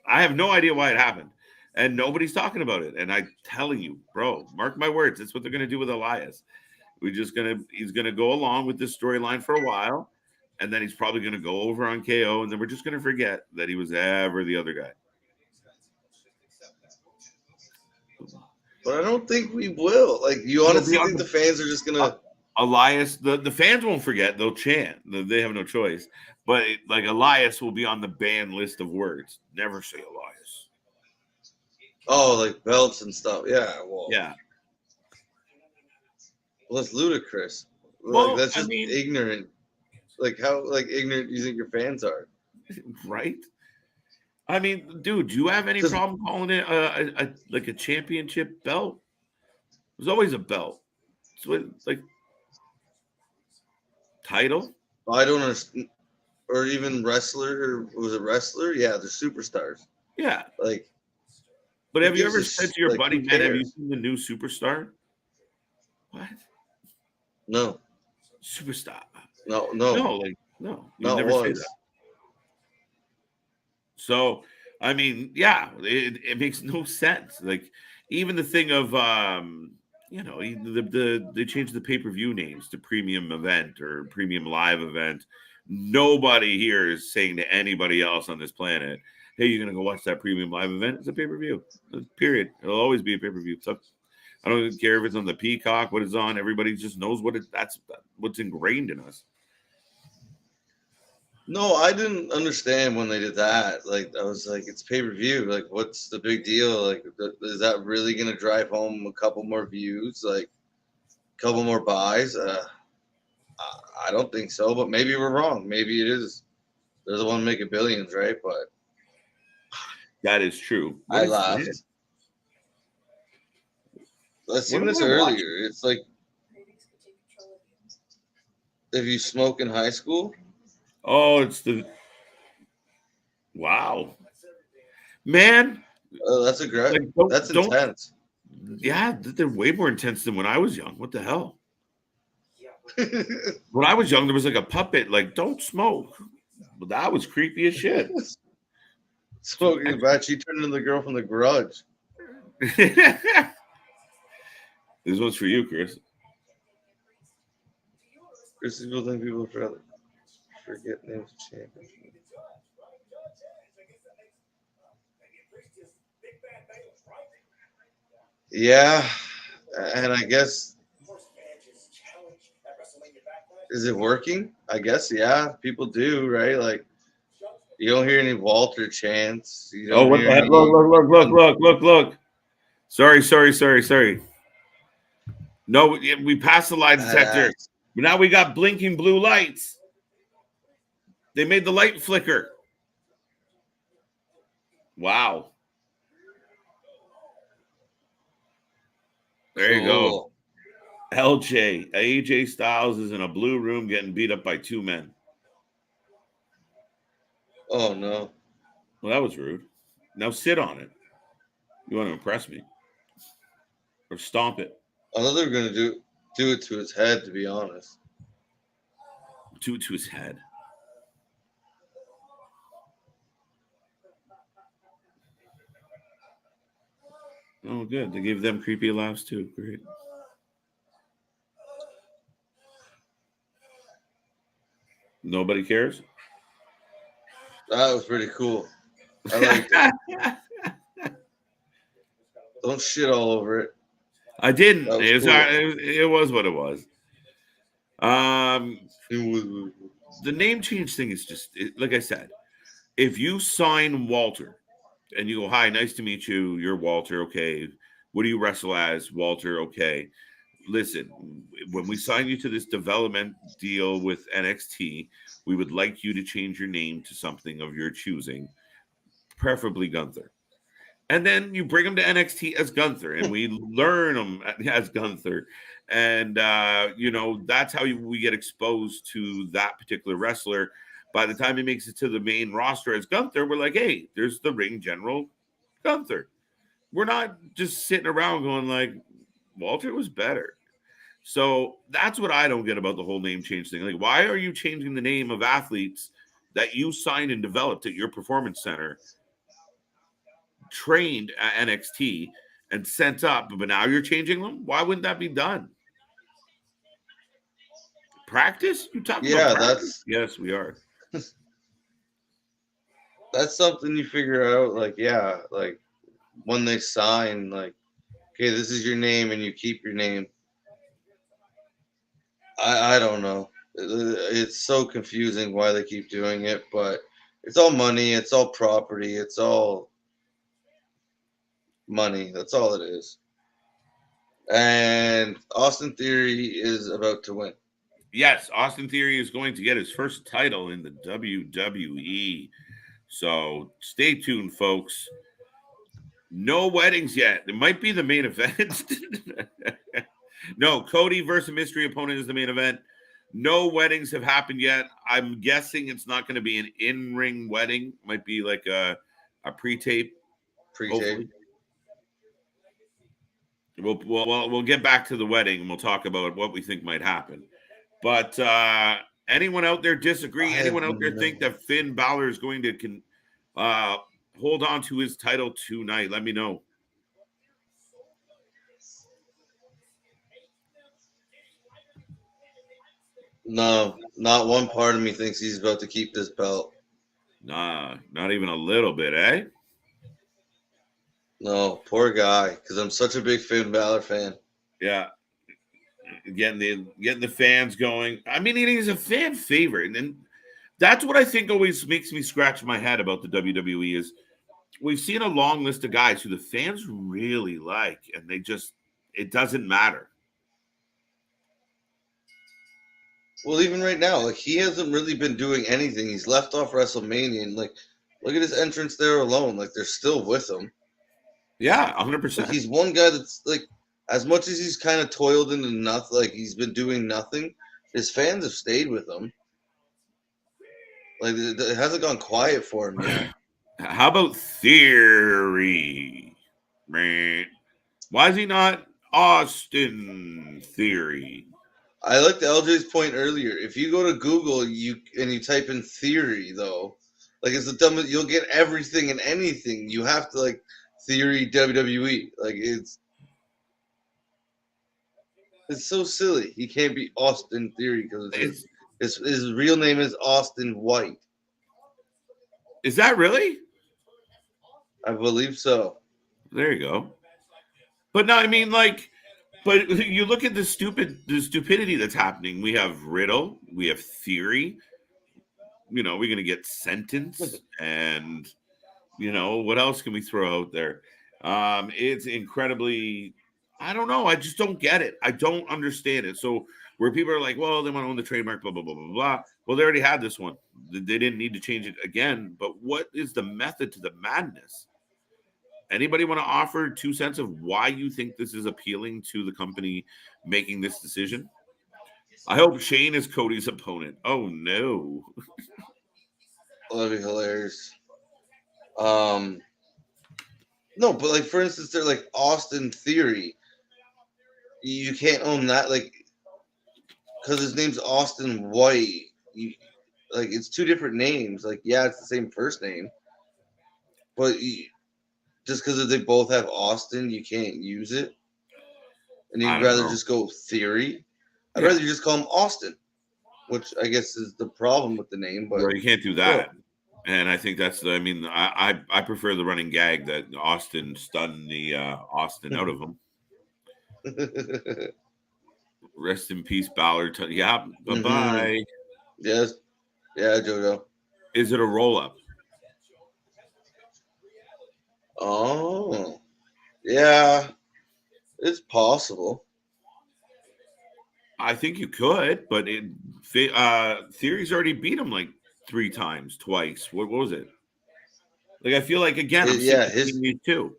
I have no idea why it happened. And nobody's talking about it. And I'm telling you, bro, mark my words, that's what they're gonna do with Elias. He's gonna go along with this storyline for a while, and then he's probably gonna go over on KO, and then we're just gonna forget that he was ever the other guy. But I don't think we will. Like, you honestly think the fans are just gonna Elias, the fans won't forget, they'll chant. They have no choice. But like Elias will be on the ban list of words. Never say Elias. Oh, like belts and stuff. Yeah, well. Yeah. Well, that's ludicrous. Well, like, that's just ignorant. Like, how ignorant do you think your fans are? Right? I mean, dude, do you have any problem calling it a championship belt? There's always a belt. It's like title. I don't understand. Or even wrestler, or was it wrestler? Yeah, they're superstars. Yeah. Like, but have you ever said to your buddy, man, have you cares? seen the new Superstar? What? No. Superstar. No. No. You never say that. So, I mean, yeah, it makes no sense. Like, even the thing of, they changed the pay-per-view names to premium event or premium live event. Nobody here is saying to anybody else on this planet, hey, you're going to go watch that premium live event? It's a pay-per-view. Period. It'll always be a pay-per-view. So I don't care if it's on the Peacock, what it's on. Everybody just knows that's what's ingrained in us. No, I didn't understand when they did that. Like, I was like, it's pay-per-view. Like, what's the big deal? Like, is that really going to drive home a couple more views? Like, a couple more buys? I don't think so, but maybe we're wrong. Maybe it is. They're the one making billions, right? But that is true. I laughed. Let's see this earlier. It's like if you smoke in high school. Oh, it's the wow, man. That's aggressive. That's intense. Yeah, they're way more intense than when I was young. What the hell? When I was young, there was like a puppet, like, don't smoke. But that was creepy as shit. Smoking about she turned into the girl from The Grudge. This one's for you, Chris. Chris is building people forget names of champions. Yeah, and I guess. Is it working? I guess, yeah. People do, right? Like, you don't hear any Walter chants. You don't what the heck? Look. Sorry. No, we passed the lie detector. But now we got blinking blue lights. They made the light flicker. Wow. There you go. LJ, AJ Styles is in a blue room getting beat up by two men. Oh, no. Well, that was rude. Now sit on it. You want to impress me? Or stomp it? I thought they were going to do it to his head, to be honest. Do it to his head. Oh, good. They gave them creepy laughs, too. Great. Nobody cares? That was pretty cool. I liked it. Don't shit all over it. I didn't. Cool. It was what it was. The name change thing is just, like I said, if you sign Walter and you go, "Hi, nice to meet you. You're Walter. Okay. What do you wrestle as, Walter? Okay. Listen, when we sign you to this development deal with NXT, we would like you to change your name to something of your choosing, preferably Gunther." And then you bring him to NXT as Gunther, and we learn him as Gunther. And, that's how we get exposed to that particular wrestler. By the time he makes it to the main roster as Gunther, we're like, hey, there's the ring general Gunther. We're not just sitting around going like, Walter was better. So that's what I don't get about the whole name change thing. Like, why are you changing the name of athletes that you signed and developed at your performance center, trained at NXT, and sent up, but now you're changing them? Why wouldn't that be done? Practice? You talking Yeah, about practice? Yes, we are. that's something you figure out. Like, yeah, like when they sign, like, okay, this is your name, and you keep your name. I don't know. It's so confusing why they keep doing it, but it's all money. It's all property. It's all money. That's all it is. And Austin Theory is about to win. Yes, Austin Theory is going to get his first title in the WWE. So stay tuned, folks. No weddings yet. It might be the main event. No, Cody versus mystery opponent is the main event. No weddings have happened yet. I'm guessing it's not going to be an in-ring wedding. Might be like a pre-tape. Pre-tape. We'll get back to the wedding and we'll talk about what we think might happen. But anyone out there disagree? Anyone out there think that Finn Balor is going to hold on to his title tonight? Let me know. No, not one part of me thinks he's about to keep this belt. Nah, not even a little bit, eh? No, poor guy, because I'm such a big Finn Balor fan. Yeah. Getting the fans going. I mean, he's a fan favorite. And that's what I think always makes me scratch my head about the WWE is we've seen a long list of guys who the fans really like, and it doesn't matter. Well, even right now, like he hasn't really been doing anything. He's left off WrestleMania, and like, look at his entrance there alone. Like they're still with him. Yeah, 100%. Like, he's one guy that's like, as much as he's kind of toiled into nothing, like he's been doing nothing. His fans have stayed with him. Like it hasn't gone quiet for him yet. How about Theory? Man, why is he not Austin Theory? I liked LJ's point earlier. If you go to Google, and you type in Theory, though, like it's the dumbest. You'll get everything and anything. You have to like Theory WWE. Like it's so silly. He can't be Austin Theory because his real name is Austin White. Is that really? I believe so. There you go. But no, I mean, like, but you look at the stupidity that's happening. We have Riddle, we have Theory. We're going to get Sentence, and what else can we throw out there? It's incredibly. I don't know. I just don't get it. I don't understand it. So where people are like, well, they want to own the trademark, blah, blah, blah, blah, blah. Well, they already had this one. They didn't need to change it again. But what is the method to the madness? Anybody want to offer 2 cents of why you think this is appealing to the company making this decision? I hope Shane is Cody's opponent. Oh, no. That'd be hilarious. No, but like for instance, they're like Austin Theory. You can't own that, like, because his name's Austin White. Like it's two different names. Like, yeah, it's the same first name, but just because they both have Austin, you can't use it. And you'd rather just go Theory. I'd rather you just call him Austin, which I guess is the problem with the name. But well, you can't do that. And I think that's I prefer the running gag that Austin stunned the Austin out of him. Rest in peace, Ballard. Yeah, bye-bye. Mm-hmm. Yes. Yeah, Jojo. Is it a roll-up? Oh, yeah, it's possible. I think you could, but Theory's already beat him like 3 times, twice. What was it? Like, I feel like, again, I'm seeing Yeah, these two.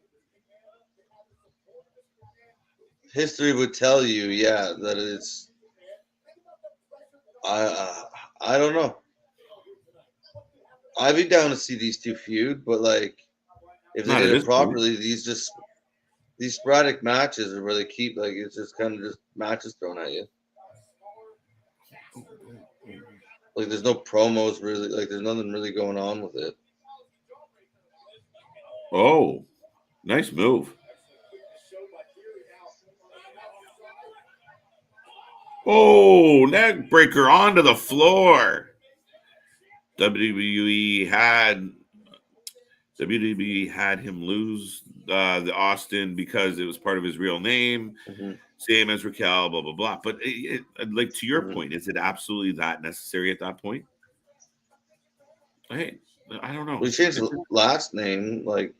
history would tell you, yeah, that it's. I don't know. I'd be down to see these two feud, but like if they Not did at it this point. properly, these sporadic matches are where they keep like it's just kind of just matches thrown at you. Like there's no promos really, like there's nothing really going on with it. Oh, nice move. Oh, neck breaker onto the floor. WWE had him lose the Austin because it was part of his real name, same as Raquel, blah blah blah. But like to your point, is it absolutely that necessary at that point? Hey, I don't know. We changed the last name, like.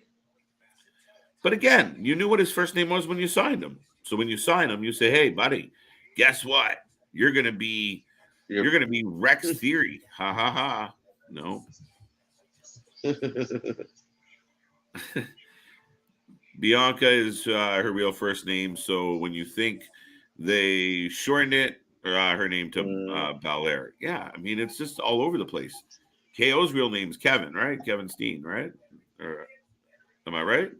But again, you knew what his first name was when you signed him. So when you sign him, you say, "Hey, buddy, guess what? You're gonna be Rex Theory." Ha ha ha. No. Bianca is her real first name. So when you think they shortened it, her name to Belair, yeah, I mean it's just all over the place. KO's real name's Kevin, right? Kevin Steen, right? Or, am I right?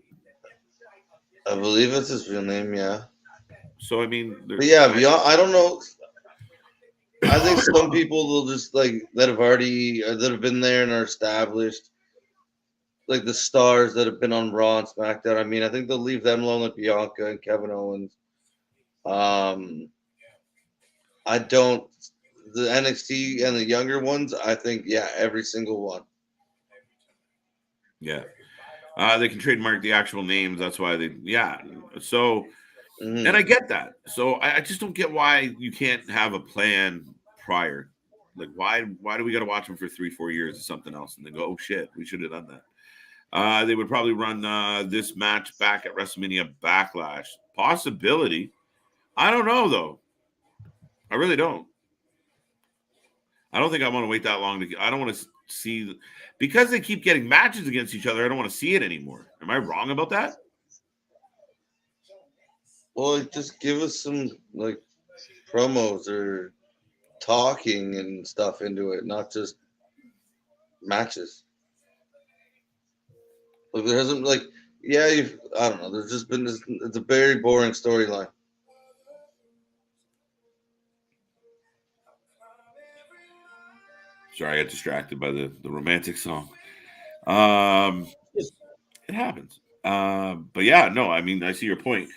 I believe it's his real name, yeah. So I mean, But yeah, I don't know. I think some people will just like that have been there and are established, like the stars that have been on Raw and SmackDown. I mean, I think they'll leave them alone, like Bianca and Kevin Owens. I don't. The NXT and the younger ones, I think, yeah, every single one. Yeah. They can trademark the actual names. That's why So, and I get that. So I just don't get why you can't have a plan prior. Like, why do we got to watch them for 3-4 years or something else and then go, oh shit, we should have done that. They would probably run this match back at WrestleMania Backlash. Possibility. I don't know though. I really don't. I don't think I want to wait that long I don't want to see because they keep getting matches against each other. I don't want to see it anymore. Am I wrong about that? Well, just give us some like promos or talking and stuff into it, not just matches. Like there hasn't I don't know. There's just been this. It's a very boring storyline. Sorry, I got distracted by the romantic song. It happens. But yeah, no, I mean, I see your point.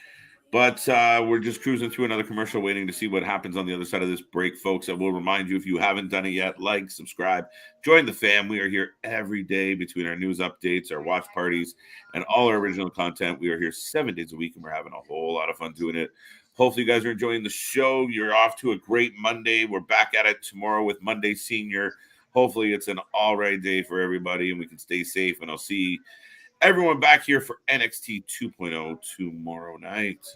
But we're just cruising through another commercial, waiting to see what happens on the other side of this break, folks. I will remind you, if you haven't done it yet, like, subscribe, join the fam. We are here every day between our news updates, our watch parties, and all our original content. We are here 7 days a week, and we're having a whole lot of fun doing it. Hopefully, you guys are enjoying the show. You're off to a great Monday. We're back at it tomorrow with Monday Senior. Hopefully, it's an all right day for everybody, and we can stay safe. And I'll see everyone back here for NXT 2.0 tomorrow night.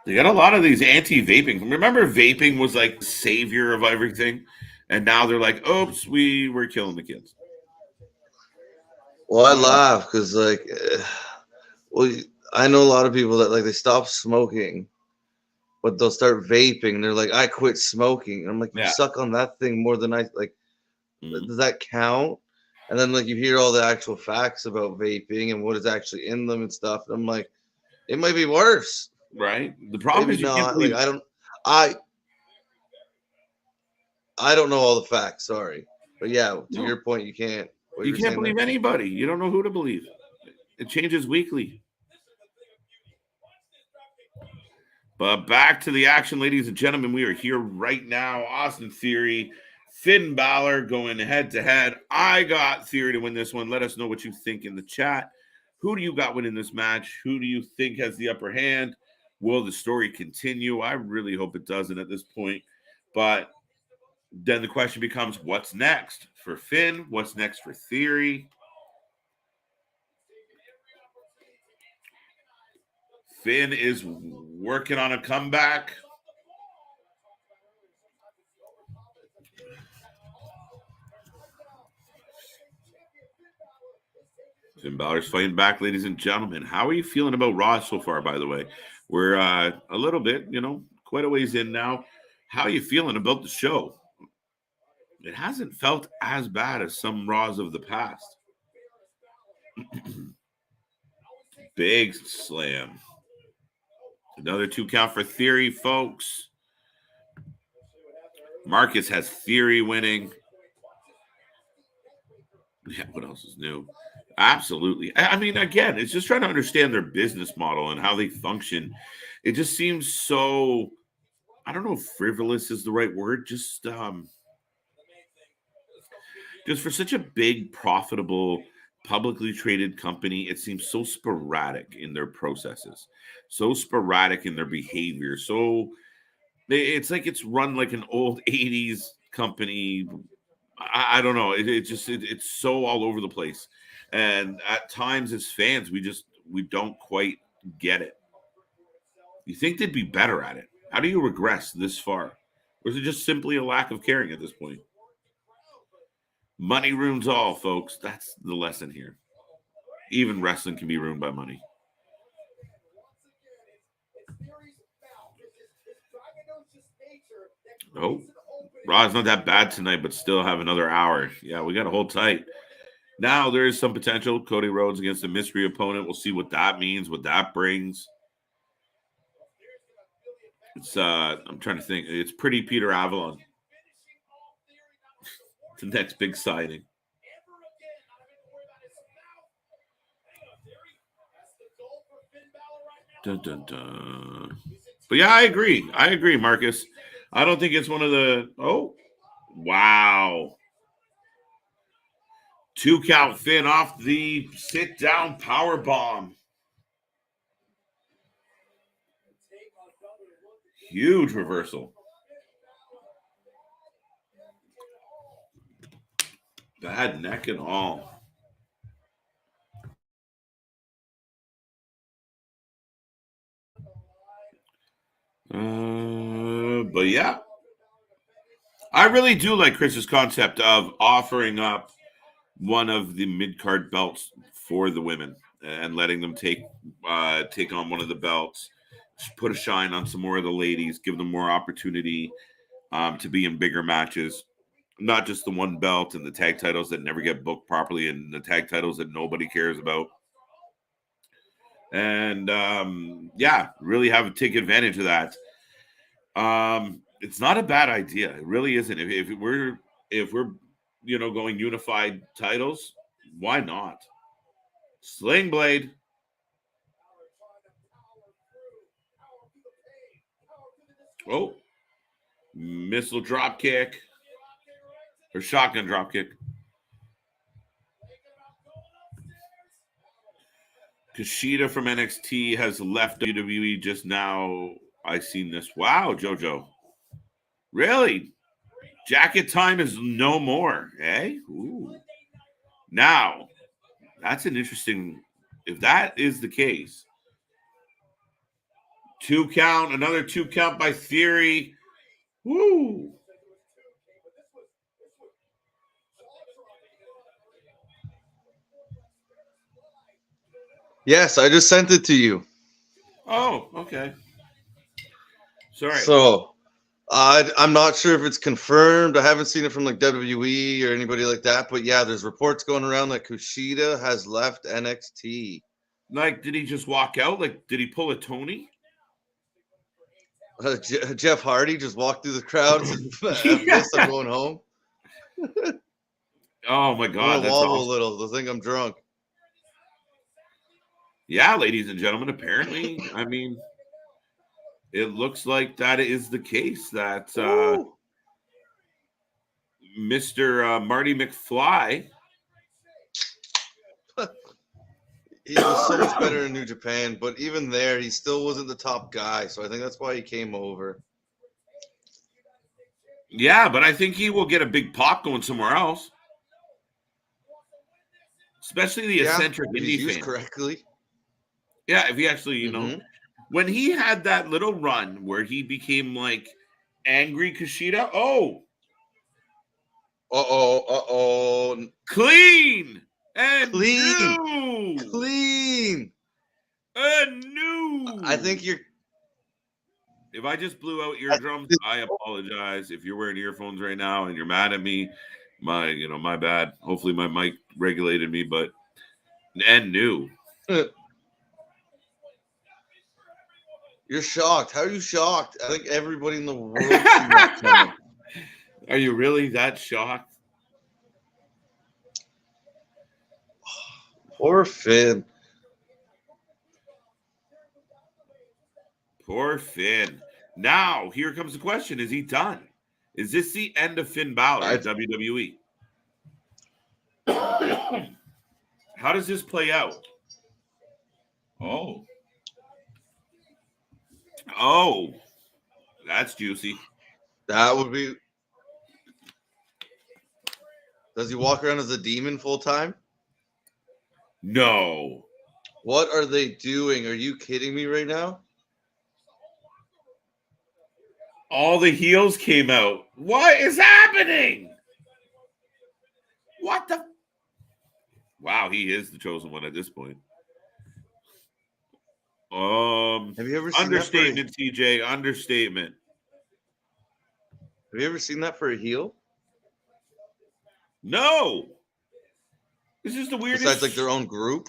They got a lot of these anti-vaping. Remember, vaping was like the savior of everything, and now they're like, "Oops, we're killing the kids." Well, I laugh because I know a lot of people that like they stop smoking, but they'll start vaping. And they're like, "I quit smoking." And I'm like, "You suck on that thing more than I like." Does that count? And then like you hear all the actual facts about vaping and what is actually in them and stuff. And I'm like, it might be worse. Right. The problem Maybe is not. Like I don't know all the facts. Sorry, but yeah, to your point, you can't. You can't believe anybody. You don't know who to believe. It changes weekly. But back to the action, ladies and gentlemen. We are here right now. Austin Theory, Finn Balor going head to head. I got Theory to win this one. Let us know what you think in the chat. Who do you got winning this match? Who do you think has the upper hand? Will the story continue? I really hope it doesn't at this point. But then the question becomes, what's next for Finn? What's next for Theory? Finn is working on a comeback. Finn Balor's fighting back, ladies and gentlemen. How are you feeling about Raw so far, by the way? We're a little bit, quite a ways in now. How are you feeling about the show? It hasn't felt as bad as some Raws of the past. Big slam. Another 2 count for Theory, folks. Marcus has Theory winning. Yeah, what else is new? Absolutely. I mean, again, it's just trying to understand their business model and how they function. It just seems so, I don't know if frivolous is the right word, just for such a big, profitable, publicly traded company, it seems so sporadic in their processes, so sporadic in their behavior. So it's like it's run like an old 80s company. I don't know. It's so all over the place. And at times as fans, we don't quite get it. You think they'd be better at it. How do you regress this far? Or is it just simply a lack of caring at this point? Money ruins all, folks. That's the lesson here. Even wrestling can be ruined by money. Oh, Raw's not that bad tonight, but still have another hour. Yeah, we got to hold tight. Now there is some potential. Cody Rhodes against a mystery opponent. We'll see what that means, what that brings. It's I'm trying to think. It's pretty Peter Avalon. The next big signing. Dun, dun, dun. But yeah, I agree. Marcus. I don't think it's one of the. Oh, wow. 2 count Finn off the sit down power bomb. Huge reversal. Bad neck and all. But yeah, I really do like Chris's concept of offering up one of the mid-card belts for the women and letting them take on one of the belts, put a shine on some more of the ladies, give them more opportunity to be in bigger matches, not just the one belt and the tag titles that never get booked properly and the tag titles that nobody cares about. And really take advantage of that. It's not a bad idea. It really isn't. If we're going unified titles, why not? Sling Blade. Oh, missile drop kick or shotgun drop kick. Kushida from NXT has left WWE just now. I seen this. Wow, JoJo. Really? Jacket time is no more, eh? Ooh. Now, that's an interesting. If that is the case, 2 count, another 2 count by Theory. Woo! Yes, I just sent it to you. Oh, okay. Sorry. So, I'm not sure if it's confirmed. I haven't seen it from like WWE or anybody like that. But yeah, there's reports going around that Kushida has left NXT. Like, did he just walk out? Like, did he pull a Tony? Jeff Hardy just walked through the crowd and said, yes, I'm going home. Oh, my God. I'm That's wobble awesome. a little. They'll think I'm drunk. Yeah, ladies and gentlemen, apparently, I mean, it looks like that is the case that Mr. Marty McFly. He was so much better in New Japan, but even there, he still wasn't the top guy. So I think that's why he came over. Yeah, but I think he will get a big pop going somewhere else. Especially the eccentric if he's indie used fan. correctly. Yeah, if he actually, you know, Mhm. when he had that little run where he became like angry Kushida. Oh, Uh-oh. clean and Clean. new. Clean. And new. I think you're If I just blew out eardrums, I apologize. If you're wearing earphones right now and you're mad at me, my bad. Hopefully my mic regulated me, but and new. You're shocked. How are you shocked? I think everybody in the world seen that coming. Are you really that shocked? Poor Finn. Poor Finn. Now, here comes the question. Is he done? Is this the end of Finn Balor in WWE? How does this play out? Oh, that's juicy. That would be. Does he walk around as a demon full time? No. What are they doing? Are you kidding me right now? All the heels came out. What is happening? What the? Wow, he is the chosen one at this point. Have you ever seen Understatement, TJ. Understatement. Have you ever seen that for a heel? No. This is the weirdest. Besides, like their own group.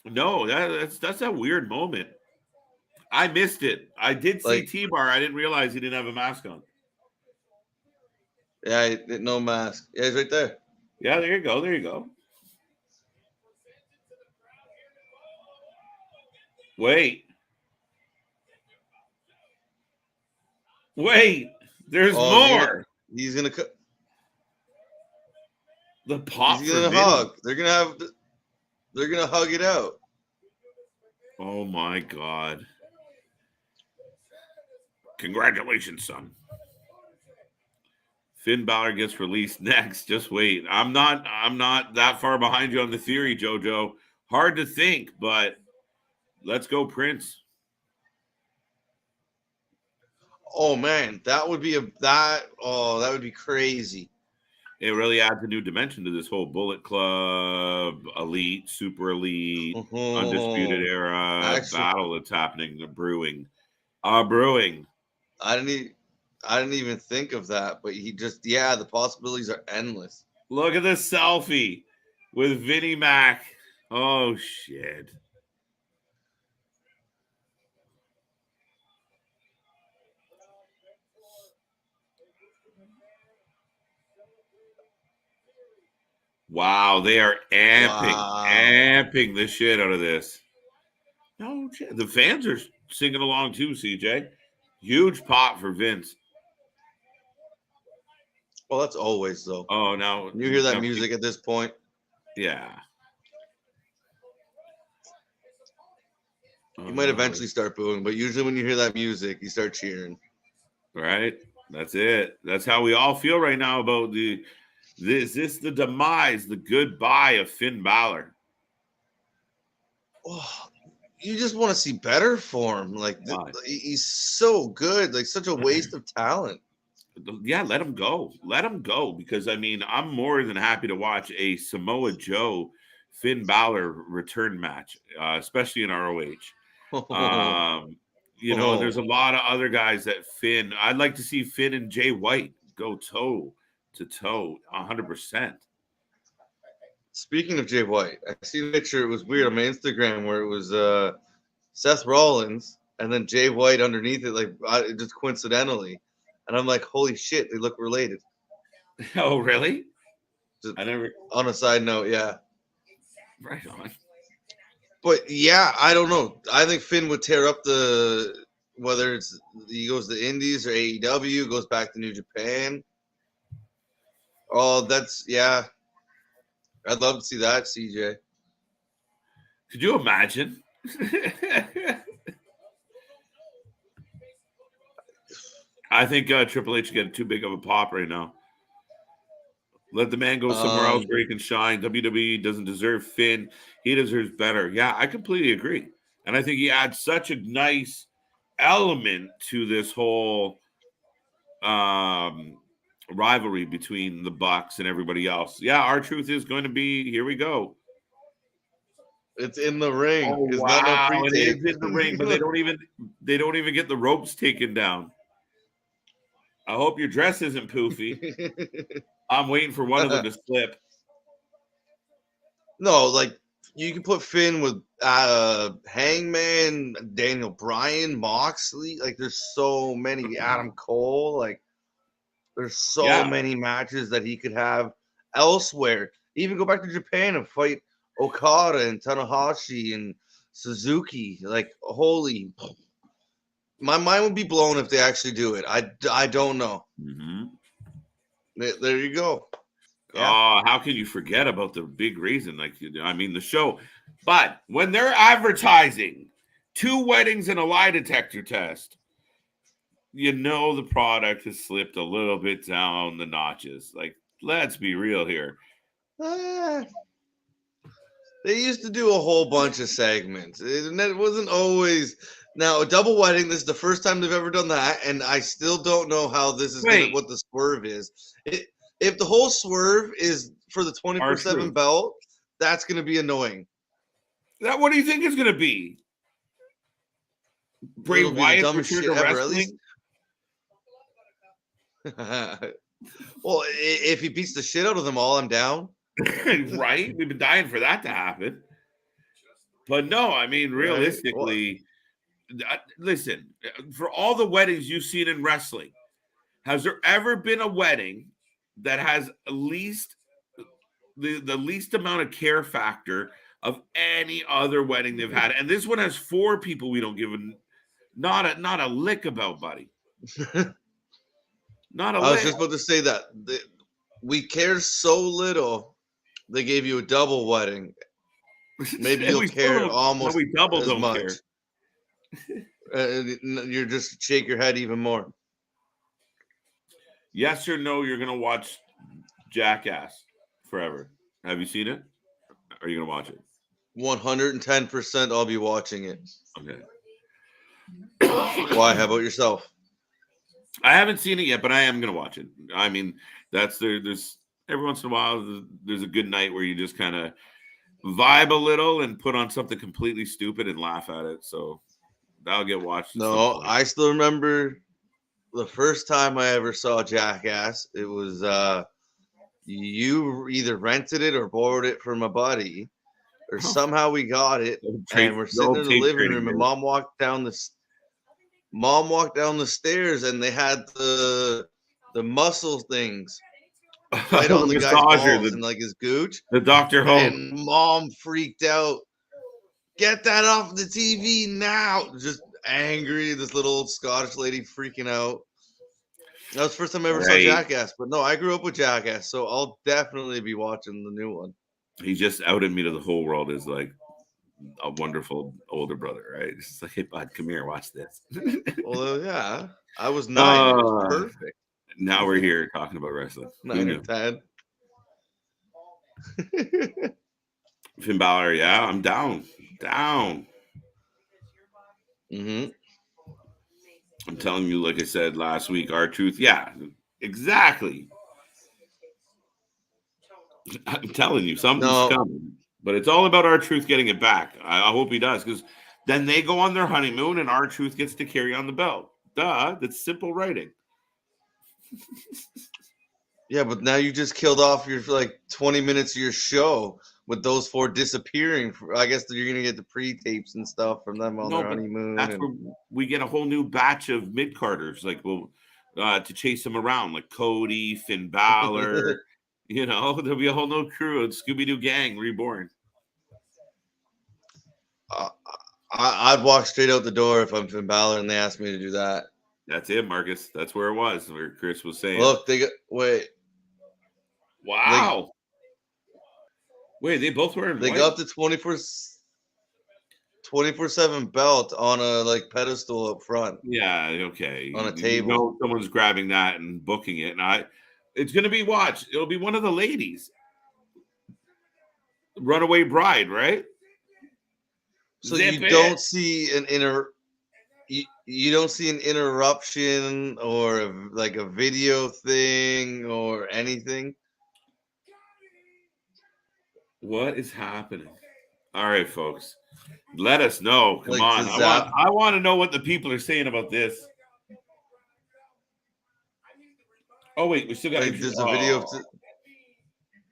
No, that's a weird moment. I missed it. I did see Like- T-Bar. I didn't realize he didn't have a mask on. Yeah, no mask. Yeah, he's right there. Yeah, there you go. There you go. Wait. There's more. He's gonna The pop. He's gonna hug. They're gonna hug it out. Oh my God. Congratulations, son. Finn Balor gets released next. Just wait. I'm not that far behind you on the theory, JoJo. Hard to think, but let's go, Prince. Oh man, that would be crazy. It really adds a new dimension to this whole Bullet Club, Elite, Super Elite, Undisputed Era battle that's happening, brewing. I didn't even think of that, but the possibilities are endless. Look at this selfie with Vinnie Mac. Oh shit. Wow, they are amping the shit out of this. No shit. The fans are singing along too, CJ. Huge pop for Vince. Well, that's always though. Oh, now you hear that music at this point. Yeah. You might eventually start booing, but usually when you hear that music, you start cheering. Right? That's it. That's how we all feel right now about the demise, the goodbye of Finn Balor. Oh, you just want to see better for him. Like he's so good, like such a waste of talent. Yeah, let him go. Let him go because I'm more than happy to watch a Samoa Joe Finn Balor return match, especially in ROH. There's a lot of other guys that Finn. I'd like to see Finn and Jay White go toe to toe 100%. Speaking of Jay White, I see a picture. It was weird on my Instagram where it was Seth Rollins and then Jay White underneath it, like just coincidentally. And I'm like, holy shit, they look related. Oh, really? I never. On a side note, yeah. Right on. But yeah, I don't know. I think Finn would tear up whether it's he goes to the Indies or AEW, goes back to New Japan. Oh, yeah. I'd love to see that, CJ. Could you imagine? I think Triple H is getting too big of a pop right now. Let the man go somewhere else where he can shine. WWE doesn't deserve Finn. He deserves better. Yeah, I completely agree. And I think he adds such a nice element to this whole rivalry between the Bucks and everybody else. Yeah, R-Truth is going to be, here we go. It's in the ring. Oh, It's wow. not no It pre-tape. is in the ring, but they don't even get the ropes taken down. I hope your dress isn't poofy. I'm waiting for one of them to slip. No, like you can put Finn with Hangman, Daniel Bryan, Moxley. Like there's so many. Adam Cole. Like there's so many matches that he could have elsewhere. Even go back to Japan and fight Okada and Tanahashi and Suzuki. Like holy, my mind would be blown if they actually do it. I don't know. Mm-hmm. There you go. Yeah. Oh, how can you forget about the big reason? Like, I mean, the show. But when they're advertising 2 weddings and a lie detector test, you know the product has slipped a little bit down the notches. Like, let's be real here. They used to do a whole bunch of segments. It wasn't always. Now, a double wedding, this is the first time they've ever done that, and I still don't know how this is what the swerve is. If the whole swerve is for the 24/7 belt, that's going to be annoying. What do you think it's going to be? Bray Wyatt return to wrestling? Well, if he beats the shit out of them all, I'm down. Right? We've been dying for that to happen. But no, I mean, realistically, listen, for all the weddings you've seen in wrestling, has there ever been a wedding that has at least the least amount of care factor of any other wedding they've had? And this one has 4 people we don't give not a lick about, buddy. Not a lick. I was just about to say that we care so little. They gave you a double wedding. Maybe you'll care almost we double as don't much. Care. You're just shake your head even more. Yes or no, you're going to watch Jackass forever. Have you seen it? Are you going to watch it? 110% I'll be watching it. Okay. Why? How about yourself? I haven't seen it yet, but I am going to watch it. I mean, there's every once in a while, there's a good night where you just kind of vibe a little and put on something completely stupid and laugh at it. So that'll get watched. No, I still remember the first time I ever saw Jackass. It was you either rented it or borrowed it from a buddy, or somehow we got it, and we're sitting in the living room, and Mom walked down the stairs, and they had the muscle things right on the guy's balls and like his gooch. The Dr. Ho. And Mom freaked out. Get that off the TV now! Just angry. This little old Scottish lady freaking out. That was the first time I ever saw Jackass. But no, I grew up with Jackass, so I'll definitely be watching the new one. He just outed me to the whole world as like a wonderful older brother, right? It's like, hey, bud, come here, watch this. Well, yeah. I was 9. It was perfect. Now we're here talking about wrestling. 9 or 10. Finn Balor, yeah, I'm down. Mm-hmm. I'm telling you, like I said last week, R-Truth, yeah, exactly. I'm telling you, something's coming. But it's all about R-Truth getting it back. I hope he does, because then they go on their honeymoon and R-Truth gets to carry on the belt. Duh, that's simple writing. Yeah, but now you just killed off your 20 minutes of your show with those 4 disappearing. I guess you're going to get the pre-tapes and stuff from them on their honeymoon. That's where we get a whole new batch of mid-carders, to chase them around, like Cody, Finn Balor. There'll be a whole new crew of Scooby-Doo gang reborn. I'd walk straight out the door if I'm Finn Balor and they asked me to do that. That's it, Marcus. That's where it was, where Chris was saying. Look, wait. Wow. Wait, they both were in They white? got up to 24/7 belt on a like pedestal up front. Yeah, okay. On a You table. know someone's grabbing that and booking it, and it's gonna be watched. It'll be one of the ladies. Runaway bride, right? So Zip you it. don't see you don't see an interruption or like a video thing or anything. What is happening? All right, folks. Let us know. Come Like, on. to I want to know what the people are saying about this. Oh, wait, we still got Like, there's a video of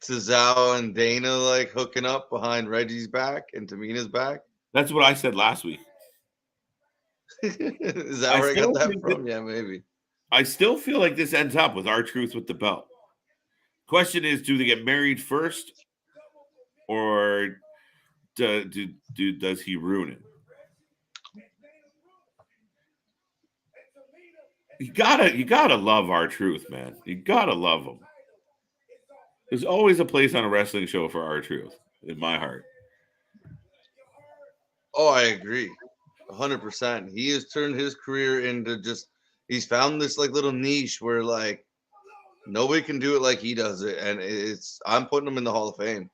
Cesaro and Dana like hooking up behind Reggie's back and Tamina's back. That's what I said last week. Is that where I got that from? Yeah, maybe. I still feel like this ends up with R-Truth with the belt. Question is, do they get married first, or does he ruin it? You gotta love R-Truth, man. You gotta love him. There's always a place on a wrestling show for R-Truth in my heart. Oh, I agree. 100%. He has turned his career into he's found this like little niche where like nobody can do it like he does it, and I'm putting him in the Hall of Fame.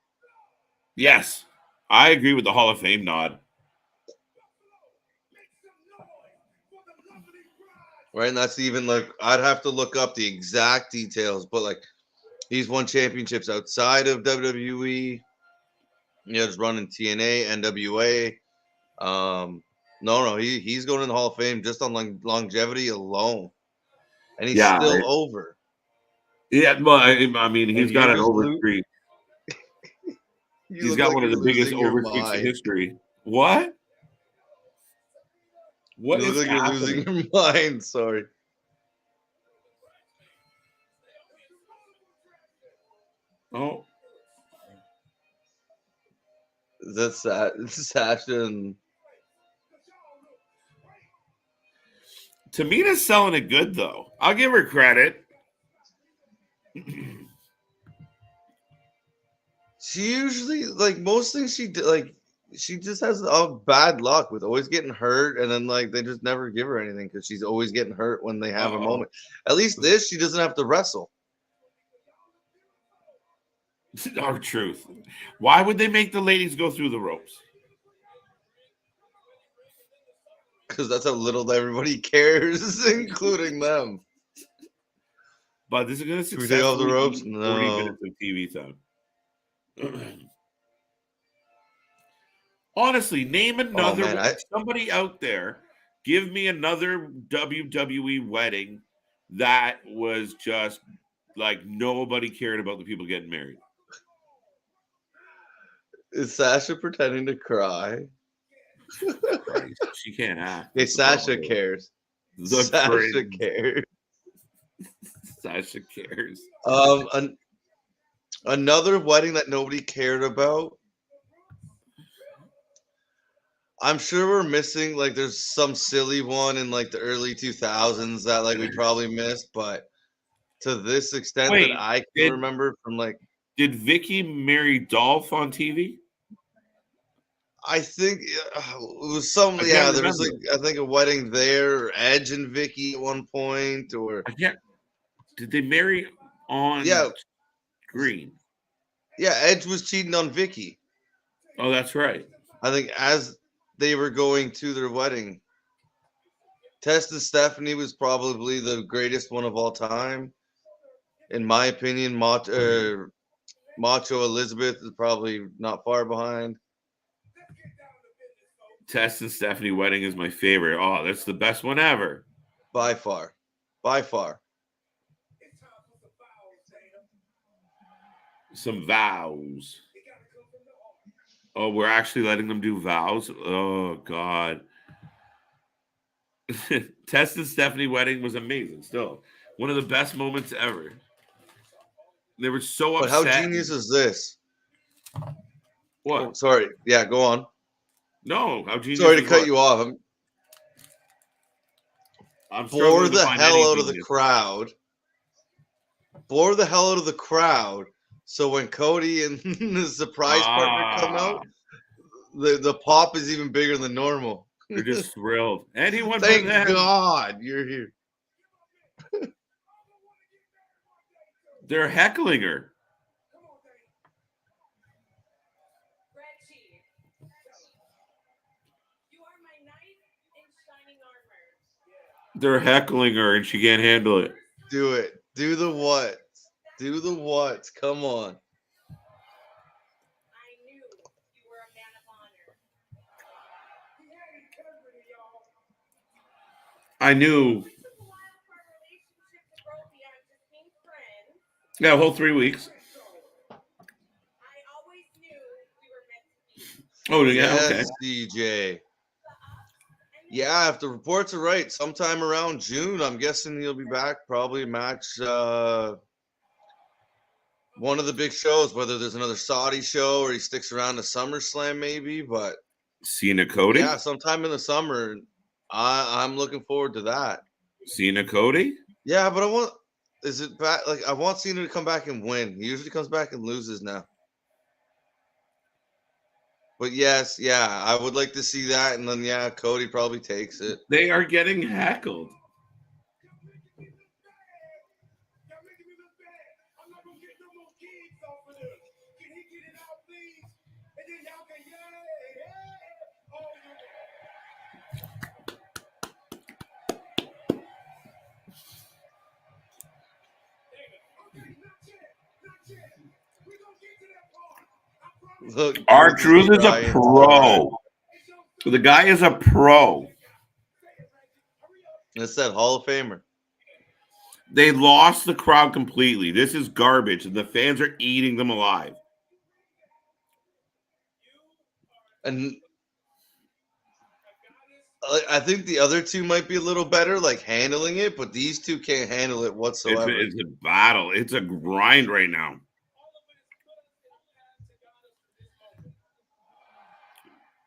Yes, I agree with the Hall of Fame nod. Right, and that's even like I'd have to look up the exact details, but like he's won championships outside of WWE. Just running TNA, NWA. No, he's going in the Hall of Fame just on longevity alone, and he's still over. Yeah, well, I mean, he's got an over streak. He's got like one of the biggest over streaks in history. What? What you is look like happening? You're losing your mind. Sorry. Oh, that's Sasha and Tamina's selling it good, though. I'll give her credit. She usually, like most things she just has bad luck with always getting hurt, and then like they just never give her anything because she's always getting hurt when they have a moment. At least this, she doesn't have to wrestle. R-Truth. Why would they make the ladies go through the ropes? Because that's how little everybody cares, including them. But this is going to successfully take off the ropes. 40 No. minutes of TV time. Honestly, name another somebody out there. Give me another WWE wedding that was just like nobody cared about the people getting married. Is Sasha pretending to cry? Christ, she can't act. Hey, Sasha cares. Sasha cares. Sasha cares. Another wedding that nobody cared about. I'm sure we're missing, like, there's some silly one in like the early 2000s that like we probably missed, but to this extent that I can remember from like. Did Vicky marry Dolph on TV? I think it was some. Yeah, there was like I think a wedding there, or Edge and Vicky at one point, or did they marry on screen? Yeah, Edge was cheating on Vicky. Oh, that's right. I think as they were going to their wedding, Test and Stephanie was probably the greatest one of all time, in my opinion. Macho Elizabeth is probably not far behind. Test and Stephanie wedding is my favorite. Oh, that's the best one ever. By far. By far. Some vows. Oh, we're actually letting them do vows? Oh, God. Test and Stephanie wedding was amazing still. One of the best moments ever. They were so upset. But how genius is this? What? Oh, sorry. Yeah, go on. No, how genius. Sorry to cut you off. I'm bore the hell out of the crowd. Bore the hell out of the crowd. So when Cody and the surprise partner come out, The pop is even bigger than normal. They're just thrilled. Anyone but Thank them. God you're here. They're heckling her. Reggie, you are my knight in shining armor. They're heckling her, and she can't handle it. Do it. Do the what? Do the what? Come on. I knew you were a man of honor. I knew. It took a while for our relationship to grow beyond just being friends. Yeah, a whole 3 weeks. I always knew we were meant to be. Oh, yeah, okay. Yes, DJ. Yeah, if the reports are right, sometime around June, I'm guessing he'll be back. Probably match one of the big shows, whether there's another Saudi show or he sticks around to SummerSlam, maybe. But Cena Cody? yeah, sometime in the summer, I'm looking forward to that. Cena Cody? Yeah, but is it back? Like, I want Cena to come back and win. He usually comes back and loses now. But yes, yeah, I would like to see that. And then, yeah, Cody probably takes it. They are getting heckled. Look, R-Truth is a pro. The guy is a pro. It's that Hall of Famer. They lost the crowd completely. This is garbage, and the fans are eating them alive. And I think the other two might be a little better, like handling it, but these two can't handle it whatsoever. It's a battle. It's a grind right now.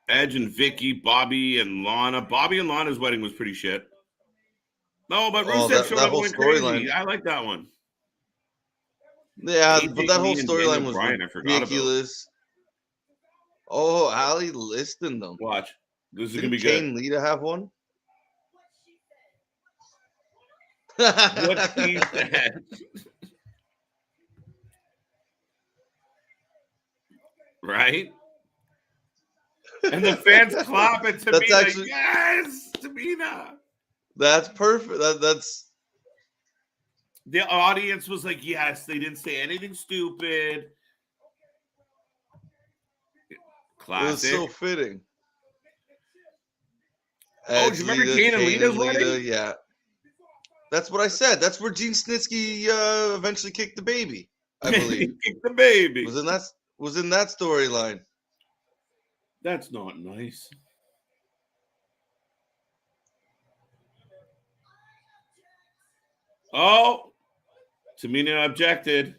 Edge and Vicky, Bobby and Lana. Bobby and Lana's wedding was pretty shit. No, but Rusev showed that up whole going crazy. storyline. I like that one. Yeah, AJ but that whole Lee and storyline Daniel was Bryan, I forgot about. ridiculous. Oh, Ali listing them. Watch. This is Didn't going to be good. Kane Lita have one? What he said. Right? And the fans clap at Tamina. That's actually- Yes! Tamina! That's perfect. That's The audience was like, yes, they didn't say anything stupid. it was Classic. so fitting. Oh, do you remember Kane and Lita's wedding? Yeah. That's what I said. That's where Gene Snitsky eventually kicked the baby, I believe. Kick the baby. was in that storyline. That's not nice. Oh, Tamina objected.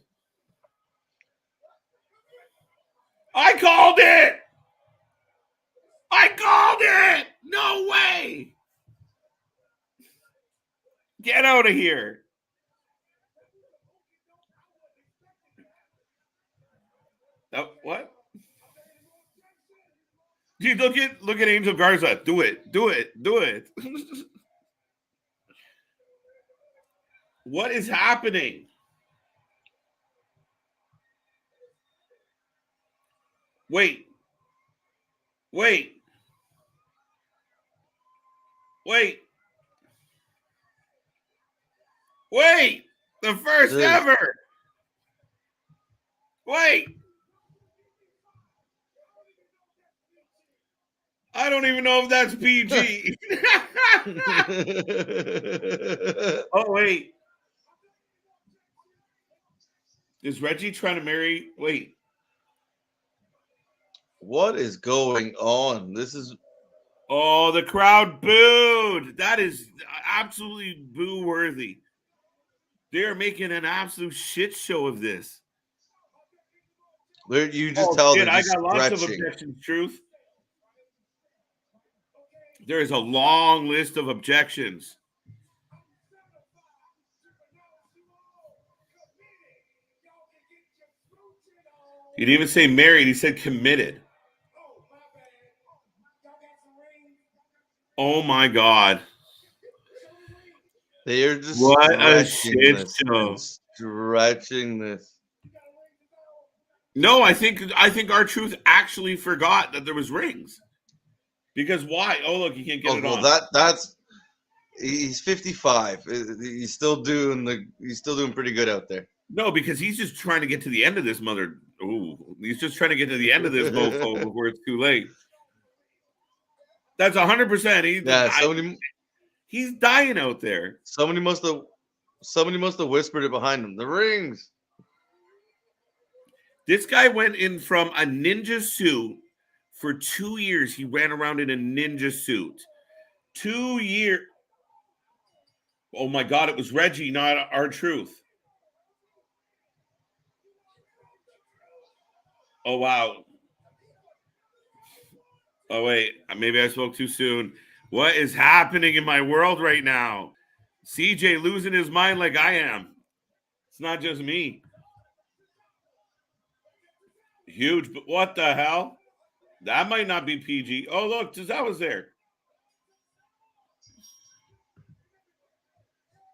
I called it. I called it. No way. Get out of here. Oh, what? Dude, look at Angel Garza. Do it. What is happening? Wait. The first ever. Wait. I don't even know if that's PG. Oh, wait. Is Reggie trying to marry? Wait. What is going on? This is Oh, the crowd booed. That is absolutely boo-worthy. They're making an absolute shit show of this. you just tell shit, they're I just got lots of stretching. objections, Truth. There is a long list of objections. He didn't even say married. He said committed. Oh my God. They are just What a stretching shit this show. and stretching this. No, I think our truth actually forgot that there was rings. Because why? Oh, look, you can't get Oh it well, on. that's he's 55. He's still doing pretty good out there. No, because he's just trying to get to the end of this mother. Ooh, he's just trying to get to the end of this mofo before it's too late. That's 100%. Yeah, He's dying out there. somebody must have whispered it behind him. The rings. This guy went in from a ninja suit for 2 years. He ran around in a ninja suit. 2 years. Oh my God, it was Reggie, not our truth. Oh, wow. Oh, wait. Maybe I spoke too soon. What is happening in my world right now? CJ losing his mind like I am. It's not just me. Huge, but what the hell? That might not be PG. Oh, look, that was there.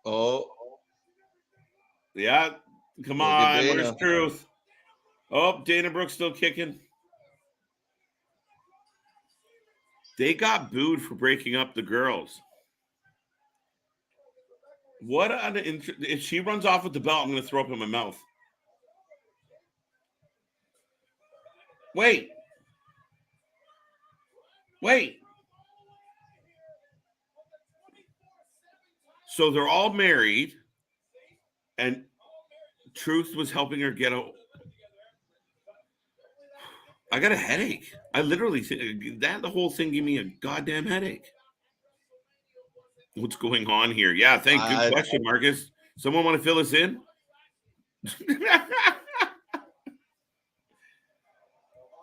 Oh, Yeah, come look at on. Where's Dana. truth? Oh, Dana Brooks still kicking. They got booed for breaking up the girls. What an if she runs off with the belt, I'm going to throw up in my mouth. Wait. So they're all married, and Truth was helping her get a. I got a headache. I literally the whole thing gave me a goddamn headache. What's going on here? Yeah, good question, Marcus. Someone want to fill us in?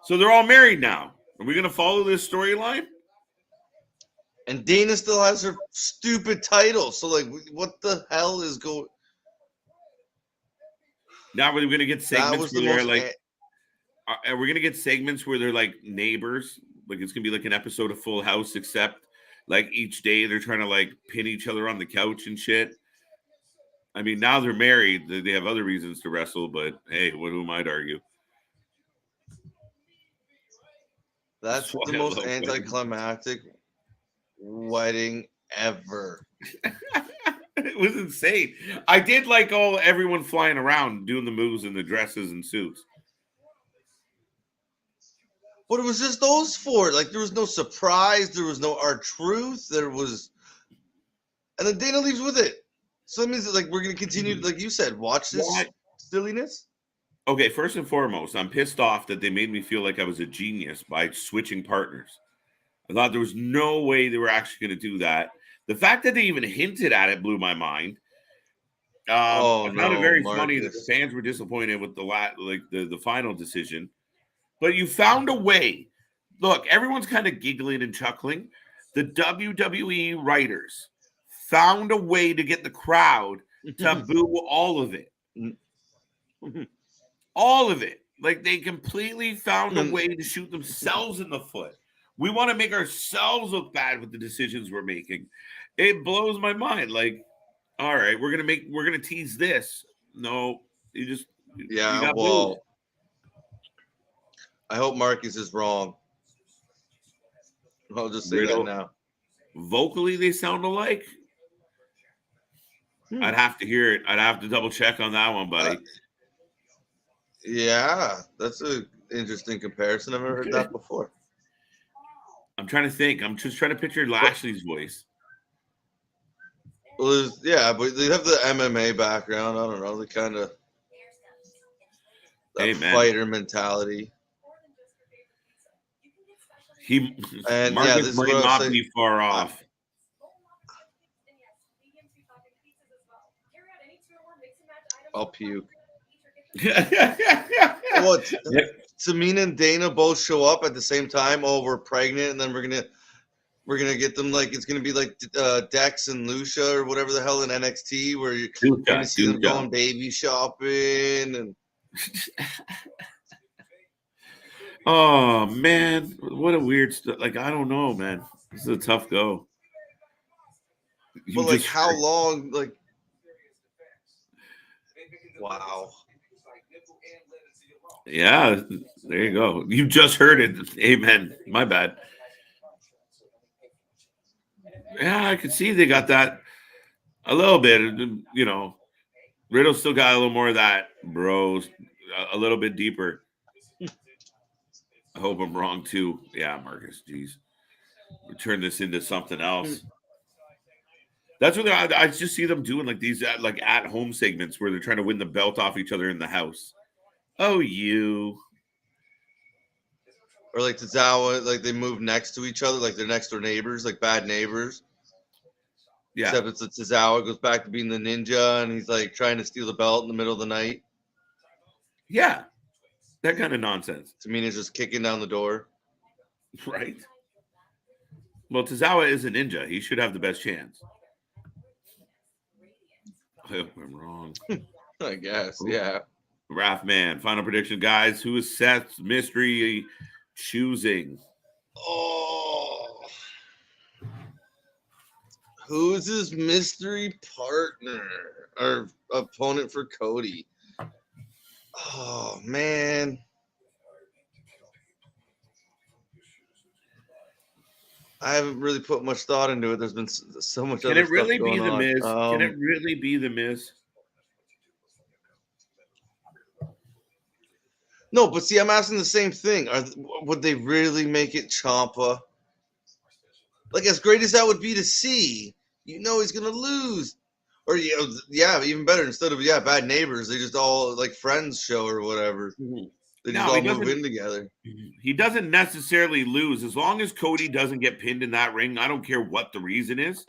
So they're all married now. Are we going to follow this storyline? And Dana still has her stupid title. So, like, what the hell is going? Now we're going to get segments where they're like. Are we going to get segments where they're like neighbors? Like it's going to be like an episode of Full House, except like each day they're trying to like pin each other on the couch and shit. I mean, now they're married. They have other reasons to wrestle, but hey, who might argue? That's the most anticlimactic wedding ever. It was insane. I did like everyone flying around doing the moves in the dresses and suits. But it was just those four. Like there was no surprise. There was no R-Truth. There was, and then Dana leaves with it. So that means that, like, we're gonna continue, like you said, watch this silliness. Okay, first and foremost, I'm pissed off that they made me feel like I was a genius by switching partners. I thought there was no way they were actually going to do that. The fact that they even hinted at it blew my mind. I found it very funny that the fans were disappointed with the final decision. But you found a way. Look, everyone's kind of giggling and chuckling. The WWE writers found a way to get the crowd to boo all of it. All of it. Like they completely found a way to shoot themselves in the foot. We want to make ourselves look bad with the decisions we're making. It blows my mind. Like, all right, we're gonna tease this. No, you got booed. I hope Marcus is wrong. I'll just say that now. Vocally, they sound alike. I'd have to hear it. I'd have to double check on that one, buddy. Yeah, that's an interesting comparison. I've never heard that before. I'm trying to think. I'm just trying to picture Lashley's voice. Well, but they have the MMA background. I don't know. They kind of fighter mentality. Marcus might not be far off. I'll puke. What? Tamina and Dana both show up at the same time. Oh, we're pregnant, and then we're gonna get them like it's gonna be like Dex and Lucia or whatever the hell in NXT, where you're gonna see them going baby shopping and. Oh man, what a weird stuff. Like I don't know, man. This is a tough go. But like, how long? Like, wow. Yeah, there you go. You just heard it. Amen. My bad. Yeah, I could see they got that a little bit. You know, Riddle still got a little more of that, bro. A little bit deeper. I hope I'm wrong too. Yeah, Marcus. Jeez, we turn this into something else. That's what I just see them doing, like these like at home segments where they're trying to win the belt off each other in the house. Oh, you. Or like Tozawa, like they move next to each other, like they're next door neighbors, like bad neighbors. Yeah. Except it's Tozawa goes back to being the ninja, and he's like trying to steal the belt in the middle of the night. Yeah. That kind of nonsense. Tamina's just kicking down the door. Right. Well, Tozawa is a ninja. He should have the best chance. I hope I'm wrong. I guess, yeah. Wrath Man, final prediction, guys. Who is Seth's mystery choosing? Oh, who's his mystery partner or opponent for Cody? Oh man, I haven't really put much thought into it. There's been so much Can other it really stuff be going the on. Miz? Can it really be the Miz? No, but see, I'm asking the same thing. Would they really make it Ciampa? Like, as great as that would be to see, you know he's gonna lose. Or yeah, even better. Instead of bad neighbors, they just all like friends show or whatever. They just all move in together. He doesn't necessarily lose as long as Cody doesn't get pinned in that ring. I don't care what the reason is.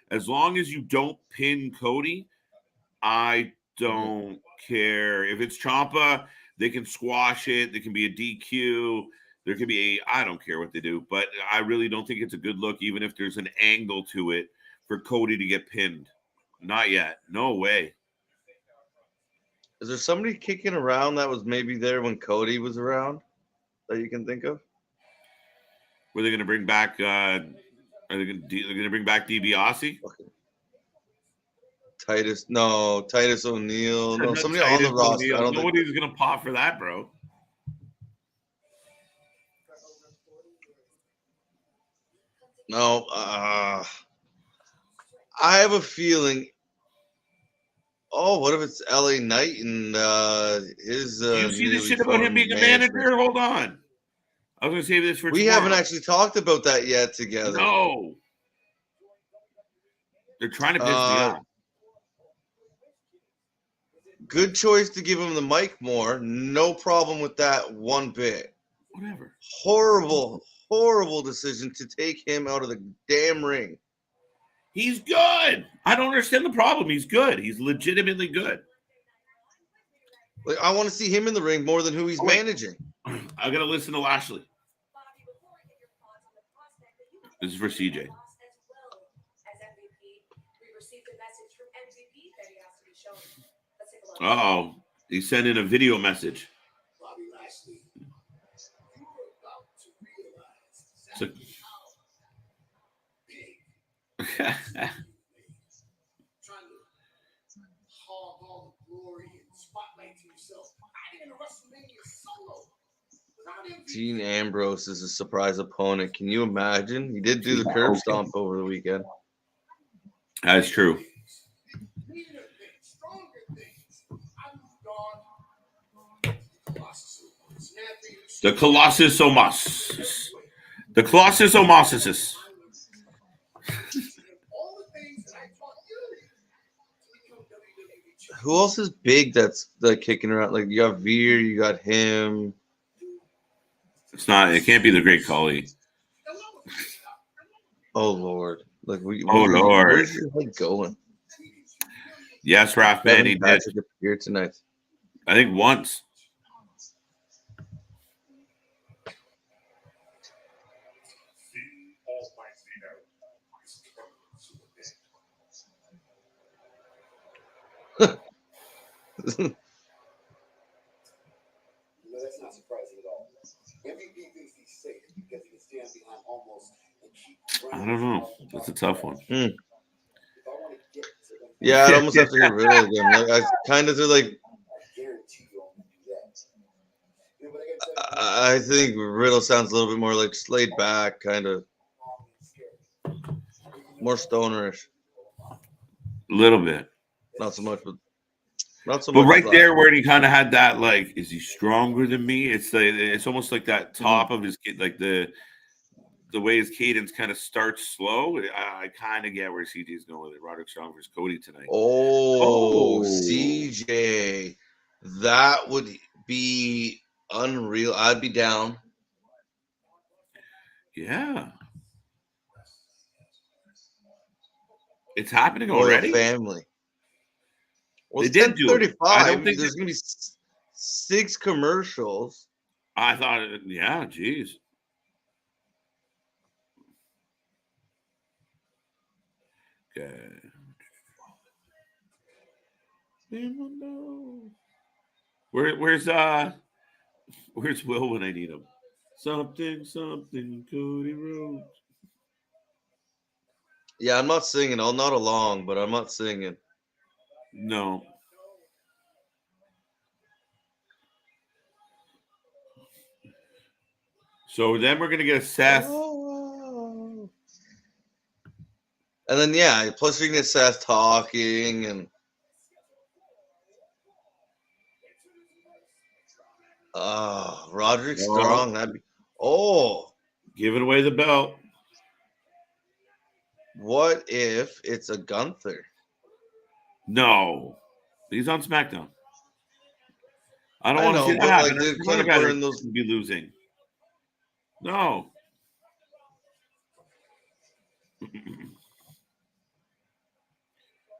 As long as you don't pin Cody, I don't care. If it's Ciampa, they can squash it. There can be a DQ. There could be I don't care what they do, but I really don't think it's a good look, even if there's an angle to it for Cody to get pinned. Not yet. No way. Is there somebody kicking around that was maybe there when Cody was around that you can think of? Were they going to bring back? Are they going to bring back DiBiase? Okay. Titus O'Neil. No, somebody Titus on the roster. O'Neil. I don't think Nobody's going to pop for that, bro. No. I have a feeling. Oh, what if it's LA Knight and his? You see this shit about him being a manager? Hold on. I was going to save this for We tomorrow. haven't actually talked about that yet together. No. They're trying to piss me off. Good choice to give him the mic more. No problem with that one bit. Whatever. Horrible decision to take him out of the damn ring. He's good. I don't understand the problem. He's good. He's legitimately good. Like, I want to see him in the ring more than who he's managing. I got to listen to Lashley. This is for CJ. Uh-oh. He sent in a video message. So, Dean Ambrose is a surprise opponent. Can you imagine? He did do the curb stomp over the weekend. That's true. The Colossus Omas. The Colossus Omasis. Who else is big that's like kicking around? Like you got Veer, you got him. It can't be the Great Khali. Oh Lord. Like Lord. Where's your head going? Yes, Raph Man, he did. Here tonight. I think once. That's not surprising at all. MVP thinks he's safe because he can stand behind almost and keep I don't know. That's a tough one. Yeah, I'd almost have to hear Riddle again. Like I kind of feel like I think Riddle sounds a little bit more like laid back, kind of more stonerish. A little bit. Not so much, not so But much. right there, where he kind of had that, like, is he stronger than me? It's like it's almost like that top of his like the way his cadence kind of starts slow. I kind of get where CJ's going with it. Roderick Strong versus Cody tonight. Oh, CJ, that would be unreal. I'd be down. Yeah, it's happening Royal already. family. Well, They it's did do it. 10:35. I don't think There's gonna be 6 commercials. I thought, yeah, geez. Okay. Where's Will when I need him? Something, Cody Rhodes. Yeah, I'm not singing. I'll nod along, but I'm not singing. No. So then we're gonna get a Seth. Oh. And then yeah, plus you can get Seth talking and Roderick Strong. That'd be Giving away the belt. What if it's a Gunther? No, he's on SmackDown. I don't want to know, see that but, happen. like, There's they're another kinda guy burning that those- could be losing. No.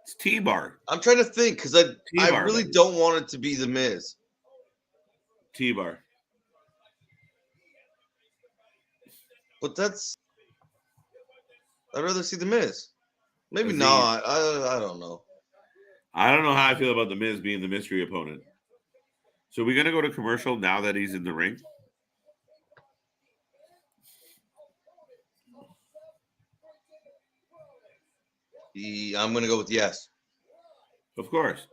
It's T-Bar. I'm trying to think because I T-Bar, really baby. don't want it to be the Miz. T-Bar. But I'd rather see the Miz. Maybe Aziz. not. I don't know. I don't know how I feel about the Miz being the mystery opponent. So we're gonna go to commercial now that he's in the ring. I'm gonna go with yes. Of course.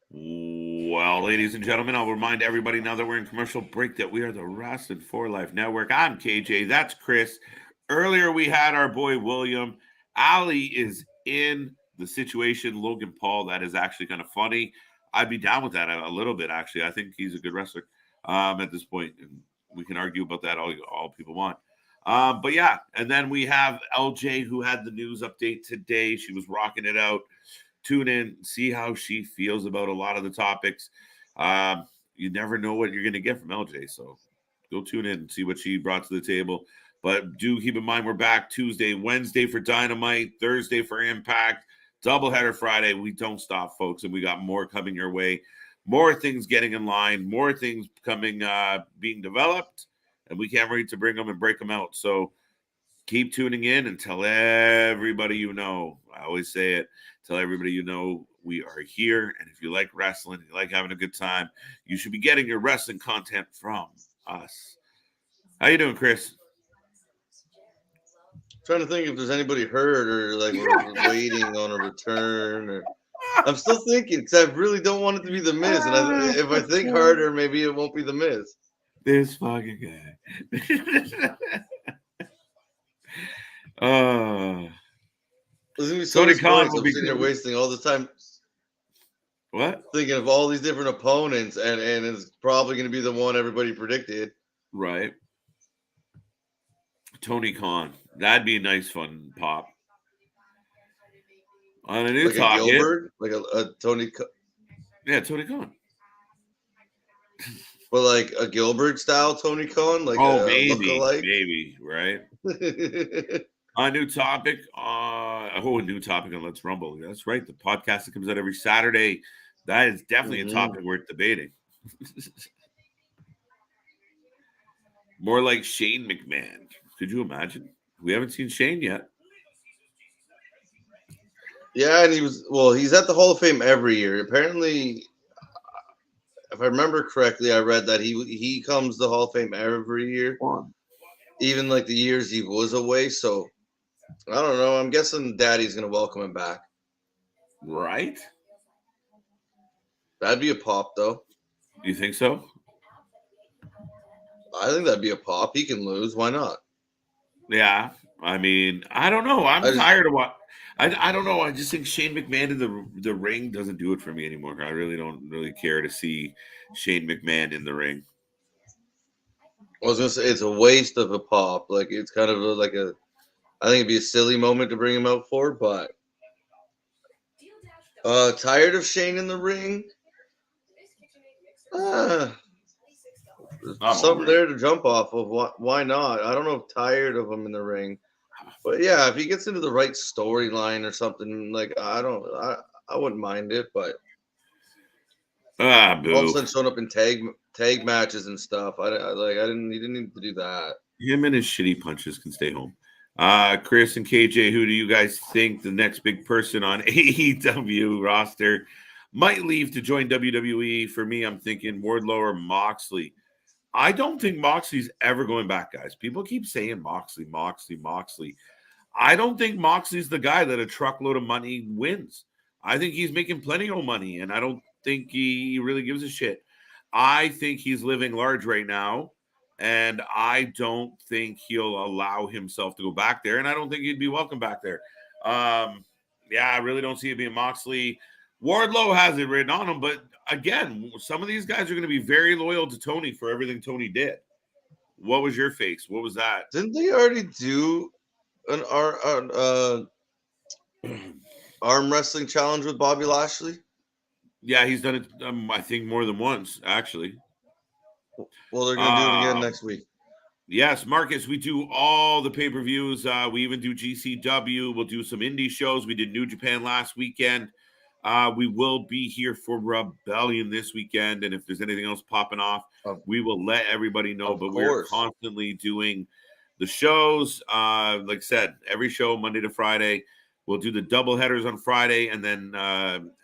Well, ladies and gentlemen, I'll remind everybody now that we're in commercial break that we are the Wrasslin for Life Network. I'm KJ. That's Chris. Earlier, we had our boy William. Ali is in the situation. Logan Paul, that is actually kind of funny. I'd be down with that a little bit, actually. I think he's a good wrestler at this point, and we can argue about that all people want. But yeah, and then we have LJ who had the news update today. She was rocking it out. Tune in, see how she feels about a lot of the topics. You never know what you're going to get from LJ, so go tune in and see what she brought to the table. But do keep in mind, we're back Tuesday, Wednesday for Dynamite, Thursday for Impact, doubleheader Friday. We don't stop, folks, and we got more coming your way. More things getting in line, more things coming, being developed, and we can't wait to bring them and break them out. So keep tuning in and tell everybody you know. I always say it. Tell everybody you know we are here. And if you like wrestling, you like having a good time, you should be getting your wrestling content from us. How you doing, Chris? Trying to think if there's anybody hurt or like we're waiting on a return. Or I'm still thinking because I really don't want it to be the Miz. And if I think harder, maybe it won't be the Miz. This fucking guy. There's gonna be so Tony many Khan points. will I'm be sitting there good. wasting all the time What? thinking of all these different opponents, and it's probably going to be the one everybody predicted. Right. Tony Khan. That'd be a nice fun pop. On a new Like a topic. Gilbert, like a Tony, Yeah, Tony Khan. but like a Gilbert style Tony Khan, like a maybe, right? A new topic. A new topic on Let's Rumble. That's right. The podcast that comes out every Saturday. That is definitely a topic worth debating. More like Shane McMahon. Could you imagine? We haven't seen Shane yet. Yeah, and he's at the Hall of Fame every year. Apparently, if I remember correctly, I read that he comes to the Hall of Fame every year, even like the years he was away. So I don't know. I'm guessing Daddy's gonna welcome him back. Right? That'd be a pop, though. You think so? I think that'd be a pop. He can lose. Why not? Yeah. I mean, I don't know. I'm I just- tired of what. I don't know. I just think Shane McMahon in the ring doesn't do it for me anymore. I really don't really care to see Shane McMahon in the ring. I was gonna say it's a waste of a pop. Like it's kind of like a. I think it'd be a silly moment to bring him out for, but tired of Shane in the ring. There's I'm something over it. there to jump off of. Why not? I don't know if tired of him in the ring, but yeah, if he gets into the right storyline or something, like I wouldn't mind it. But all of a Boo. sudden showing up in tag matches and stuff, I didn't. He didn't need to do that. Him and his shitty punches can stay home. Chris and KJ, who do you guys think the next big person on AEW roster might leave to join WWE? For me, I'm thinking Wardlow or Moxley. I don't think Moxley's ever going back, guys. People keep saying Moxley. I don't think Moxley's the guy that a truckload of money wins. I think he's making plenty of money, and I don't think he really gives a shit. I think he's living large right now, and I don't think he'll allow himself to go back there, and I don't think he'd be welcome back there. Yeah, I really don't see it being Moxley. Wardlow has it written on him, but again, some of these guys are going to be very loyal to Tony for everything Tony did. What was your face? What was that? Didn't they already do an arm wrestling challenge with Bobby Lashley? Yeah, he's done it, I think, more than once, actually. Well, they're going to do it again next week. Yes, Marcus, we do all the pay-per-views. We even do GCW. We'll do some indie shows. We did New Japan last weekend. We will be here for Rebellion this weekend. And if there's anything else popping off, we will let everybody know. But we're constantly doing the shows. Like I said, every show, Monday to Friday. We'll do the double headers on Friday and then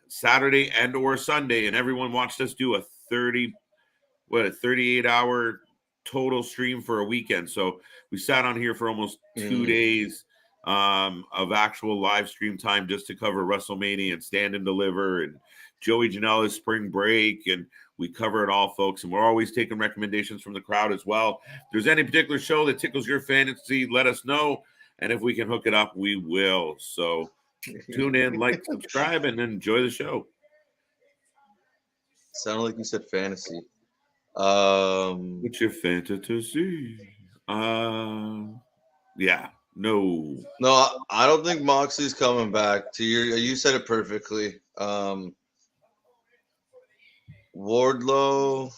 Saturday and or Sunday. And everyone watched us do a 38-hour total stream for a weekend. So we sat on here for almost 2 days of actual live stream time just to cover WrestleMania and Stand and Deliver and Joey Janela's spring break. And we cover it all, folks. And we're always taking recommendations from the crowd as well. If there's any particular show that tickles your fantasy, let us know. And if we can hook it up, we will. So tune in, like, subscribe, and enjoy the show. Sounded like you said fantasy. What's your fantasy? Yeah, no. No, I don't think Moxley's coming back. You said it perfectly. Wardlow.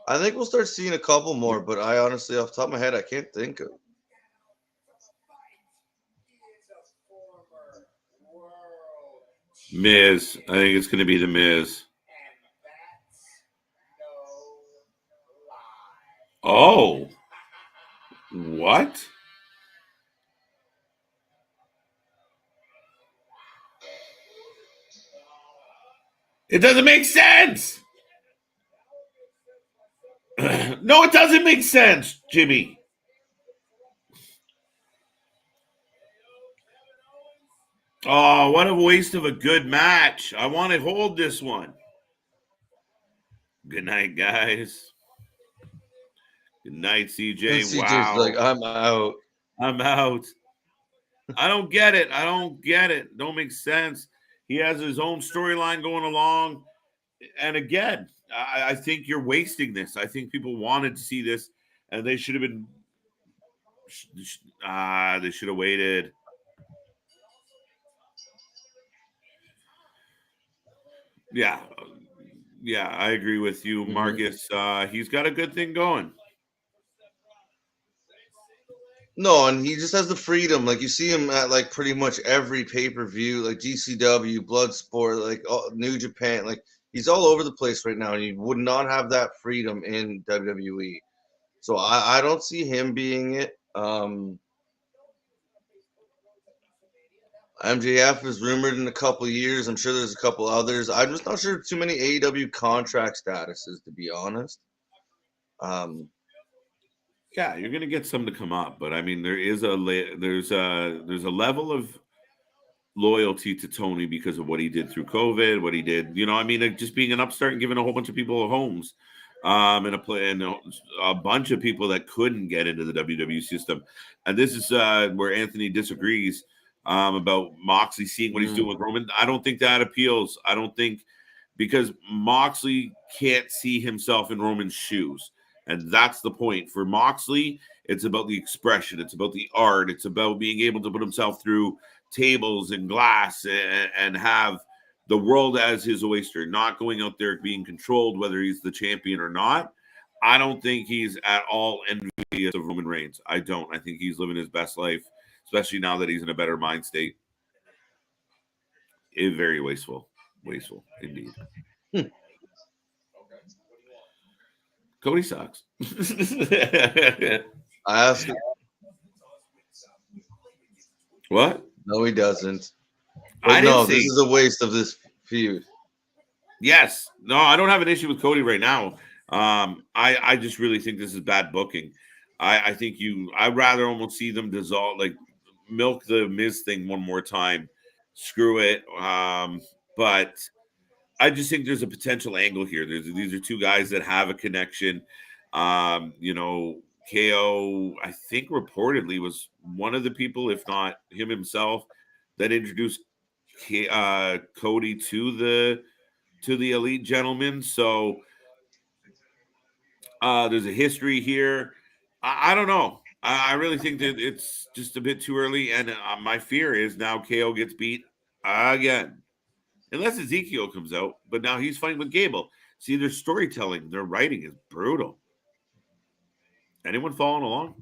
I think we'll start seeing a couple more, but I honestly, off the top of my head, I can't think of. Miz. I think it's going to be the Miz. Oh. What? It doesn't make sense. No, it doesn't make sense, Jimmy. Oh, what a waste of a good match. I want to hold this one. Good night, guys. Good night, CJ. CJ's wow. like, I'm out. I'm out. I don't get it. Don't make sense. He has his own storyline going along. And again, I think you're wasting this. I think people wanted to see this, and they should have been. They should have waited. Yeah, I agree with you, Marcus. He's got a good thing going. No, and he just has the freedom. Like you see him at like pretty much every pay-per-view, like GCW, Bloodsport, like New Japan. Like he's all over the place right now, and he would not have that freedom in WWE. So I don't see him being it. MJF is rumored in a couple years. I'm sure there's a couple others. I'm just not sure too many AEW contract statuses, to be honest. Yeah, you're gonna get some to come up, but I mean, there's a level of loyalty to Tony because of what he did through COVID, what he did. I mean, just being an upstart and giving a whole bunch of people homes, and a bunch of people that couldn't get into the WWE system. And this is where Anthony disagrees about Moxley seeing what he's doing with Roman. I don't think that appeals. I don't think because Moxley can't see himself in Roman's shoes. And that's the point. For Moxley, it's about the expression, it's about the art, it's about being able to put himself through tables and glass and have the world as his oyster, not going out there being controlled, whether he's the champion or not. I don't think he's at all envious of Roman Reigns. I don't. I think he's living his best life, especially now that he's in a better mind state. Very wasteful. Wasteful, indeed. Cody sucks. I asked him. What? No, he doesn't. I But didn't no, see. this is a waste of this feud. Yes. No, I don't have an issue with Cody right now. I just really think this is bad booking. I think I'd rather almost see them dissolve, like milk the Miz thing one more time. Screw it. But I just think there's a potential angle here. These are two guys that have a connection. KO, I think reportedly was one of the people, if not him himself, that introduced Cody to the elite gentlemen. So there's a history here. I don't know. I really think that it's just a bit too early. And my fear is now KO gets beat again. Unless Ezekiel comes out, but now he's fighting with Gable. See, their storytelling, their writing is brutal. Anyone following along?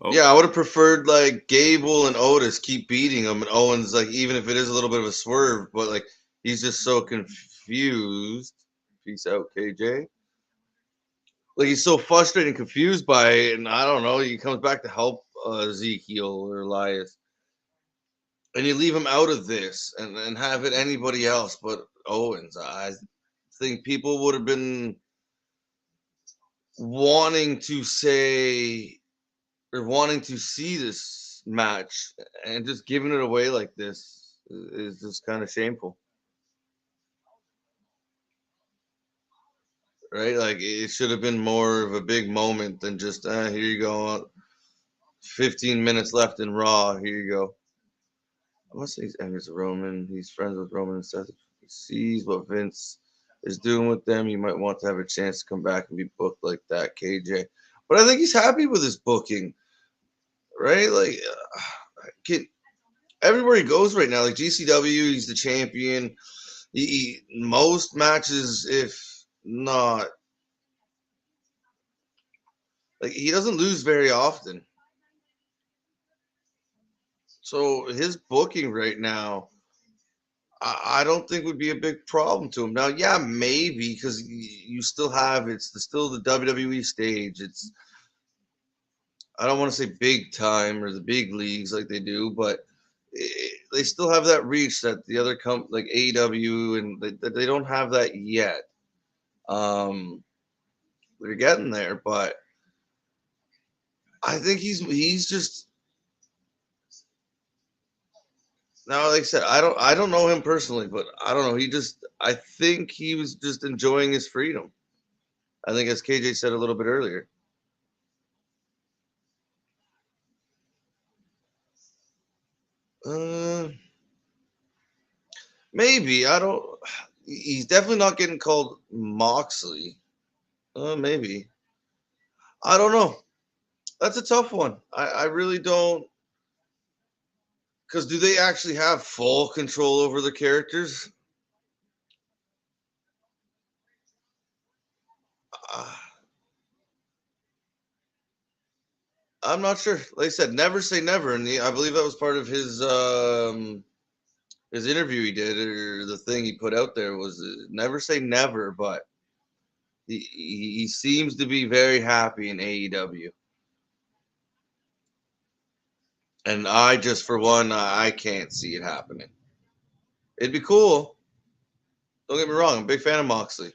Oh. Yeah, I would have preferred like Gable and Otis keep beating him, and Owens, like, even if it is a little bit of a swerve, but like he's just so confused. Peace out, KJ. Like, he's so frustrated and confused by it, and I don't know. He comes back to help Ezekiel or Elias, and you leave him out of this and have it anybody else but Owens. I think people would have been wanting to say or wanting to see this match, and just giving it away like this is just kind of shameful. Right? Like, it should have been more of a big moment than just, here you go. 15 minutes left in Raw. Here you go. I must say he's angry to Roman. He's friends with Roman and Seth. If he sees what Vince is doing with them, you might want to have a chance to come back and be booked like that, KJ. But I think he's happy with his booking, right? Like, everywhere he goes right now, like GCW, he's the champion. Most matches, if not, like, he doesn't lose very often. So his booking right now, I don't think would be a big problem to him. Now, yeah, maybe, because you still have, still the WWE stage. I don't want to say big time or the big leagues like they do, but they still have that reach that the other like AEW, and they don't have that yet. They're getting there, but I think he's just, now, like I said, I don't know him personally, but I don't know. I think he was just enjoying his freedom. I think, as KJ said a little bit earlier. Maybe. He's definitely not getting called Moxley. Maybe. I don't know. That's a tough one. I really don't. Because do they actually have full control over the characters? I'm not sure. Like I said, never say never, and I believe that was part of his interview he did, or the thing he put out there was never say never. But he seems to be very happy in AEW, and I just, for one, I can't see it happening. It'd be cool. Don't get me wrong. I'm a big fan of Moxley.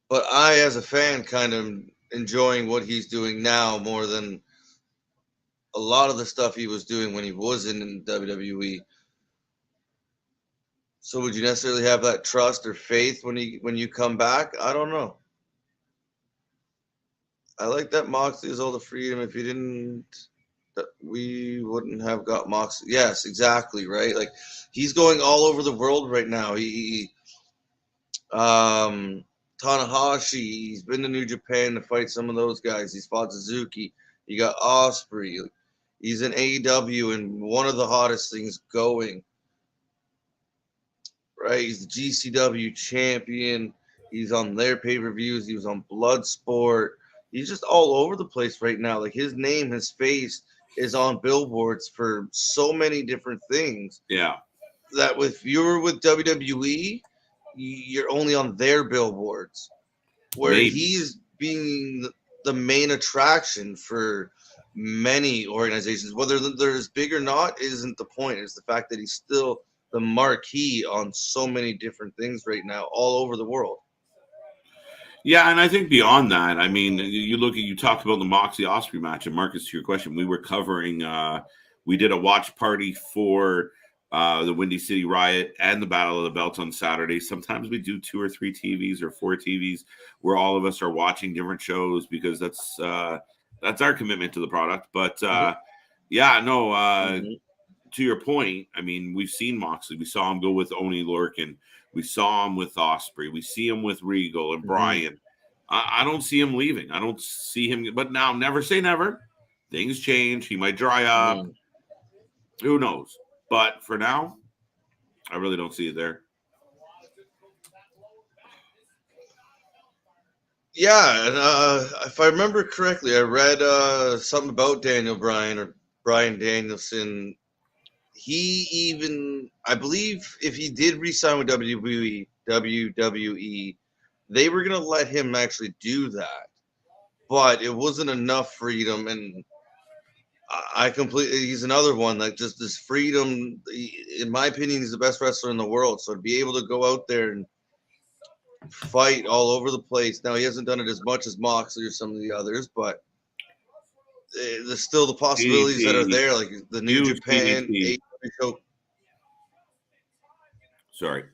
But I, as a fan, kind of enjoying what he's doing now more than a lot of the stuff he was doing when he was in WWE. So would you necessarily have that trust or faith when you come back? I don't know. I like that Moxley has all the freedom. If he didn't, that we wouldn't have got Moxley. Yes, exactly, right? Like he's going all over the world right now. Tanahashi, he's been to New Japan to fight some of those guys. He's fought Suzuki. You got Osprey. He's in AEW and one of the hottest things going. Right? He's the GCW champion. He's on their pay-per-views. He was on Bloodsport. He's just all over the place right now. Like his name, his face is on billboards for so many different things. Yeah. That if you're with WWE, you're only on their billboards. Where Maybe. he's being the main attraction for many organizations. Whether they're as big or not isn't the point. It's the fact that he's still the marquee on so many different things right now all over the world. Yeah, and I think beyond that, I mean, you talked about the Moxley Osprey match, and Marcus, to your question, we were covering, we did a watch party for the Windy City Riot and the Battle of the Belts on Saturday. Sometimes we do 2 or 3 TVs or 4 TVs where all of us are watching different shows because that's our commitment to the product. But to your point, I mean, we've seen Moxley. We saw him go with Oni Lorcan. We saw him with Osprey. We see him with Regal and Bryan. I don't see him leaving. I don't see him. But now, never say never. Things change. He might dry up. Who knows? But for now, I really don't see it there. Yeah, and if I remember correctly, I read something about Daniel Bryan or Bryan Danielson. He even, I believe, if he did re-sign with WWE, they were going to let him actually do that. But it wasn't enough freedom, and he's another one that just this freedom, in my opinion, he's the best wrestler in the world. So to be able to go out there and fight all over the place. Now, he hasn't done it as much as Moxley or some of the others, but there's still the possibilities that are there, like the New Japan AEW show. Sorry.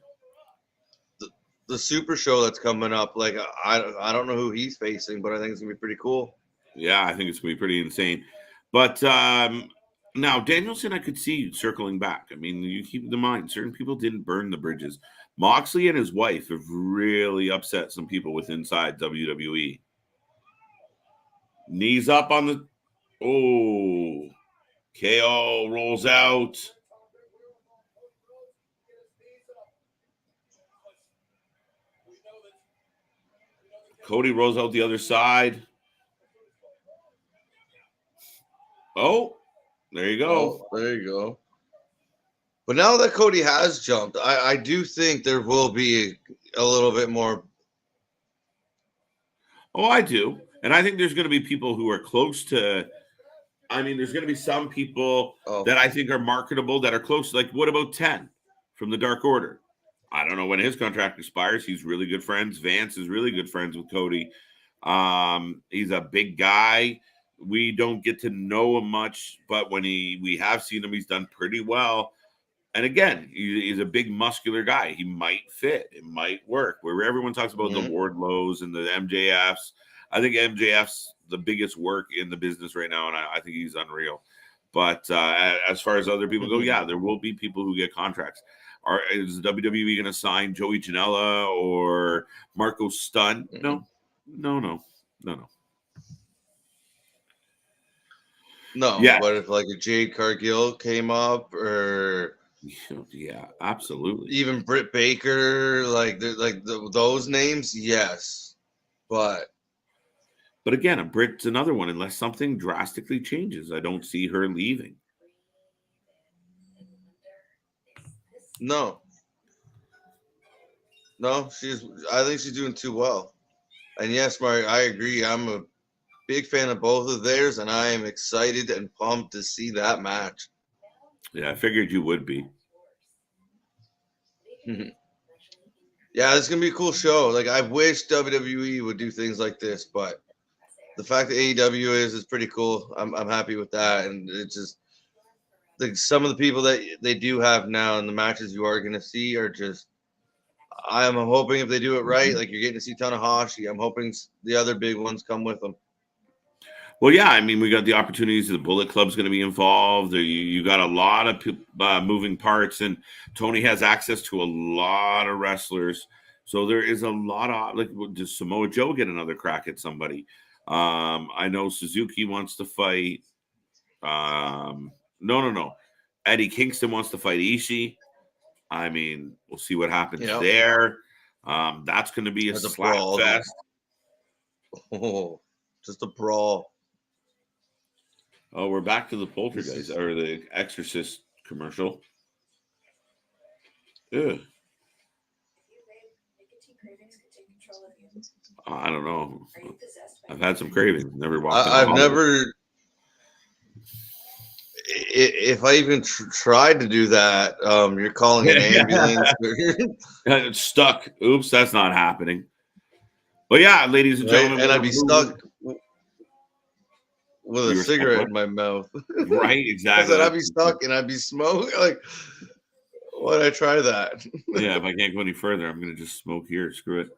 The Super Show that's coming up, like I don't know who he's facing, but I think it's gonna be pretty cool. Yeah, I think it's gonna be pretty insane. But now Danielson, I could see circling back. I mean, you keep in mind, certain people didn't burn the bridges. Moxley and his wife have really upset some people with inside WWE. Knees up on the KO rolls out. Cody rolls out the other side. Oh, there you go. Oh, there you go. But now that Cody has jumped, I do think there will be a little bit more. Oh, I do. And I think there's going to be people who are close to. I mean, there's going to be some people that I think are marketable that are close. Like, what about 10 from the Dark Order? I don't know when his contract expires. He's really good friends. Vance is really good friends with Cody. He's a big guy. We don't get to know him much, but when we have seen him, he's done pretty well. And again, he's a big muscular guy. He might fit. It might work. Where everyone talks about the Wardlows and the MJFs, I think MJF's the biggest work in the business right now, and I think he's unreal. But as far as other people go, yeah, there will be people who get contracts. Is WWE going to sign Joey Janela or Marco Stunt? No. No, yeah. But if like a Jade Cargill came up, or yeah, absolutely, even Britt Baker, those names, yes, but again, Britt's another one. Unless something drastically changes, I don't see her leaving. No, I think she's doing too well. And yes, Mark, I agree. I'm a big fan of both of theirs, and I am excited and pumped to see that match. Yeah, I figured you would be. Yeah, it's gonna be a cool show. Like I wish WWE would do things like this, but the fact that AEW is pretty cool. I'm happy with that, and it's just like some of the people that they do have now in the matches you are gonna see are just. I'm hoping if they do it right, like you're getting to see Tanahashi. I'm hoping the other big ones come with them. Well, yeah, I mean, we got the opportunities. The Bullet Club's going to be involved. You got a lot of moving parts, and Tony has access to a lot of wrestlers. So there is a lot of like, does Samoa Joe get another crack at somebody? I know Suzuki wants to fight. No. Eddie Kingston wants to fight Ishii. I mean, we'll see what happens there. That's going to be a slap fest. Oh, just a brawl. Oh, we're back to the Poltergeist or the Exorcist commercial. Ugh. I don't know. I've had some cravings. Never walked. I've never. If I even tried to do that, you're calling an ambulance. It's stuck. Oops, that's not happening. But yeah, ladies and gentlemen, and I'd be stuck with a cigarette in my mouth. Right, exactly. I'd be stuck and I'd be smoking. Like, why'd I try that? Yeah, if I can't go any further, I'm gonna just smoke here. Screw it.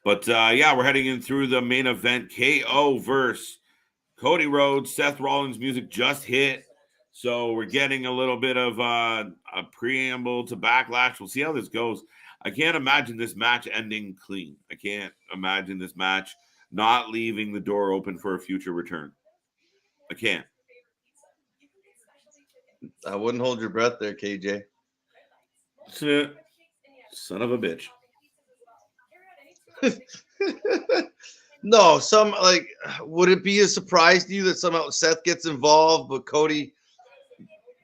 But yeah, we're heading in through the main event. KO versus Cody Rhodes. Seth Rollins music just hit. So we're getting a little bit of a preamble to Backlash. We'll see how this goes. I can't imagine this match ending clean. I can't imagine this match not leaving the door open for a future return. I can't. I wouldn't hold your breath there, KJ. Son of a bitch. No, would it be a surprise to you that somehow Seth gets involved, but Cody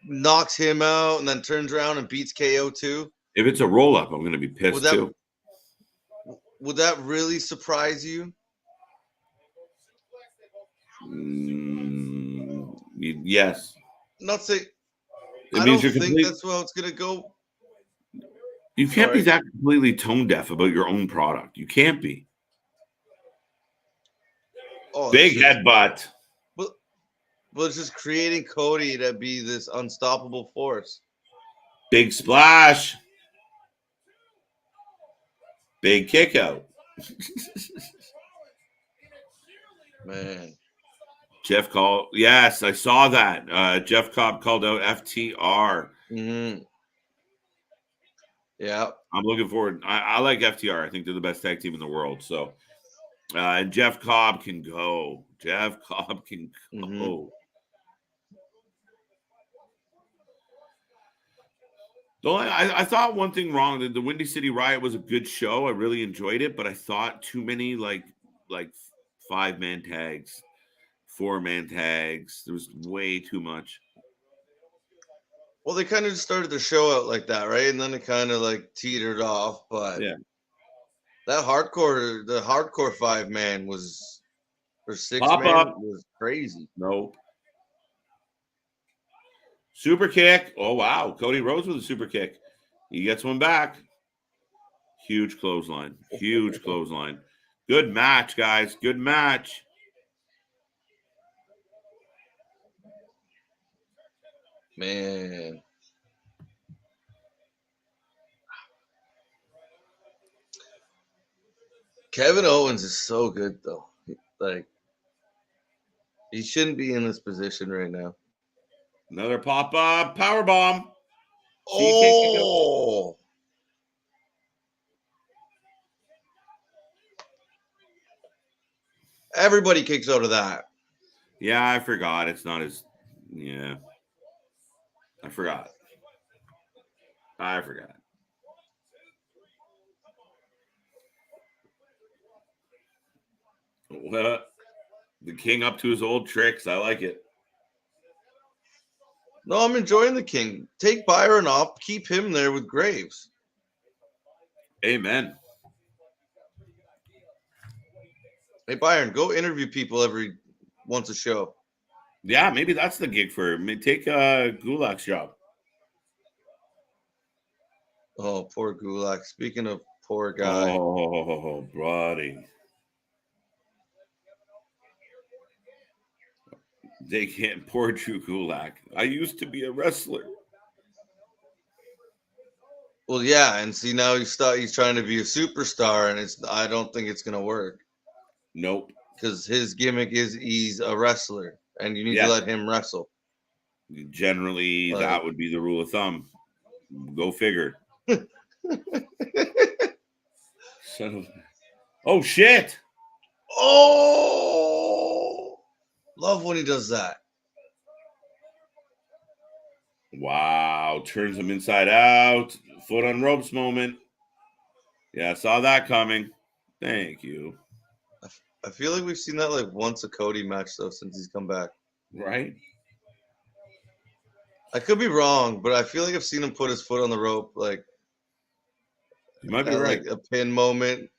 knocks him out and then turns around and beats KO too? If it's a roll up, I'm going to be pissed too. Would that really surprise you? Yes. Not say. I don't think that's how it's going to go. You can't be that completely tone deaf about your own product. You can't be. Oh, big headbutt. But it's just creating Cody to be this unstoppable force. Big splash. Big kick out. Man. Jeff called. Yes, I saw that. Jeff Cobb called out FTR. Mm-hmm. Yeah. I'm looking forward. I like FTR. I think they're the best tag team in the world. So, and Jeff Cobb can go. Jeff Cobb can go. Mm-hmm. Though I thought one thing wrong. The Windy City Riot was a good show. I really enjoyed it, but I thought too many like 5-man tags, 4-man tags. There was way too much. Well, they kind of just started the show out like that, right? And then it kind of like teetered off. But yeah, the hardcore 5-man was or 6-man was crazy. Nope. Super kick. Oh, wow. Cody Rhodes with a super kick. He gets one back. Huge clothesline. Huge clothesline. Good match, guys. Good match. Man. Kevin Owens is so good, though. Like, he shouldn't be in this position right now. Another pop-up powerbomb. Oh! Everybody kicks out of that. Yeah, I forgot. It's not as... Yeah. I forgot. What? The king up to his old tricks. I like it. No, I'm enjoying the king. Take Byron off. Keep him there with Graves. Amen. Hey, Byron, go interview people once a show. Yeah, maybe that's the gig for him. Take Gulak's job. Oh, poor Gulak. Speaking of poor guy, Oh, buddy. They can't poor Drew Gulak. I used to be a wrestler. well, yeah, and see now he's trying to be a superstar, and I don't think it's gonna work Nope. because his gimmick is he's a wrestler, and you need to Yes. let him wrestle. Generally, Like, that would be the rule of thumb. Go figure. Son of. Oh shit! oh, love when he does that. Wow, turns him inside out. Foot on ropes moment. Yeah, I saw that coming. Thank you. I feel like we've seen that like once a Cody match though since he's come back. Right? I could be wrong, but I feel like I've seen him put his foot on the rope like You might be at right. like a pin moment,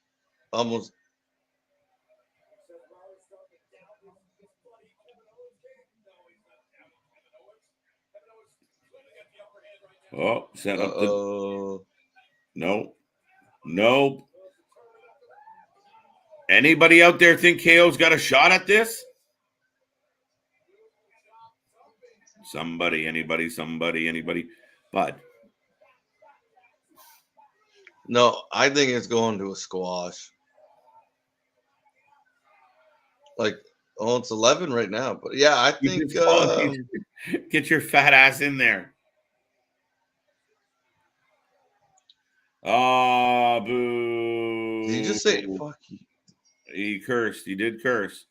almost. Oh, set up the. Oh, Nope. Nope. Anybody out there think KO's got a shot at this? Somebody, anybody, somebody, anybody. But no, I think it's going to a squash. Like, oh, it's 11 right now, but yeah, I you think. just get your fat ass in there. Oh, boo. Did you just say fuck you? He cursed. He did curse.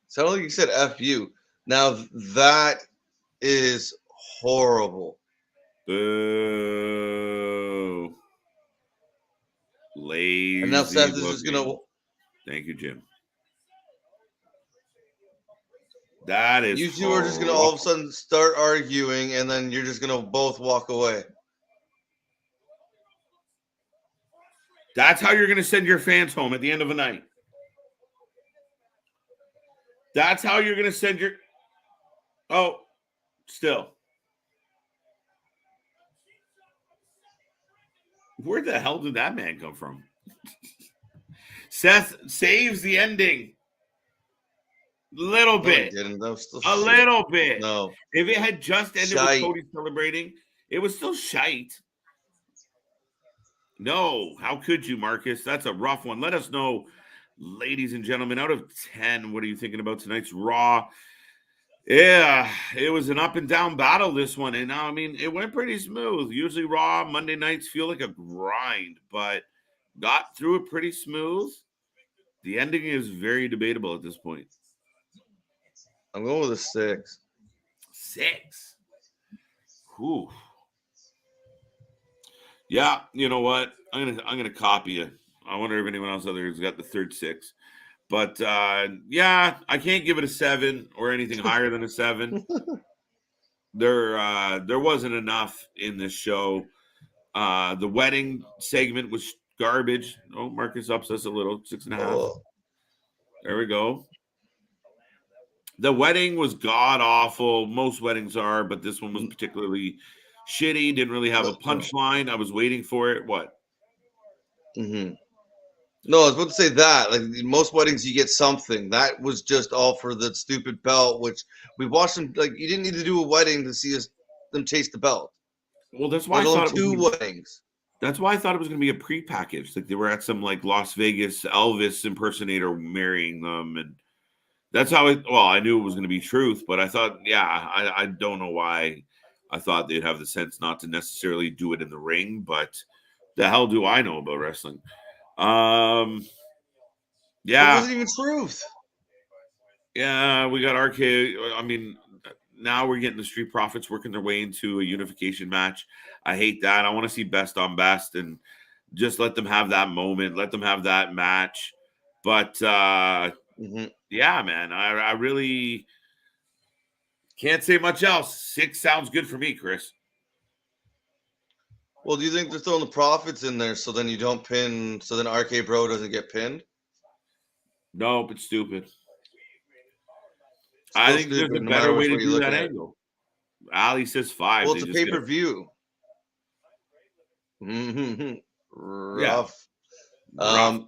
Sounded like you said F you. Now that is horrible. Boo. Lazy. And now Seth is just gonna. Thank you, Jim. That is. You two are just gonna all of a sudden start arguing, and then you're just gonna both walk away. That's how you're going to send your fans home at the end of a night. That's how you're going to send your. Oh, still. Where the hell did that man come from? Seth saves the ending. Little bit. No, he didn't. That was still A shit. little bit. No. If it had just ended Shite. with Cody celebrating, it was still shite. No, how could you, Marcus? That's a rough one. Let us know, ladies and gentlemen, out of 10, what are you thinking about tonight's Raw? Yeah, it was an up and down battle, this one. And I mean, it went pretty smooth. Usually Raw Monday nights feel like a grind, but got through it pretty smooth. The ending is very debatable at this point. I'm going with a 6. 6. Whew. Yeah, you know what? I'm gonna copy you. I wonder if anyone else out there has got the third 6. But yeah, I can't give it a 7 or anything higher than a 7. There wasn't enough in this show. The wedding segment was garbage. Oh, Marcus ups us a little, 6.5. Oh. There we go. The wedding was god awful. Most weddings are, but this one was particularly shitty. Didn't really have a punchline. I was waiting for it. What? Mm-hmm. No, I was about to say that. Like most weddings, you get something. That was just all for the stupid belt, which we watched them. Like you didn't need to do a wedding to see them chase the belt. Well, that's why I There's thought only 2 weddings. That's why I thought it was going to be a pre-package. Like they were at some like Las Vegas Elvis impersonator marrying them, and that's how it. Well, I knew it was going to be truth, but I thought, yeah, I don't know why. I thought they'd have the sense not to necessarily do it in the ring, but the hell do I know about wrestling? Yeah, It wasn't even truth. yeah, we got RK. I mean, now we're getting the Street Profits working their way into a unification match. I hate that. I want to see best on best and just let them have that moment, let them have that match. But yeah, man, I really can't say much else. 6 sounds good for me, Chris. Well, do you think they're throwing the Profits in there so then you don't pin, so then RkBro doesn't get pinned? Nope, it's stupid. I think stupid, there's a no better matter way which to way you do look that at it. angle. Ali says 5. Well, it's a pay-per-view. Rough. Rough.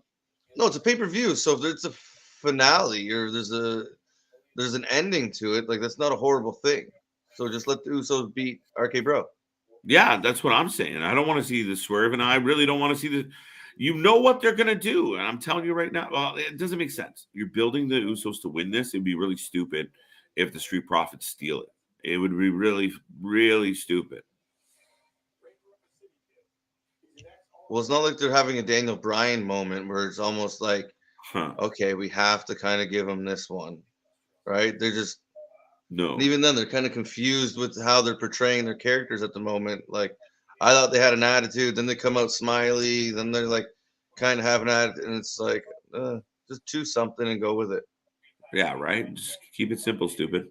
No, it's a pay-per-view, so if it's a finale or there's an ending to it, like that's not a horrible thing. So just let the Usos beat RkBro. Yeah, that's what I'm saying. I don't want to see the swerve, and I really don't want to see the. You know what they're gonna do, and I'm telling you right now. Well, it doesn't make sense. You're building the Usos to win this. It'd be really stupid if the Street Profits steal it. It would be really, really stupid. Well, it's not like they're having a Daniel Bryan moment where it's almost like, Huh? okay, we have to kind of give them this one, right? They're just, No. and even then, they're kind of confused with how they're portraying their characters at the moment. Like, I thought they had an attitude, then they come out smiley, then they're like, kind of have an attitude, and it's like, just choose something and go with it. Yeah, right. Just keep it simple, stupid.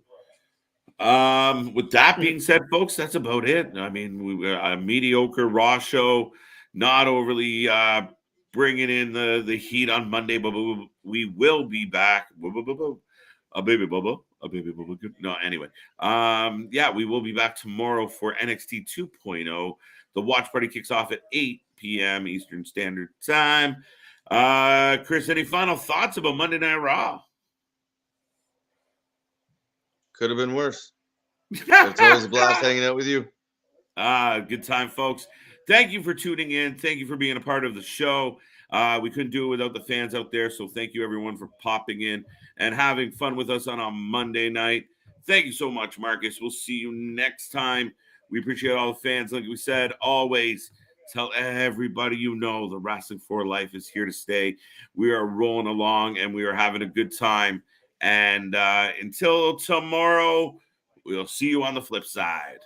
With that being said, folks, that's about it. I mean, we a mediocre Raw show, not overly bringing in the heat on Monday, but we will be back. A baby bubba, a baby bubba. No, anyway, yeah, we will be back tomorrow for NXT 2.0. The watch party kicks off at 8 p.m. Eastern Standard Time. Chris, any final thoughts about Monday Night Raw? Could have been worse. It's always a blast hanging out with you. Good time, folks. Thank you for tuning in. Thank you for being a part of the show. We couldn't do it without the fans out there. So thank you, everyone, for popping in and having fun with us on a Monday night. Thank you so much, Marcus. We'll see you next time. We appreciate all the fans. Like we said, always tell everybody you know the Wrestling for Life is here to stay. We are rolling along and we are having a good time. And until tomorrow, we'll see you on the flip side.